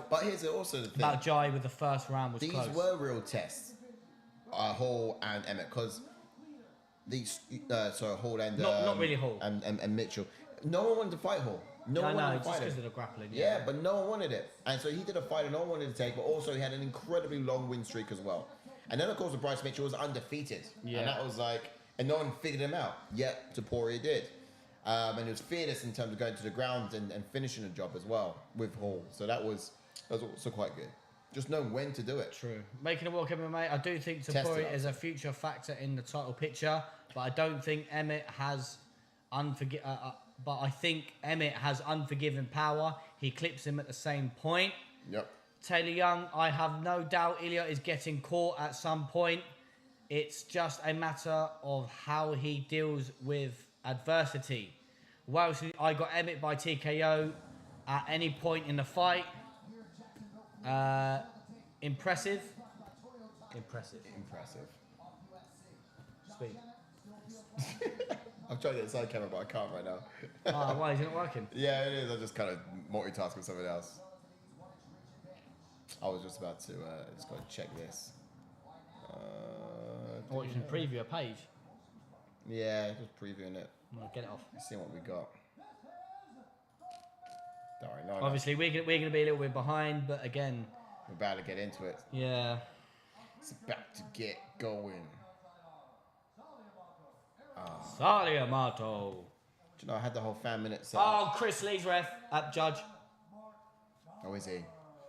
But here's also the thing. About Jai with the first round was These close. were real tests. Hall and Emmett, because these, Hall and... Not really Hall. And Mitchell. No one wanted to fight Hall. No one wanted to fight just him. because of the grappling. Yeah, but no one wanted it. And so he did a fight that no one wanted to take, but also he had an incredibly long win streak as well. And then, of course, Bryce Mitchell was undefeated. Yeah. And that was like... And no one figured him out. Yet, Topuria did. And he was fearless in terms of going to the ground and finishing the job as well with Hall. So that was also quite good. Just knowing when to do it. True. Making a walk MMA, I do think Topuria is a future factor in the title picture, but I don't think Emmett has but I think Emmett has unforgiving power. He clips him at the same point. Yep. Taylor Young, I have no doubt Ilia is getting caught at some point. It's just a matter of how he deals with adversity. Welsh, I got Emmett by TKO at any point in the fight. Impressive. Speed. I'm trying to get the side camera, but I can't right now. Oh, why is it not working? Yeah, it is. I just kind of multitask with something else. I was just about to just go check this. What, you can preview a page? Yeah, just previewing it. Well, get it off. See what we got. Don't worry, no. Obviously, we're gonna be a little bit behind, but again, we're about to get into it. Yeah. It's about to get going. Saliamato. Do you know I had the whole fan minute set? Oh, Chris Lee's ref at judge. Oh, is he?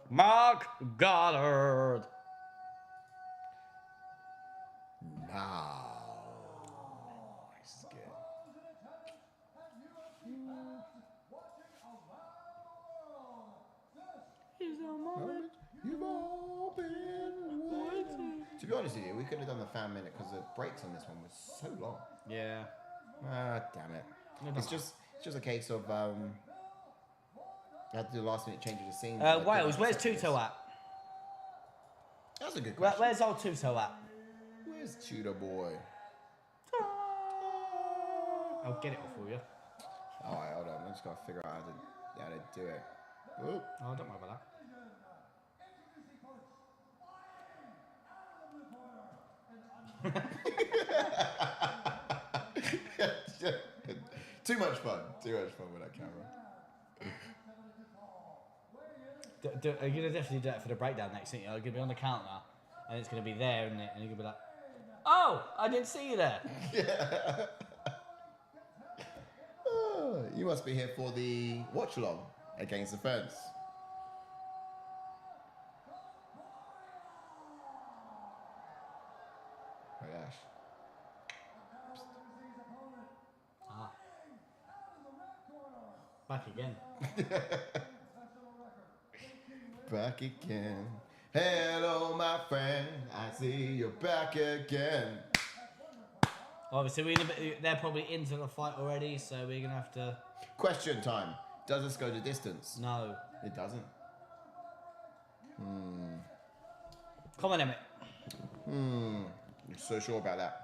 Mark Goddard. Nice. Good. You've all been waiting. To be honest with you, we could have done the fan minute because the breaks on this one was so long. Yeah. Ah, damn it. It's just a case of I had to do the last minute change of the scene. Wales, where's Tuto at? That's a good question. Where's old Tuto at? Where's Tudor boy? I'll get it off for you. Alright, hold on. I'm just gonna figure out how to do it. Ooh. Oh, don't worry about that. Too much fun with that camera. You're going to definitely do that for the breakdown next, aren't you? You're going to be on the counter, and it's going to be there, isn't it? And you're going to be like, oh, I didn't see you there. Yeah. Oh, you must be here for the watch-along against the fence. gosh. Ah. Back again. Back again. Hello, my friend. I see you're back again. Obviously, they're probably into the fight already, so we're going to have to... Question time. Does this go the distance? No. It doesn't. Come on, Emmett. You're so sure about that?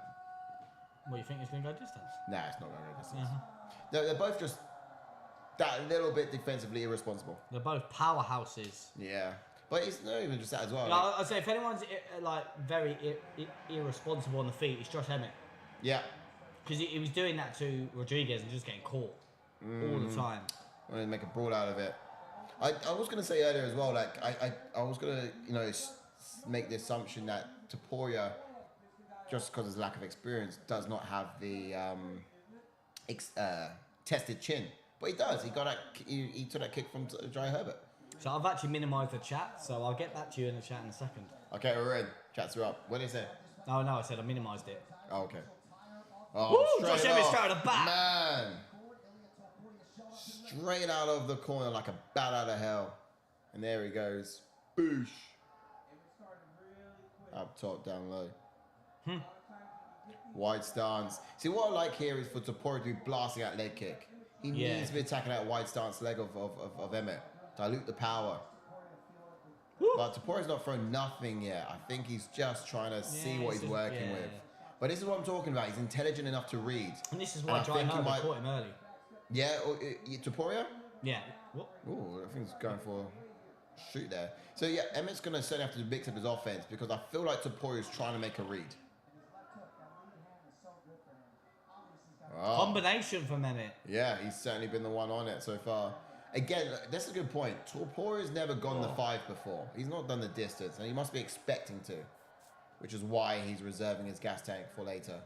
What, you think it's going to go distance? Nah, it's not going to go distance. They're both just that little bit defensively irresponsible. They're both powerhouses. Yeah. But it's not even just that as well. Like, I'd say if anyone's very irresponsible on the feet, it's Josh Emmett. Yeah. Because he was doing that to Rodriguez and just getting caught all the time. I wanted to make a brawl out of it. I was going to say earlier as well, like, I was going to, make the assumption that Topuria, just because of his lack of experience, does not have the tested chin. But he does. He took that kick from Jai Herbert. So I've actually minimised the chat, so I'll get back to you in the chat in a second. Okay, we're in. Chats are up. What did he say? No, I said I minimised it. Oh, okay. Oh, woo! Josh Emmett straight out of the back. Man. Straight out of the corner like a bat out of hell. And there he goes. Boosh. Up top, down low. Wide stance. See, what I like here is for Topuria to be blasting that leg kick. He needs to be attacking that wide stance leg of Emmett. Dilute the power. But Topuria's not thrown nothing yet. I think he's just trying to see what he's working with. But this is what I'm talking about. He's intelligent enough to read. And this is why Jai Herbert caught him early. Yeah, Topuria? Yeah. What? Ooh, I think he's going for a shoot there. So yeah, Emmett's going to certainly have to mix up his offense because I feel like Topuria's trying to make a read. Oh. Combination from Emmett. Yeah, he's certainly been the one on it so far. Again, that's a good point. Topuria's never gone the 5 before. He's not done the distance, and he must be expecting to, which is why he's reserving his gas tank for later.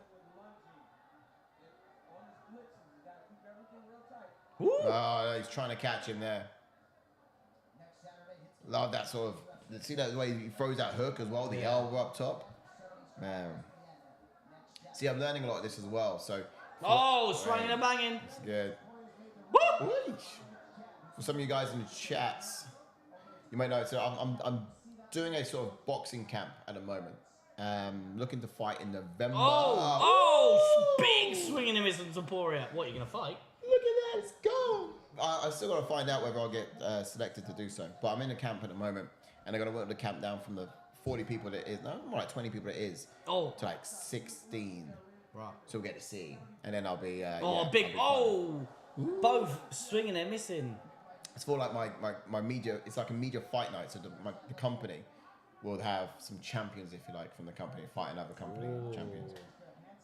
Oh, he's trying to catch him there. Love that sort of... See that way he throws that hook as well, the elbow up top? Man. See, I'm learning a lot of this as well, so... swinging and banging. It's good. Woo! For some of you guys in the chats, you might know, so I'm doing a sort of boxing camp at the moment. Looking to fight in November. Big swinging and missing Topuria. What, you're going to fight? Look at that, it's gone. I still got to find out whether I'll get selected to do so. But I'm in a camp at the moment, and I'm going to work the camp down from the 40 people that it is, no, more like 20 people it is, to like 16. Right. So we'll get to see. And then I'll be... both swinging and missing. It's for like my media, it's like a media fight night. So the company will have some champions, if you like, from the company, fight another company champions.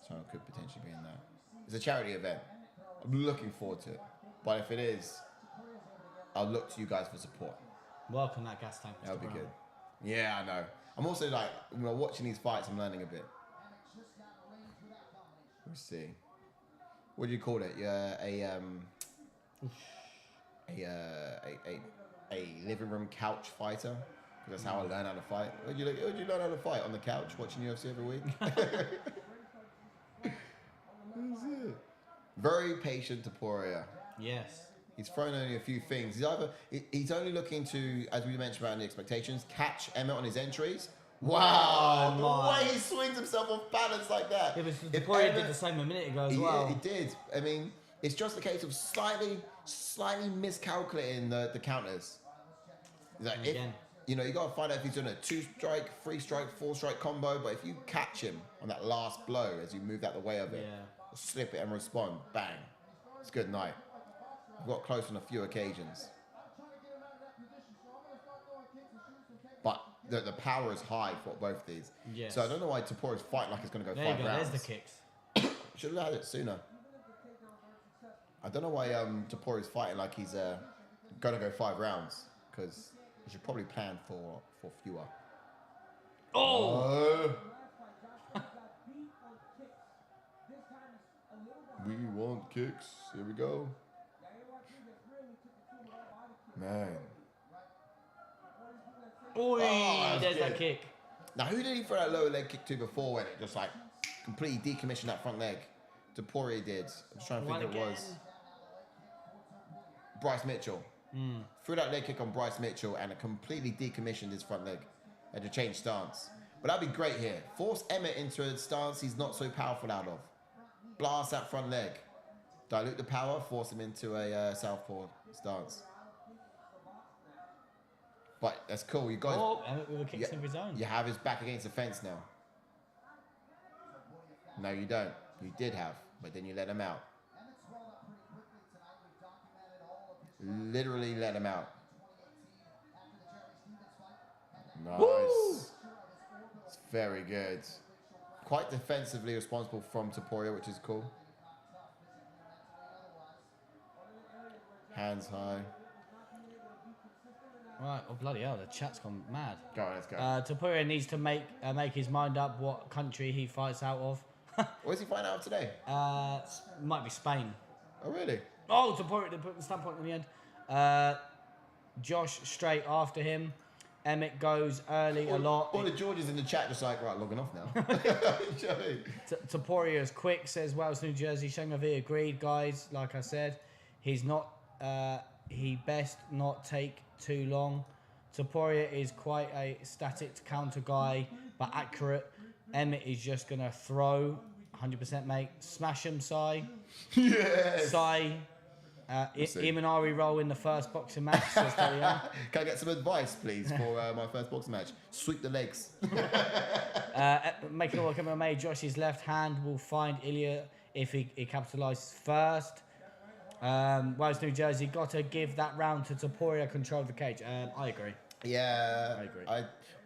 So I could potentially be in that. It's a charity event. I'm looking forward to it. But if it is, I'll look to you guys for support. Welcome that gas tank. That'll be good. Yeah, I know. I'm also like, when I'm watching these fights, I'm learning a bit. Let's see. What do you call it? A living room couch fighter. That's how I learn how to fight. Would you learn how to fight on the couch, watching UFC every week? That's it. Very patient Topuria. Yes. He's thrown only a few things. He's only looking to, as we mentioned about the expectations, catch Emmett on his entries. Wow, the way he swings himself off balance like that. Yeah, but Topuria did the same a minute ago as well. He did. I mean, it's just a case of slightly miscalculating the counters. Like you got to find out if he's doing a 2-strike, 3-strike, 4-strike combo. But if you catch him on that last blow as you move out the way of it, slip it and respond, bang, it's good night. I've got close on a few occasions. But the power is high for both these. Yes. So I don't know why Topuria's fighting like it's going to go 5 rounds. There's the kicks. Should have had it sooner. I don't know why Topuria's fighting like he's going to go 5 rounds. Because he should probably plan for fewer. We want kicks. Here we go. Man. There's that kick. Now, who did he throw that lower leg kick to before when it just like completely decommissioned that front leg. Topuria did. I'm just trying to think who it was. Bryce Mitchell. Threw that leg kick on Bryce Mitchell and it completely decommissioned his front leg. Had to change stance. But that'd be great here. Force Emmett into a stance he's not so powerful out of. Blast that front leg. Dilute the power, force him into a southpaw stance. But that's cool. You guys. Oh, Emmett with a kick of his own. You have his back against the fence now. No, you don't. You did have, but then you let him out. Literally let him out. Nice. Woo! It's very good. Quite defensively responsible from Topuria, which is cool. Hands high. Right, oh bloody hell, the chat's gone mad. Go on, let's go. Topuria needs to make his mind up what country he fights out of. What is he fighting out of today? Might be Spain. Oh, really? Oh, Topuria, they put the standpoint in the end. Josh straight after him. Emmett goes early a lot. All the Georges in the chat just like, right, logging off now. Topuria is quick, says Wales, New Jersey. Shangavi agreed, guys. Like I said, he's not. He best not take too long. Topuria is quite a static counter guy, but accurate. Emmett is just gonna throw, 100%, mate. Smash him, Sai. Yes. Sai. Imanari roll in the first boxing match, says Delian. Can I get some advice, please, for my first boxing match? Sweep the legs. Making all the MMA, Josh's left hand will find Ilia if he capitalizes first. Wales, New Jersey, got to give that round to Topuria, control the cage. I agree. Yeah. I agree.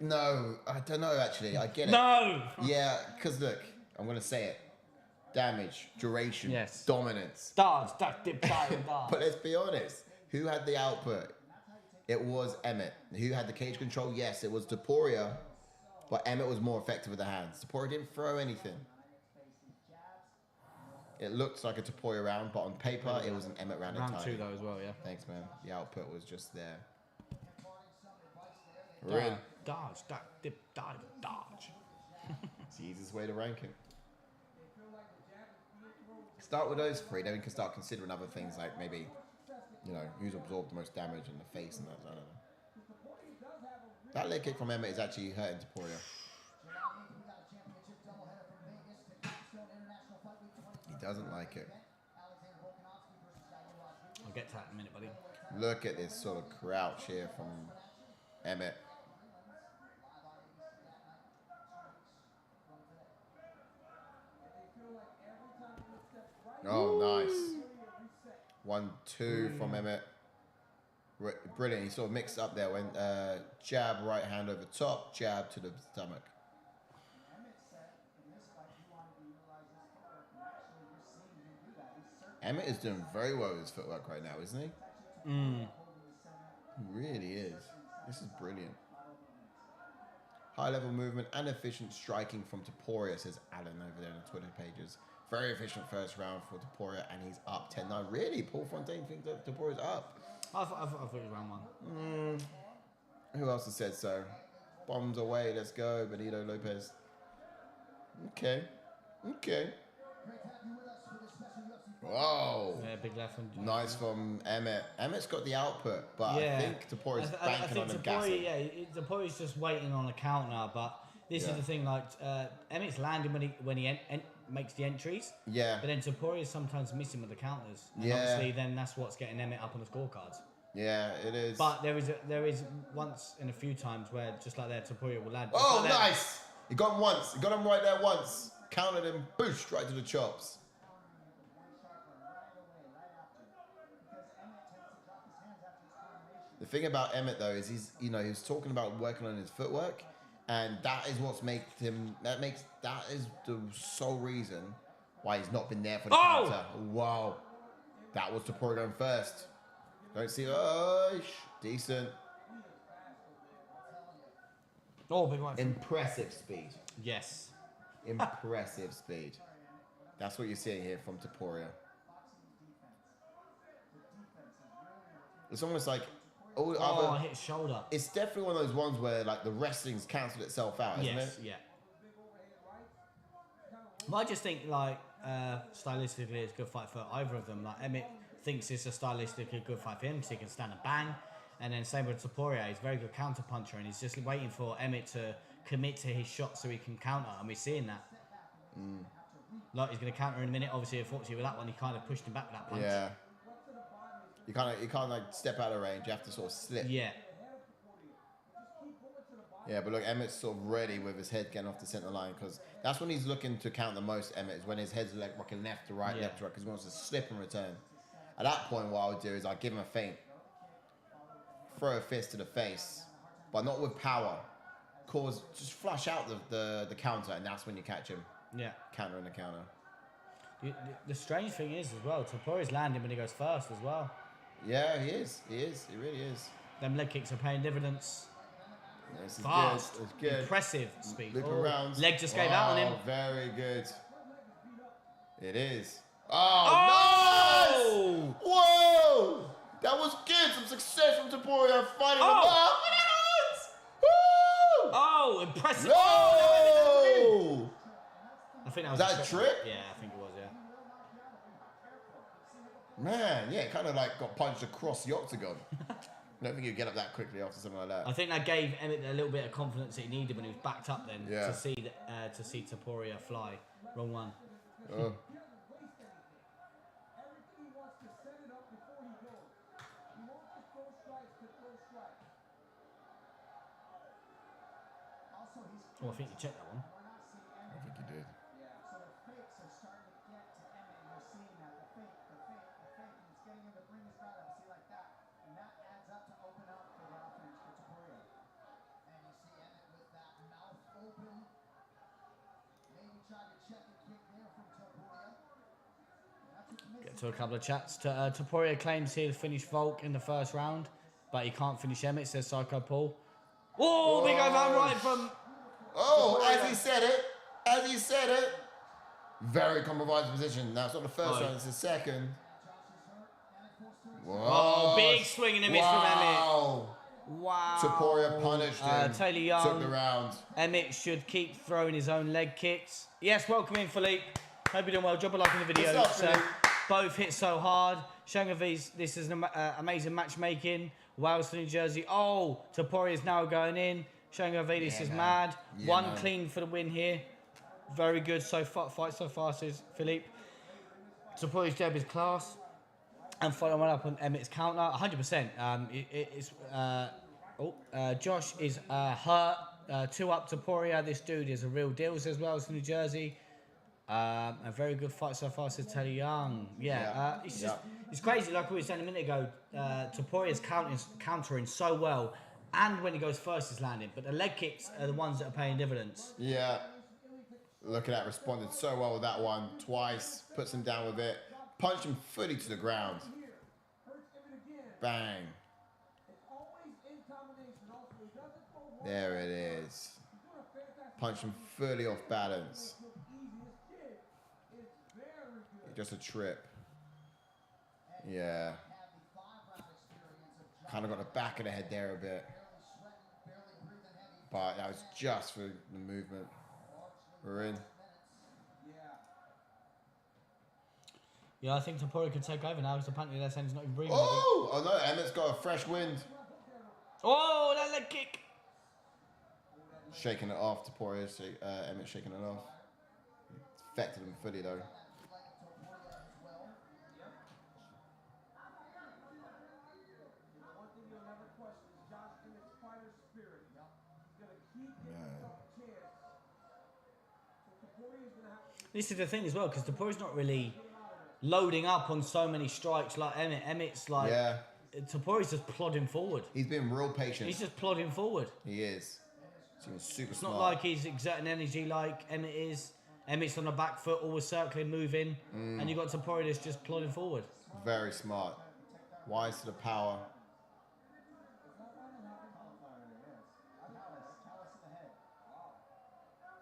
No, I don't know, actually. I get it. No! Yeah, because look, I'm going to say it. Damage, duration, yes. dominance. Dodge, duck, dip, dive, and dodge. But let's be honest. Who had the output? It was Emmett. Who had the cage control? Yes, it was Topuria. But Emmett was more effective with the hands. Topuria didn't throw anything. It looks like a Topuria round, but on paper, it was an Emmett round entirely. Round 2, though, as well, yeah. Thanks, man. The output was just there. Really? Dodge, duck, dip, dive, dodge. It's the easiest way to rank it. Start with those 3, then we can start considering other things like maybe, you know, who's absorbed the most damage in the face and that. I don't know. That leg kick from Emmett is actually hurting Topuria. He doesn't like it. I'll get to that in a minute, buddy. Look at this sort of crouch here from Emmett. Oh, nice. 1-2 from Emmett. Brilliant. He sort of mixed up there. Went jab, right hand over top, jab to the stomach. Emmett is doing very well with his footwork right now, isn't he? He really is. This is brilliant. High level movement and efficient striking from Topuria, says Alan over there on the Twitter pages. Very efficient first round for Topuria, and he's up 10-9. Really? Paul Fontaine thinks that Topuria's up. I thought it was round 1. Who else has said so? Bombs away, let's go, Benito Lopez. Okay. Whoa. Yeah, big left one. Nice from Emmett. Emmett's got the output, but I think Topuria's banking on him gassing. Yeah, Topuria's just waiting on a counter, but this is the thing, like, Emmett's landing when he makes the entries. Yeah. But then Topuria is sometimes missing with the counters. And obviously then that's what's getting Emmett up on the scorecards. Yeah, it is. But there is once in a few times where just like that Topuria will land. Oh, nice! He got him once. He got him right there once. Countered him, boost right to the chops. The thing about Emmett though is he's talking about working on his footwork, and that is what's that is the sole reason why he's not been there for the counter. Wow, that was Topuria going first. Don't see decent. Oh, big one. Impressive speed. Yes. Impressive speed. That's what you're seeing here from Topuria. It's almost like I hit his shoulder. It's definitely one of those ones where like the wrestling's cancelled itself out, isn't it? Yeah. But I just think, like, stylistically, it's a good fight for either of them. Like, Emmett thinks it's a stylistically good fight for him, so he can stand and bang. And then same with Topuria, he's a very good counter puncher, and he's just waiting for Emmett to commit to his shot so he can counter, and we're seeing that. Like, he's going to counter in a minute. Obviously, unfortunately, with that one, he kind of pushed him back with that punch. Yeah. You can't like step out of range. You have to sort of slip. Yeah. Yeah, but look, Emmett's sort of ready with his head getting off the center line, because that's when he's looking to count the most. Emmett is when his head's like rocking left to right, left to right, because he wants to slip and return. At that point, what I would do is I'd give him a feint, throw a fist to the face, but not with power. Just flush out the counter, and that's when you catch him. Yeah. Counter in the counter. The strange thing is as well, Topuria's landing when he goes first as well. Yeah, he is. He really is. Them leg kicks are paying dividends. Yeah, this is Fast. good. It's good. Impressive speed. Loop around. Leg just gave out on him. Very good. It is. Oh, nice! Whoa! That was good. Some success from Topuria fighting the bar. Woo! Oh, impressive. No! Oh, I think that was a trick? Yeah, I think it was, yeah. Man, yeah, it kind of like got punched across the octagon. I don't think he'd get up that quickly after something like that. I think that gave Emmett a little bit of confidence that he needed when he was backed up then Yeah. to see Topuria fly. Wrong one. Oh. Oh, I think you checked that one. I think he did. So the fakes are starting to get to Emmett, and you're seeing that the fake, and it's getting him to bring his guard up, see like that, and that adds up to open up for the offense for Topuria. And you see Emmett with that mouth open, maybe trying to check and kick there from Topuria. Get to a couple of chats. Topuria claims he'll finish Volk in the first round, but he can't finish Emmett, says Psycho Paul. Oh, big overhand right from... Oh, as he said it. Very compromised position. Now it's not the first round, it's the second. Whoa. Oh, big swing and a miss from Emmett. Wow. Topuria punished him. Taylor Young. Took the round. Emmett should keep throwing his own leg kicks. Yes, welcome in, Philippe. Hope you're doing well. Drop a like in the video. What's up, both hit so hard. Showing of these, this is an amazing matchmaking. Wales to New Jersey. Oh, Topuria is now going in. Showing of this is mad. One clean for the win here. Very good so far. Fight so far, says Philippe. Topuria's jab is class. And following up on Emmett's counter, 100%. Josh is hurt. 2 up Topuria. This dude is a real deal, says Wales to New Jersey. A very good fight so far, says Taylor Young. It's crazy, like we were saying a minute ago. Topuria's countering so well, and when he goes first, he's landing. But the leg kicks are the ones that are paying dividends. Yeah. Look at that, responded so well with that one. Twice, puts him down with it. Punched him fully to the ground. Bang. There it is. Punched him fully off balance. Just a trip. Yeah. Kind of got the back of the head there a bit. But that was just for the movement. We're in. Yeah, I think Topuria could take over now because apparently they're saying he's not even breathing. Oh no, Emmett's got a fresh wind. Oh, that leg kick. Shaking it off, Topuria. Emmett shaking it off. It's affected him fully though. This is the thing as well, because Topuria's not really loading up on so many strikes like Emmett. Emmett's like, Topuria's just plodding forward. He's been real patient. He's just plodding forward. He is. He's super It's smart. not like he's exerting energy like Emmett is. Emmett's on the back foot, always circling, moving, and you got Topuria that's just plodding forward. Very smart. Wise to the power.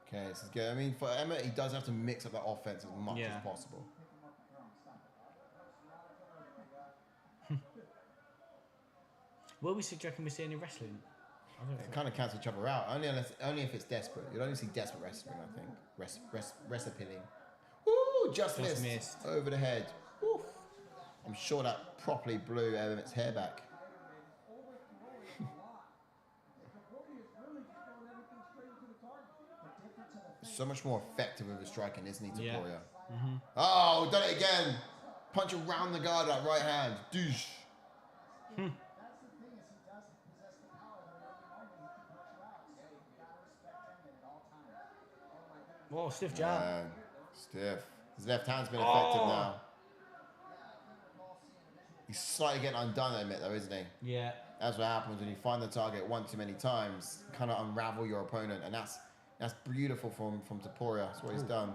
Okay, this is good. I mean, for Emmett, he does have to mix up that offense as much as possible. Will we see, do you reckon we see any wrestling? They kind of cancel each other out. Only if it's desperate. You'll only see desperate wrestling, I think. Wrestling. Ooh, just missed. Over the head. Oof. I'm sure that properly blew Emmett's hair back. So much more effective with the striking, isn't he, Topuria? Mm-hmm. Oh, done it again. Punch around the guard, that right hand. Douche. Whoa, stiff jab. Man, stiff. His left hand's been effective now. He's slightly getting undone, Emmett, though, isn't he? Yeah. That's what happens when you find the target one too many times. Kind of unravel your opponent, and that's beautiful from Topuria. That's what he's done.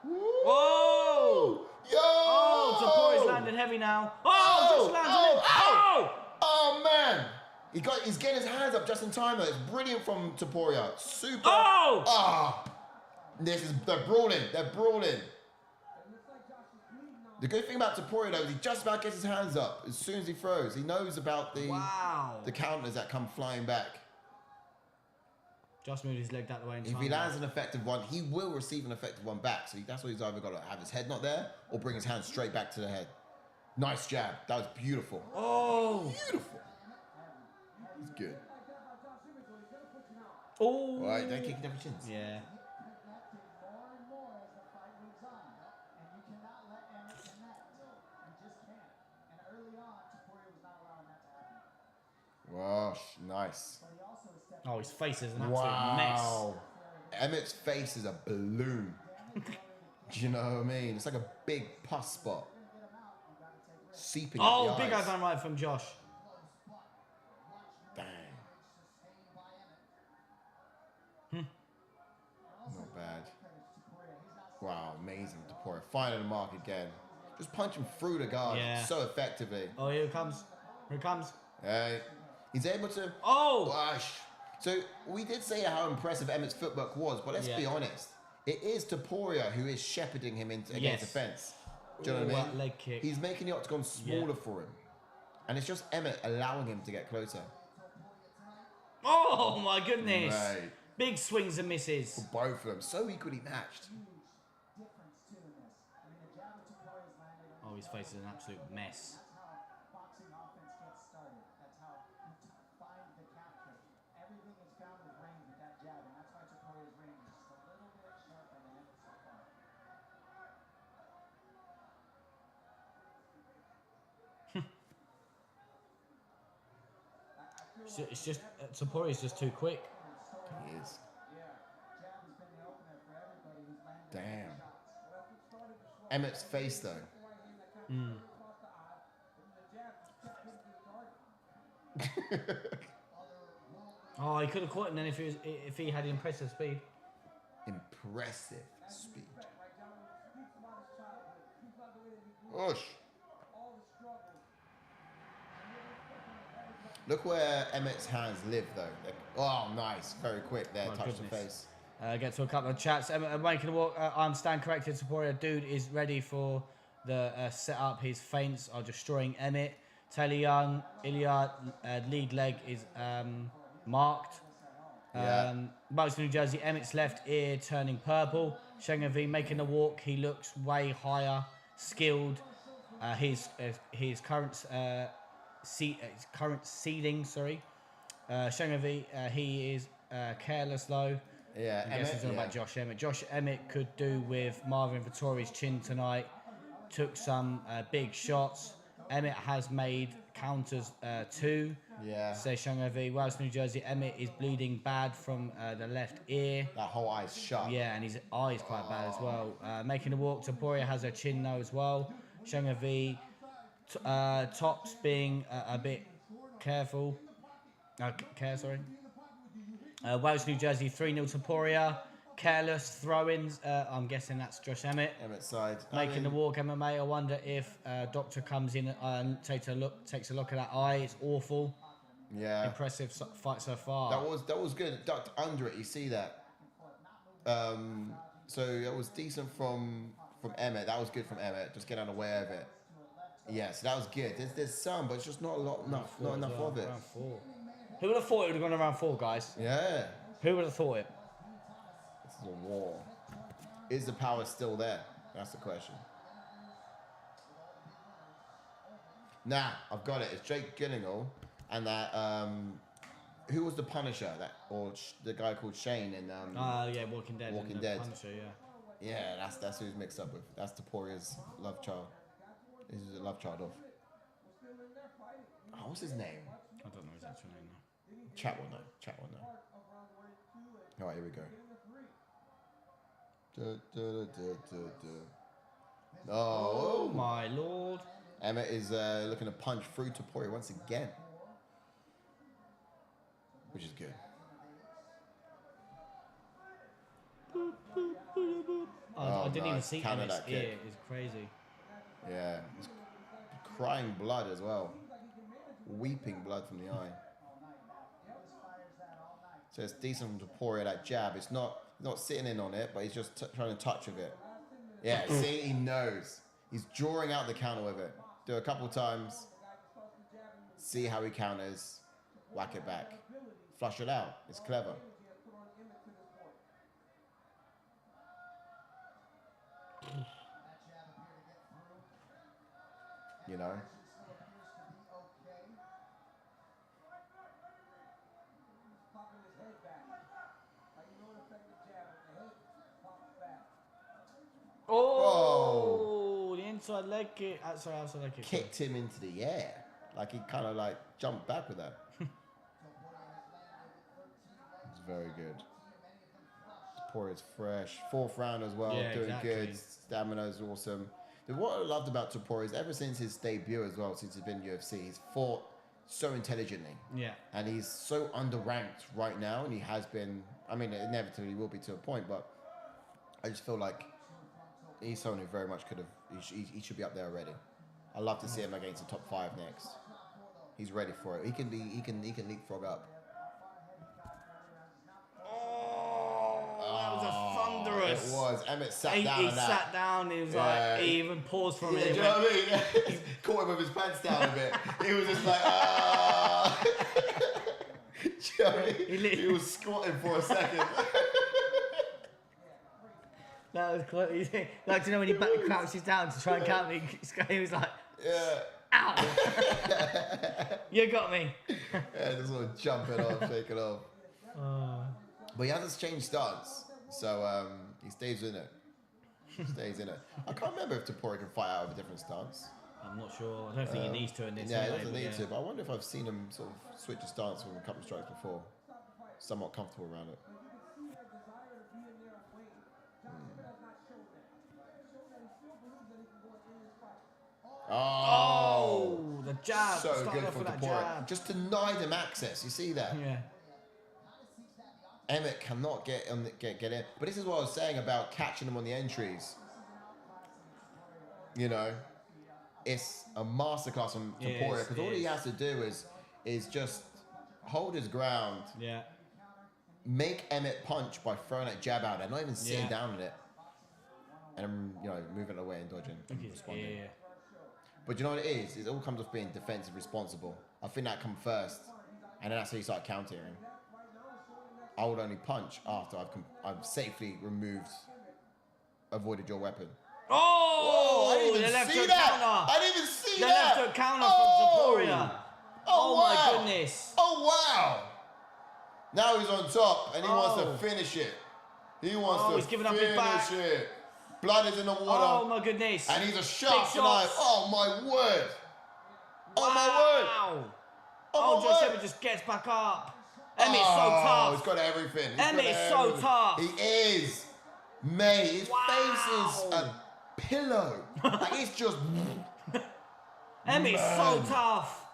Whoa! Yo! Oh, Topuria's landed heavy now. Oh, just landed it. Oh, man! He's getting his hands up just in time, though. It's brilliant from Topuria. Super. Oh! Ah! They're brawling. The good thing about Topuria, though, is he just about gets his hands up as soon as he throws. He knows about the counters that come flying back. Just moved his leg that way. If he lands an effective one, he will receive an effective one back. So that's what he's either got to have his head not there or bring his hand straight back to the head. Nice jab. That was beautiful. Oh! Beautiful. He's good. Oh! All right, don't kick every chins. Yeah. Wow, nice. Oh, his face is an absolute mess. Emmett's face is a balloon. Do you know what I mean? It's like a big pus spot. Seeping at the eyes. Big overhand right from Josh. Dang. Not bad. Wow, amazing. Topuria finding the mark again. Just punching through the guard so effectively. Oh, here it comes. Here it comes. He's able to... Oh! Gosh. So we did say how impressive Emmett's footwork was, but let's be honest. It is Topuria who is shepherding him against the fence. Do you know what I mean? Leg kick. He's making the octagon smaller for him. And it's just Emmett allowing him to get closer. Oh, my goodness. Right. Big swings and misses. For both of them. So equally matched. Oh, his face is an absolute mess. It's just Topuria's just too quick. He is. Damn. Emmett's face though. Oh, he could have caught him then if he had impressive speed. Impressive speed. Oosh. Look where Emmett's hands live, though. Oh, nice. Very quick there. Touch the face. Get to a couple of chats. Emmett making a walk. I'm stand corrected. Topuria dude is ready for the set up. His feints are destroying Emmett. Taylor Young, Ilia, lead leg is marked. Most New Jersey, Emmett's left ear turning purple. Shengavi making a walk. He looks way higher, skilled. His current... current seeding, Shengavi, he is careless though. Yeah, I guess he's talking about Josh Emmett. Josh Emmett could do with Marvin Vittori's chin tonight. Took some big shots. Emmett has made counters too. Yeah. Says Shengavi. Wales, New Jersey. Emmett is bleeding bad from the left ear. That whole eye's shut. Yeah, and his eye's quite bad as well. Making a walk. Topuria has her chin though as well. Shengavi. Tops being a bit careful. Wales, New Jersey, 3-0 Topuria. Careless throw-ins. I'm guessing that's Josh Emmett. Emmett's side. Making the walk MMA. I wonder if Doctor comes in and takes a look at that eye. It's awful. Yeah. Impressive fight so far. That was good. Ducked under it. You see that. So that was decent from Emmett. That was good from Emmett. Just get unaware of it. Yeah, so that was good. There's some, but it's just not enough of it. Round 4. Who would have thought it would have gone around 4, guys? Yeah. Who would have thought it? This is a war. Is the power still there? That's the question. Nah, I've got it. It's Jake Gyllenhaal and that who was the Punisher? The guy called Shane in yeah, Walking Dead. Walking Dead. Punisher, yeah. Yeah, that's who he's mixed up with. That's Topuria's love child. This is a love child of. Oh, what's his name? I don't know his actual name now. Chat will know. Chat will know. All right, here we go. Oh my lord. Emmett is looking to punch through Topuria once again. Which is good. I didn't even see counter Emmett's that ear. kick. It's crazy. Yeah. It's crying blood as well. Weeping blood from the eye. So it's decent from Topuria, that jab. It's not sitting in on it, but he's just trying to touch with it. Yeah, see, he knows. He's drawing out the counter with it. Do it a couple times. See how he counters. Whack it back. Flush it out. It's clever. You know? Oh, the inside leg kick. Sorry, outside leg kick. Kicked him into the air. Like he kind of like jumped back with that. It's very good. Topuria's fresh. 4th round as well. Yeah, doing exactly. good. Stamina's awesome. But what I loved about Topuria is ever since his debut as well, since he's been in UFC, he's fought so intelligently. Yeah. And he's so underranked right now, and he has been. I mean, inevitably will be to a point, but I just feel like he's someone who very much could have. He should be up there already. I'd love to see him against the top 5 next. He's ready for it. He can leapfrog up. That was a thunderous. It was. Emmett sat down. He on that. sat down. He was like, he even paused for a minute. Do you know what I mean? Caught him with his pants down a bit. He was just like, ah. Do you know what I mean? He was squatting for a second. That was quite easy. Like, do you know when he crouches down to try and count me? He was like, yeah. Ow! You got me. Yeah, just sort of jumping off, shaking off. But he hasn't changed stance, so he stays in it. Stays in it. I can't remember if Topuria can fight out of a different stance. I'm not sure. I don't think he needs to in this. Yeah, anyway, he doesn't need to, but I wonder if I've seen him sort of switch his stance from a couple of strikes before. Somewhat comfortable around it. Oh, the jab. So Started good off from with that Topuria. jab. Just denied him access. You see that? Yeah. Emmett cannot get in. But this is what I was saying about catching him on the entries. You know, it's a masterclass from Topuria because all he has to do is just hold his ground. Yeah. Make Emmett punch by throwing that jab out there, not even sitting down in it, and moving away and dodging and responding. Yeah. But you know what it is? It all comes off being defensive responsible. I think that comes first, and then that's how you start countering. I would only punch after I've safely avoided your weapon. Oh! I didn't even see that! Counter. I didn't even see the that! The left hook counter from Topuria. Oh wow. My goodness. Oh wow! Now he's on top, and he wants to finish it. He wants to he's giving up his back. finish it. Blood is in the water. Oh my goodness. And he's a sharp knife. Oh my word. Oh my word. Wow. Oh my Josh word. Emmett just gets back up. Emmett's so tough. He's got everything. Emmett is so tough. He is. Mate, his face is a pillow. Like it's just. Emmett's so tough.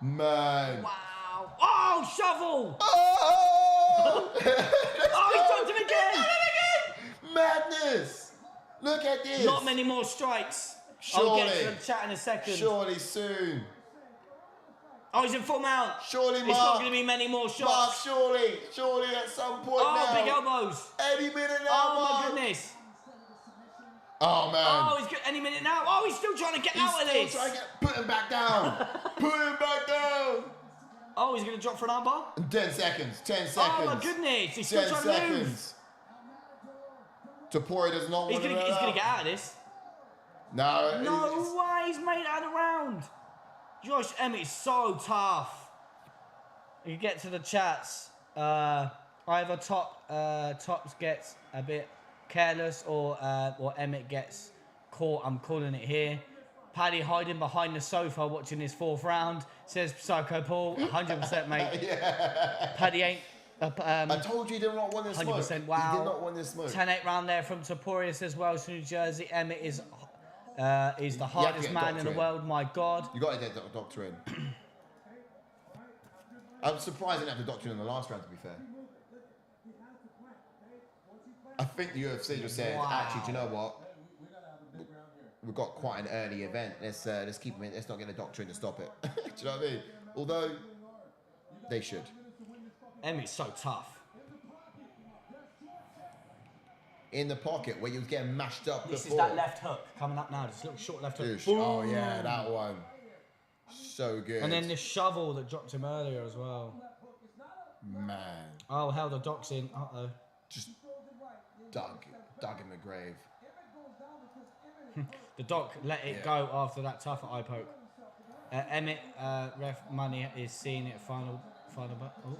Man. Wow. Oh, shovel. Oh! He's done him again. Madness! Look at this! Not many more strikes. Surely. I'll get to the chat in a second. Surely soon. Oh, he's in full mount. Surely, Mark. It's not going to be many more shots. Mark, surely at some point now. Oh, big elbows. Any minute now, Oh, Mark. my goodness. Oh, man. Oh, he's good. Any minute now. Oh, he's still trying to get out of this. Put him back down. Put him back down. Oh, he's going to drop for an armbar? 10 seconds. 10 seconds. Oh, my goodness. He's still 10 trying to move. seconds. Topuria does not want to He's going to get out of this. No. No way. He's made it out of the round. Josh Emmett is so tough. You get to the chats. Either Tops gets a bit careless or Emmett gets caught. I'm calling it here. Paddy hiding behind the sofa watching his 4th round. Says Psycho Paul, 100% mate. Yeah. Paddy ain't... I told you he did not want this smoke. 100%, wow. He did not want this smoke. 10-8 round there from Topuria says Welsh, New Jersey. Emmett is the hardest man in the world, my God. You got to get the doctor in. I'm surprised I didn't have the doctor in the last round, to be fair. I think the UFC just said, actually, do you know what? We've got quite an early event. Let's keep him in. Let's not get a doctor in to stop it. Do you know what I mean? Although, they should. Emmett's so tough. In the pocket where you was getting mashed up This before. is that left hook coming up now. This little short left hook. Oh, yeah, that one. So good. And then this shovel that dropped him earlier as well. Man. Oh, hell, the doc's in. Uh-oh. Just dug in the grave. The doc let it go after that tough eye poke. Emmett, ref money is seeing it final. Oh.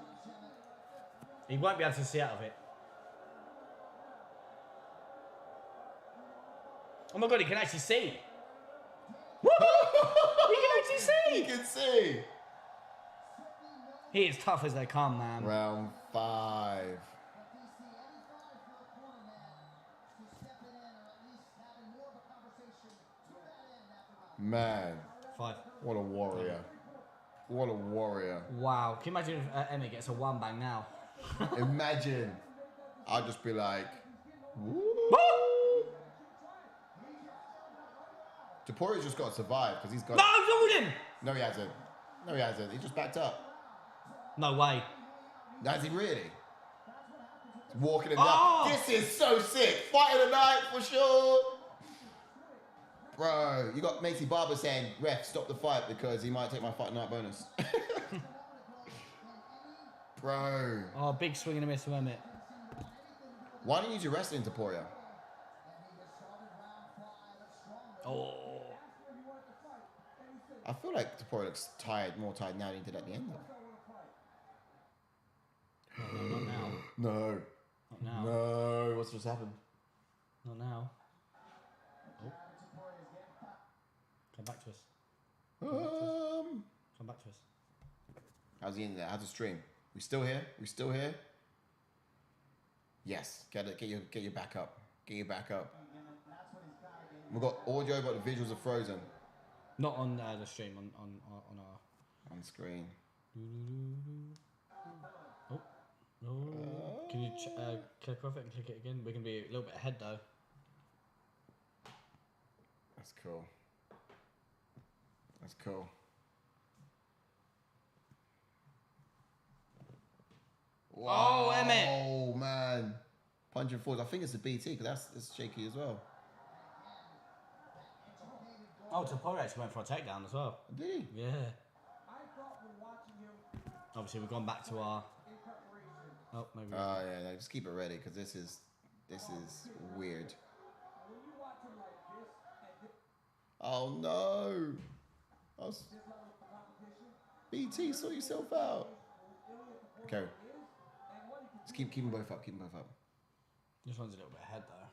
He won't be able to see out of it. Oh my God, he can actually see. Woo! He can actually see. He can see. He is tough as they come, man. Round 5. Man. 5. What a warrior. What a warrior. Wow. Can you imagine if Emmett gets a 1 bang now? Imagine. I'd just be like, woo. Topuria's just got to survive because he's got... No, Jordan! No, he hasn't. No, he hasn't. He just backed up. No way. Has he really? He's walking him down. This is so sick. Fight of the night for sure. Bro, you got Maycee Barber saying, ref, stop the fight because he might take my fight night bonus. Bro. Oh, big swing and a miss from Emmett. Why don't you use your wrestling, Topuria? Oh. I feel like Topuria looks tired, more tired now than he did at the end, though. No, not now. No. Not now. No. What's just happened? Not now. Oh. Come back to us. Come back to us. How's the internet? How's the stream? We still here? We still here? Yes. Get your back up. Get your back up. We've got audio, but the visuals are frozen. Not on the stream, on our... On screen. Oh. Oh. Can you click off it and click it again? We can be a little bit ahead though. That's cool. That's cool. Wow. Oh, Emmett! Oh, man. Punching forwards. I think it's the BT, because that's shaky as well. Oh, Topuria actually went for a takedown as well. Did he? Yeah. Obviously, we've gone back to our... Oh, maybe... Oh, yeah. No, just keep it ready, because this is weird. Oh, no. BT, sort yourself out. Okay. Just keep them both up. Keep them both up. This one's a little bit ahead, though.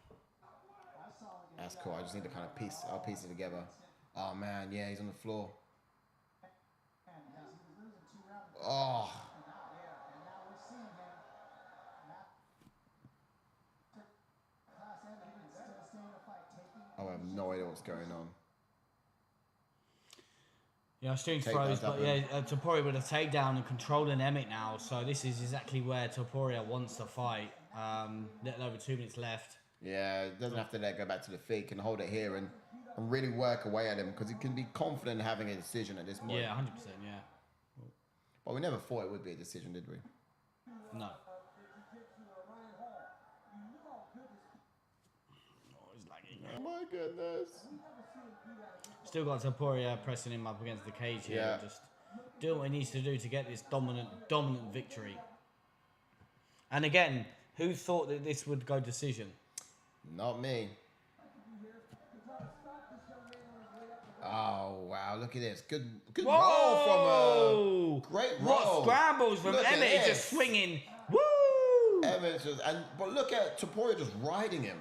That's cool. I just need to kind of piece it together. Oh, man. Yeah, he's on the floor. Oh. Oh, I have no idea what's going on. Yeah, stream's froze, but yeah, Topuria with a takedown and controlling Emmett now. So this is exactly where Topuria wants to fight. Little over 2 minutes left. Yeah, doesn't have to go back to the feet, can hold it here and really work away at him because he can be confident in having a decision at this point. Yeah, 100%, yeah. But we never thought it would be a decision, did we? No. Oh, he's lagging. Oh my goodness. Still got Topuria pressing him up against the cage here. Yeah. Just doing what he needs to do to get this dominant victory. And again, who thought that this would go decision? Not me. Oh, wow. Look at this. Good roll from great roll. What scrambles from Emmett, just swinging. Woo! Emmett but look at Topuria just riding him.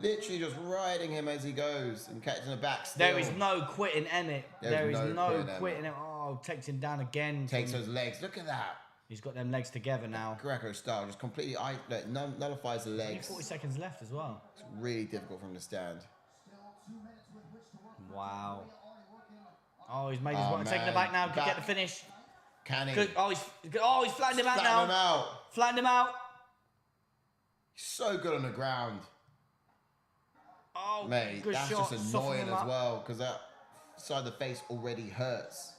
Literally just riding him as he goes and catching the back still. There is no quitting Emmett. There is no quitting him. Oh, takes him down again. Takes those legs. Look at that. He's got them legs together now. Greco style, just completely nullifies the legs. Only 40 seconds left as well. It's really difficult from the stand. Wow. Oh, he's made his one. Taking it back now. Could get the finish. Can he? He's flattened him out now. Flattened him out. He's so good on the ground. Oh, mate, good that's shot. just annoying as well because that side of the face already hurts.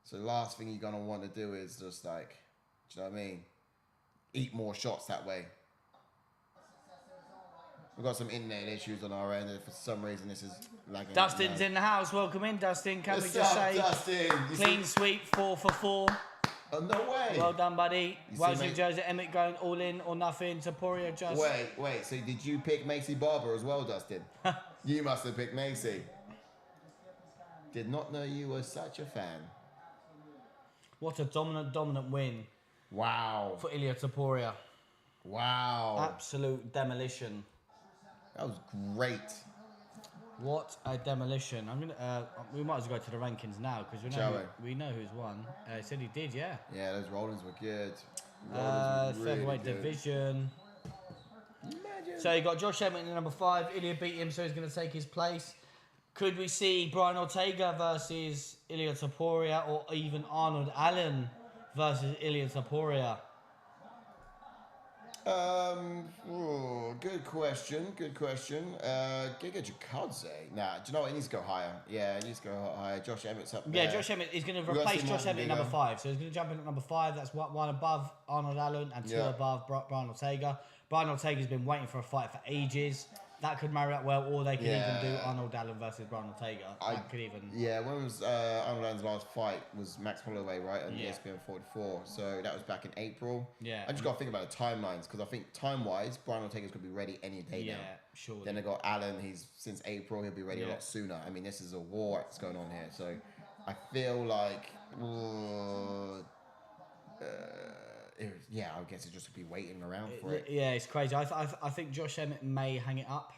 So the last thing you're gonna want to do is just like, do you know what I mean? Eat more shots that way. We've got some internet issues on our end, and for some reason this is lagging. Dustin's in the house. Welcome in, Dustin. Can we just say, Dustin? Clean sweep, 4 for 4. Oh, no way. Well done, buddy. Wales New Jersey, Emmett going all in or nothing. Topuria just. Wait. So did you pick Maycee Barber as well, Dustin? You must have picked Maycee. Did not know you were such a fan. What a dominant win. Wow. For Ilia Topuria. Wow. Absolute demolition. That was great. What a demolition. I'm gonna. We might as well go to the rankings now because we know who's won. He said he did, yeah. Yeah, those rollings were good. Featherweight division. Imagine. So you got Josh Emmett in number 5. Ilia beat him, so he's going to take his place. Could we see Brian Ortega versus Ilia Topuria, or even Arnold Allen versus Ilia Topuria? Good question. Giga Jakadze. Nah, do you know what? He needs to go higher. Yeah, he needs to go higher. Josh Emmett's up there. Yeah, Josh Emmett is going to replace Josh Emmett at number 5. So he's going to jump in at number 5. That's one above Arnold Allen and 2 above Brian Ortega. Brian Ortega's been waiting for a fight for ages. That could marry up well, or they could even do Arnold Allen versus Brian Ortega. Yeah, when was Arnold Allen's last fight? Was Max Holloway, right? On ESPN 44. So that was back in April. Yeah. I just got to think about the timelines, because I think time-wise, Brian Ortega's going to be ready any day now. Yeah, sure. Then they got Allen. Since April, he'll be ready a lot sooner. I mean, this is a war that's going on here. So I feel like... I guess it just be waiting around for it. Yeah, it's crazy. I think Josh Emmett may hang it up.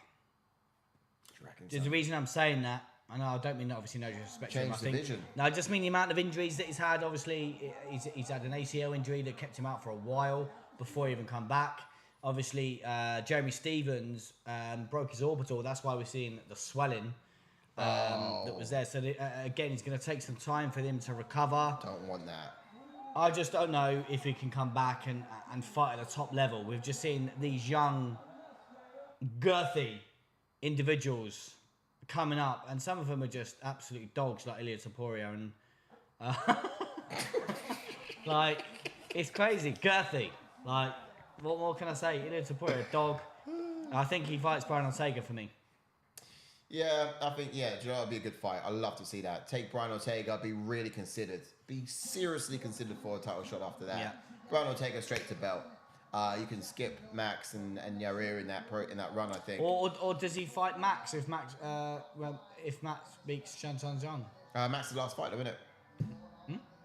The reason I'm saying that, I know I don't mean that obviously no disrespect to him. No, I just mean the amount of injuries that he's had. Obviously, he's had an ACL injury that kept him out for a while before he even come back. Obviously, Jeremy Stevens broke his orbital. That's why we're seeing the swelling that was there. So again, it's going to take some time for him to recover. Don't want that. I just don't know if he can come back and fight at the top level. We've just seen these young, girthy individuals coming up, and some of them are just absolute dogs, like Ilia Topuria, and like it's crazy, girthy. Like, what more can I say? Ilia Topuria, dog. I think he fights Brian Ortega for me. Yeah, I think, do you know, it'd be a good fight. I'd love to see that. Take Brian Ortega, be really considered. Be seriously considered for a title shot after that. Yeah. Brian Ortega straight to belt. You can skip Max and Yair in that run, I think. Or does he fight Max if Max beats Shantan Zhang? Max's last fight, isn't it?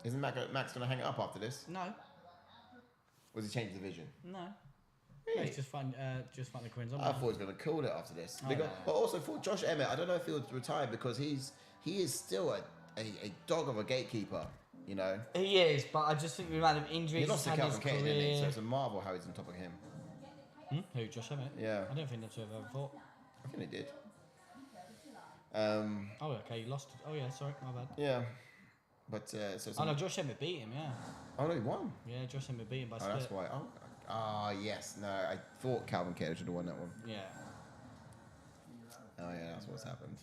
Isn't Max going to hang it up after this? No. Was he changed division? No. Really? Just find the Queen's on. I thought he was going to call it after this. But also for Josh Emmett, I don't know if he'll retire because he is still a dog of a gatekeeper. You know, he is, but I just think the amount of injuries he lost to had Calvin his Cater, career. didn't he? So it's a marvel how he's on top of him. Who, Josh Emmett? Yeah. I don't think the two have ever fought. I think they did. Oh, okay, you lost. Oh, yeah, sorry, my bad. Yeah. But, no, Josh Emmett beat him, yeah. Oh, no, he won? Yeah, Josh Emmett beat him by split. That's why. Yes. No, I thought Calvin Cater should have won that one. Yeah. Oh, yeah, that's what's happened.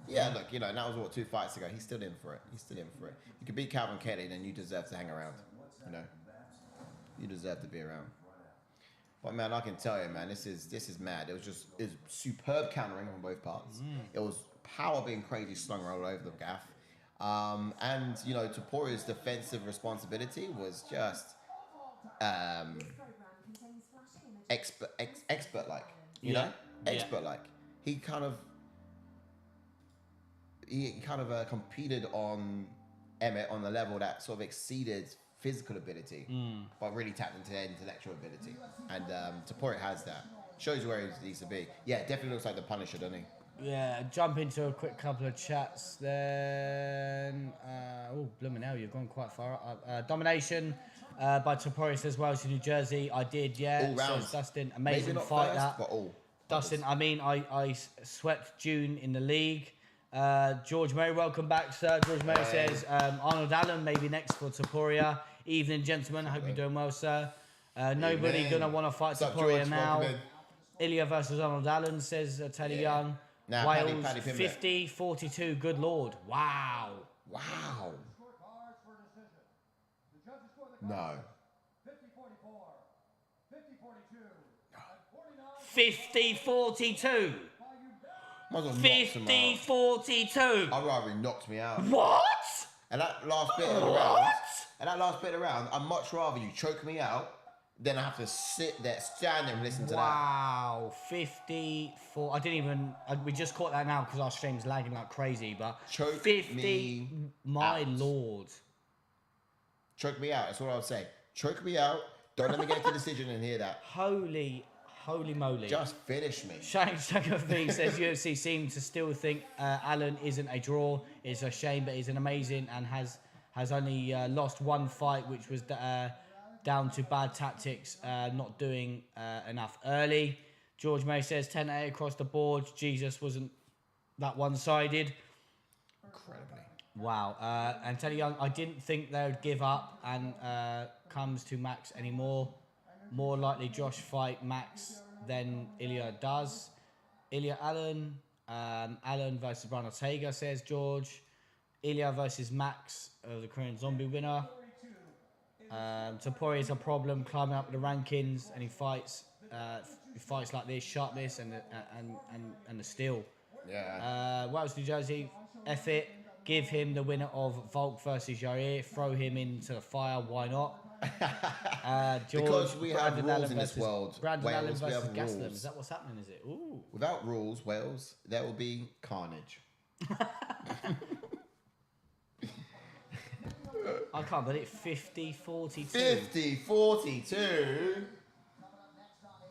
Yeah, look, you know, that was, 2 fights ago. He's still in for it. You could beat Calvin Cater, then you deserve to hang around. You know? You deserve to be around. But, man, I can tell you, man, this is mad. It was superb countering on both parts. It was power being crazy slung all over the gaff. And, you know, Topuria's defensive responsibility was just expert-like, you know? Expert-like. He kind of competed on Emmett on a level that sort of exceeded physical ability, but really tapped into their intellectual ability. And Topuria has that. Shows you where he needs to be. Yeah, definitely looks like the Punisher, doesn't he? Yeah, jump into a quick couple of chats then. Blooming hell, you've gone quite far up. Domination by Topuria says, Welsh to New Jersey. I did, yeah. All rounds. Says Dustin, amazing Maybe not fight first, that. but all. Dustin, I mean, I swept June in the league. George Murray, welcome back, sir. George Murray says, Arnold Allen maybe next for Topuria. Evening, gentlemen. I hope you're doing well, sir. Nobody going to want to fight Topuria now. Ilia versus Arnold Allen, says Teddy Young. Now, Wales, Paddy 50-42. Good Lord. Wow. No. 50-42. 50-42. I'd rather he knocked me out. What? And that last bit of the round, I'd much rather you choke me out than I have to stand there and listen to that. Wow, 54. I didn't even. We just caught that now because our stream's lagging like crazy. But choke 50. Me my out. lord. Choke me out. That's what I would say. Choke me out. Don't let me get to the decision and hear that. Holy moly. Just finish me. Shane V says UFC seem to still think Allen isn't a draw. It's a shame, but he's an amazing and has only lost one fight, which was down to bad tactics, not doing enough early. George May says 10-8 across the board. Jesus, wasn't that one-sided. Incredibly. Wow. And Teddy Young, I didn't think they would give up and comes to Max anymore. More likely Josh fight Max than Ilia does. Ilia Allen. Allen versus Brian Ortega, says George. Ilia versus Max, the Korean Zombie winner. Topuria is a problem climbing up the rankings, and he fights like this, sharpness and the steel. Yeah. Wales, New Jersey, F it. Give him the winner of Volk versus Jair. Throw him into the fire. Why not? George, because we have Brandon rules Allen in this versus world. Brandon Allen Wales, we versus have Gaslam. rules. Is that what's happening? Is it? Ooh. Without rules, Wales, there will be carnage. I can't believe it. 50-42. 50-42.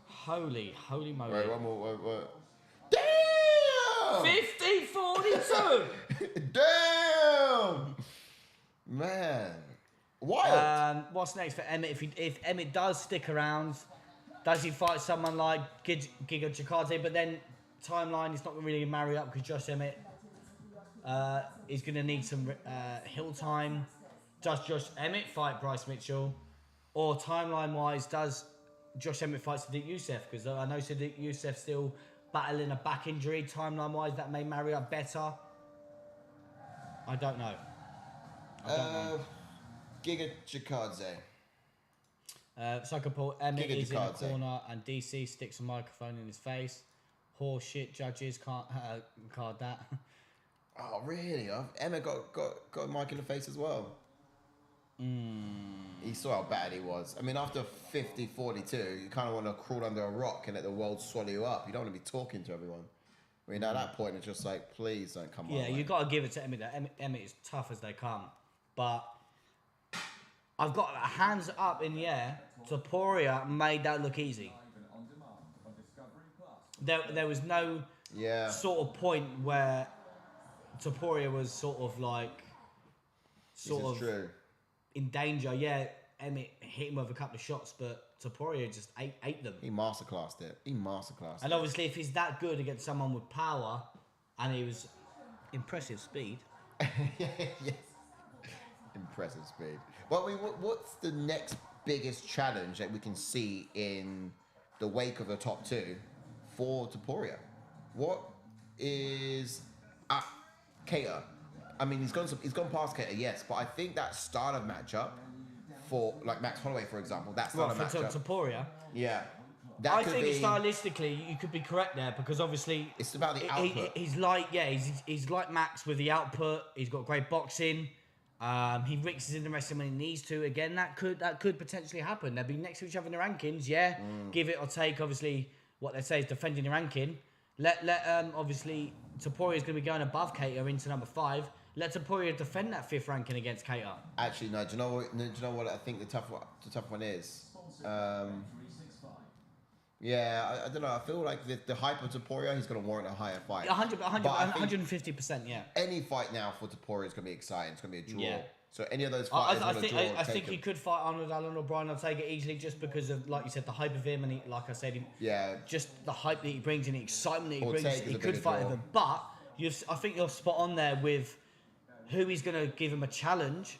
Holy moly. Wait, one more. Wait. Damn! 50-42. Damn! Man. Wild. What's next for Emmett? If Emmett does stick around, does he fight someone like Giga Chikadze? But then timeline is not really going to marry up because Josh Emmett is going to need some hill time. Does Josh Emmett fight Bryce Mitchell? Or timeline-wise, does Josh Emmett fight Sadiq Youssef? Because I know Sadiq Youssef still battling a back injury. Timeline-wise, that may marry up better. I don't know. Giga Chikadze. Soccer Paul, Emmett Giga is in Chikadze. the corner and DC sticks a microphone in his face. Horse shit, judges can't card that. Oh, really? Emmett got a mic in the face as well. He saw how bad he was. I mean, after 50-42, you kind of want to crawl under a rock and let the world swallow you up. You don't want to be talking to everyone. I mean, at that point, it's just like, please don't come on. Yeah, you got to give it to Emmett. Emmett is tough as they come. But I've got hands up in the air. Topuria made that look easy. There was no sort of point where Topuria was sort of true. In danger. Yeah, Emmett hit him with a couple of shots, but Topuria just ate them. He masterclassed it. And obviously, if he's that good against someone with power, and he was impressive speed. Yes. Impressive speed. Well, I mean, what's the next biggest challenge that we can see in the wake of the top two for Topuria? What is Cater? I mean, he's gone past Cater, yes, but I think that start of matchup for like Max Holloway, for example, that start of matchup. Topuria. Yeah. I think stylistically you could be correct there because obviously it's about the output. He's like Max with the output. He's got great boxing. He mixes in the wrestling when he needs to. Again, that could potentially happen. They'll be next to each other in the rankings. Yeah, give it or take. Obviously, what they say is defending the ranking. Obviously Topuria is going to be going above Cater into number 5. Let Topuria defend that 5th ranking against Cater. Actually, no. Do you know what? I think the tough one is. Yeah, I don't know. I feel like the hype of Topuria, he's going to warrant a higher fight. 150%, yeah. Any fight now for Topuria is going to be exciting. It's going to be a draw. Yeah. So any of those fights, I think he could fight Arnold Allen or Brian Ortega easily just because of, like you said, the hype of him and like I said, just the hype that he brings and the excitement that he brings. He could fight him, but I think you're spot on there with who he's going to give him a challenge.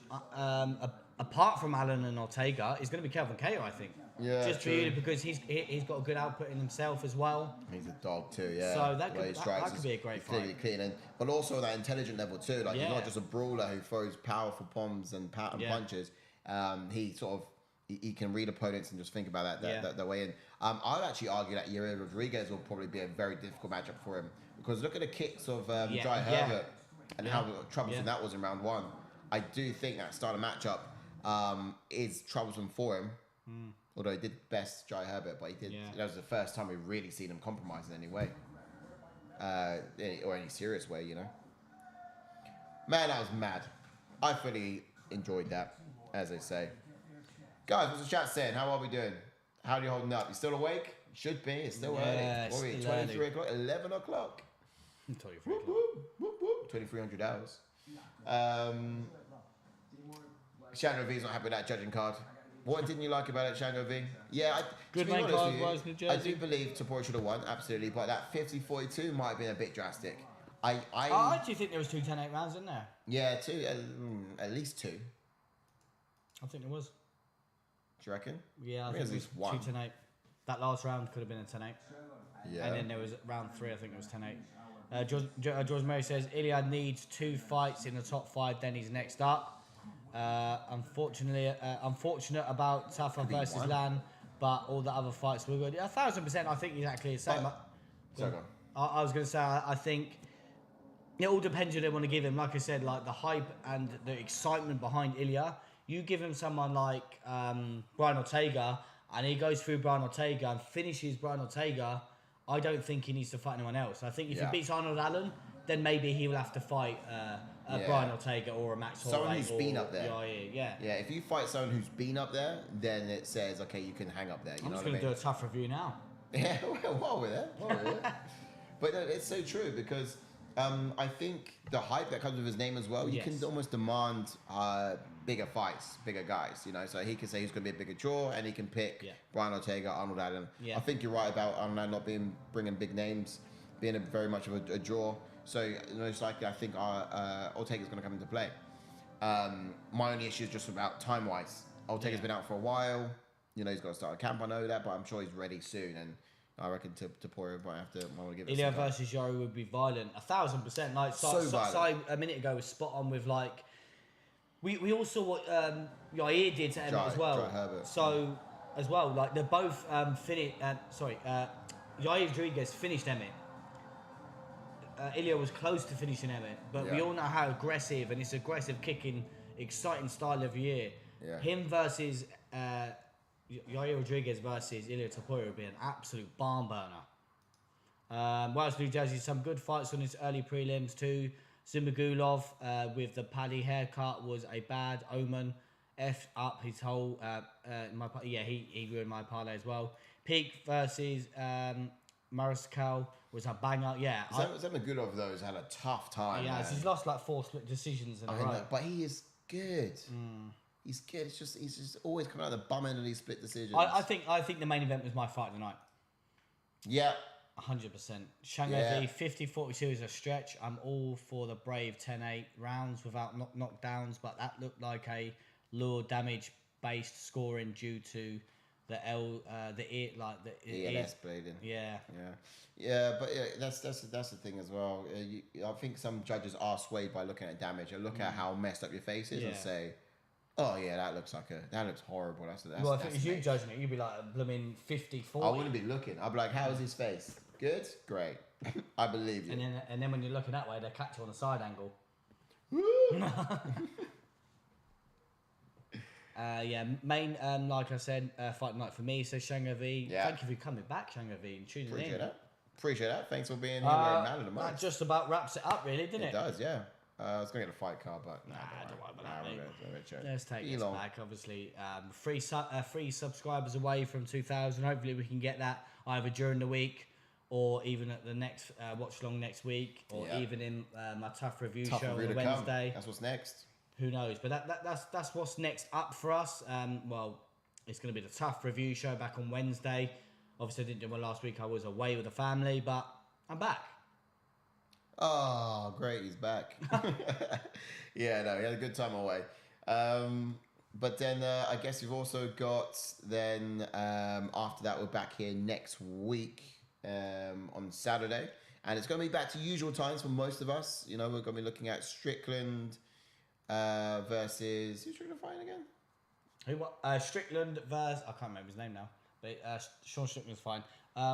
Apart from Allen and Ortega, is going to be Kelvin Cater, I think. Yeah, just purely because he's got a good output in himself as well. He's a dog too, yeah. So that could be a great fight. Clean, but also that intelligent level too. Like he's not just a brawler who throws powerful bombs and punches. He can read opponents and just think about that way in. I'd actually argue that Ilia Rodriguez will probably be a very difficult matchup for him because look at the kicks of Jai Herbert and how troublesome that was in round 1. I do think that style of matchup is troublesome for him. Although he did best Jai Herbert, but he did. That was the first time we really seen him compromise in any way, or any serious way, you know. Man, that was mad. I fully enjoyed that, as they say. Guys, what's the chat saying? How are we doing? How are you holding up? You still awake? You should be. It's still early. What are we? 23 o'clock, 11 o'clock. 23 o'clock. 2,300 hours. Shango V's not happy with that judging card. What didn't you like about it, Shango V? Yeah, good main card was New Jersey. I do believe Topuria should have won, absolutely, but that 50-42 might have been a bit drastic. I actually think there was 2 10-8 rounds in there. Yeah, 2, at least 2. I think there was. Do you reckon? Yeah, I think it was 1. 2 10-8. That last round could have been a 10-8. Yeah. And then there was round 3, I think it was 10-8. George Murray says Ilia needs 2 fights in the top 5, then he's next up. Unfortunate about Tafa versus Lan, but all the other fights were good. 1,000%. I think exactly the same. I was going to say I think it all depends who they want to give him. Like I said, like the hype and the excitement behind Ilia. You give him someone like Brian Ortega, and he goes through Brian Ortega and finishes Brian Ortega. I don't think he needs to fight anyone else. I think if he beats Arnold Allen, then maybe he will have to fight Brian Ortega or a Max Holloway. Someone who's been up there. Yeah. If you fight someone who's been up there, then it says, okay, you can hang up there. I'm just going to do a tough review now. Yeah, while we're there. But it's so true because I think the hype that comes with his name as well, you can almost demand bigger fights, bigger guys, you know. So he can say he's going to be a bigger draw and he can pick Brian Ortega, Arnold Allen. Yeah. I think you're right about Arnold Allen not bringing big names, being very much of a draw. So most likely, I think Ortega's going to come into play. My only issue is just about time-wise. Ortega's been out for a while. You know, he's got to start a camp. I know that, but I'm sure he's ready soon. And I reckon Topuria might want to give it. Ilia versus Yari would be violent, 1,000%. Like Sai a minute ago was spot on with like. We all saw what Yair did to Emmett as well. So as well, like they're both finished. Yair Rodriguez finished Emmett. Ilia was close to finishing Emmett, but we all know how aggressive and it's aggressive kicking, exciting style of year. Yeah. Him versus Yair Rodriguez versus Ilia Topuria would be an absolute barn burner. Whilst New Jersey, some good fights on his early prelims too. Zumagulov with the paddy haircut was a bad omen. F up his whole he ruined my parlay as well. Peak versus Mariscal was a banger. Yeah, Zumagulov though has had a tough time. Yeah, he's lost like 4 split decisions in a row. But he is good. He's good. He's just always coming out of the bum end of these split decisions. I think the main event was my fight tonight. Yeah. 100%. Shango V 50-42 is a stretch. I'm all for the brave 10-8 rounds without knockdowns, but that looked like a low damage based scoring due to the ELS bleeding. Yeah. But that's the thing as well. I think some judges are swayed by looking at damage and look at how messed up your face is and say, Oh yeah, that looks horrible. That's well, if it was you judging it, you'd be like blooming 50, 40. I wouldn't be looking. I'd be like, how's his face? Good, great. I believe you. And then when you're looking that way, they catch you on a side angle. Main, like I said, fight night for me. So Shango V. Yeah. Thank you for coming back, Shango V, and tuning in. Appreciate that. Thanks for being here. Man of the month. That just about wraps it up, really, didn't it? It does, yeah. I was going to get a fight card, but don't worry about that. Let's take this back. Obviously, free subscribers away from 2,000. Hopefully, we can get that either during the week or even at the next watch along next week, or even in my tough review show on Wednesday. That's what's next. Who knows? But that's what's next up for us. It's going to be the tough review show back on Wednesday. Obviously, I didn't do one last week. I was away with the family, but I'm back. Oh, great, he's back. Yeah, no, he had a good time away. But then I guess you've also got then after that, we're back here next week on Saturday. And it's going to be back to usual times for most of us. You know, we're going to be looking at Strickland versus... Who's Strickland fighting again? Strickland versus... I can't remember his name now. But Sean Strickland's fine.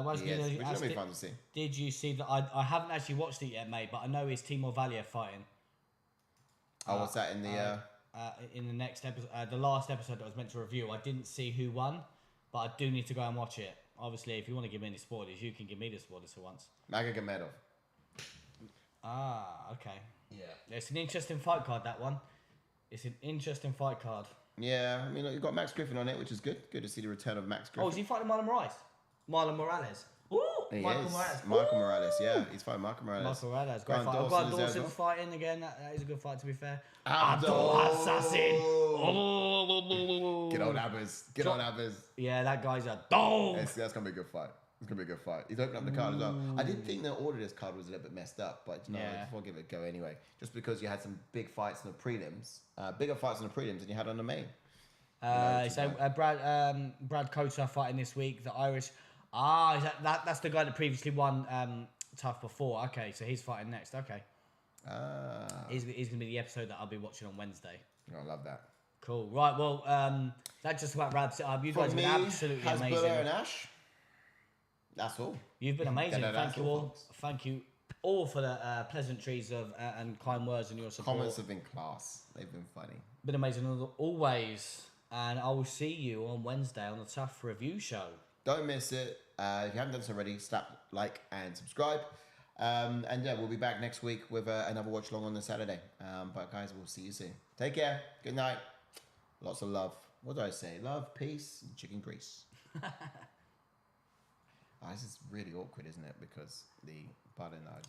Which is going to be fun to see. Did you see that? I haven't actually watched it yet, mate, but I know it's Timur Valiev fighting. What's that in the... in the next episode, the last episode that I was meant to review, I didn't see who won, but I do need to go and watch it. Obviously, if you want to give me any spoilers, you can give me the spoilers for once. Magomedov. Okay. Yeah. It's an interesting fight card, that one. It's an interesting fight card. Yeah, I mean, you've got Max Griffin on it, which is good. Good to see the return of Max Griffin. Oh, is he fighting Marlon Morales? Ooh, Michael Morales, yeah. He's fighting Michael Morales. Michael Morales, great fight. I've got Dawson fighting again. That is a good fight, to be fair. Abdul Assassin. Get on Abbas. Yeah, that guy's a dog. That's going to be a good fight. It's going to be a good fight. He's opened up the card as well. I didn't think the order of this card was a little bit messed up, but I'll give it a go anyway. Just because you had some big fights in the prelims, bigger fights in the prelims than you had on the main. Brad Cota fighting this week, the Irish. That's the guy that previously won Tough before. Okay, so he's fighting next. Okay. He's going to be the episode that I'll be watching on Wednesday. I love that. Cool. Right, well, that just about wraps it up. You guys have been absolutely amazing. And Ash. That's all. You've been amazing. Thank you all. Folks. Thank you all for the pleasantries of and kind words and your support. Comments have been class. They've been funny. Been amazing always. And I will see you on Wednesday on the Tough Review Show. Don't miss it. If you haven't done so already, slap like and subscribe. And we'll be back next week with another watch along on the Saturday. But guys, we'll see you soon. Take care. Good night. Lots of love. What do I say? Love, peace, and chicken grease. This is really awkward, isn't it? Because the butter nut.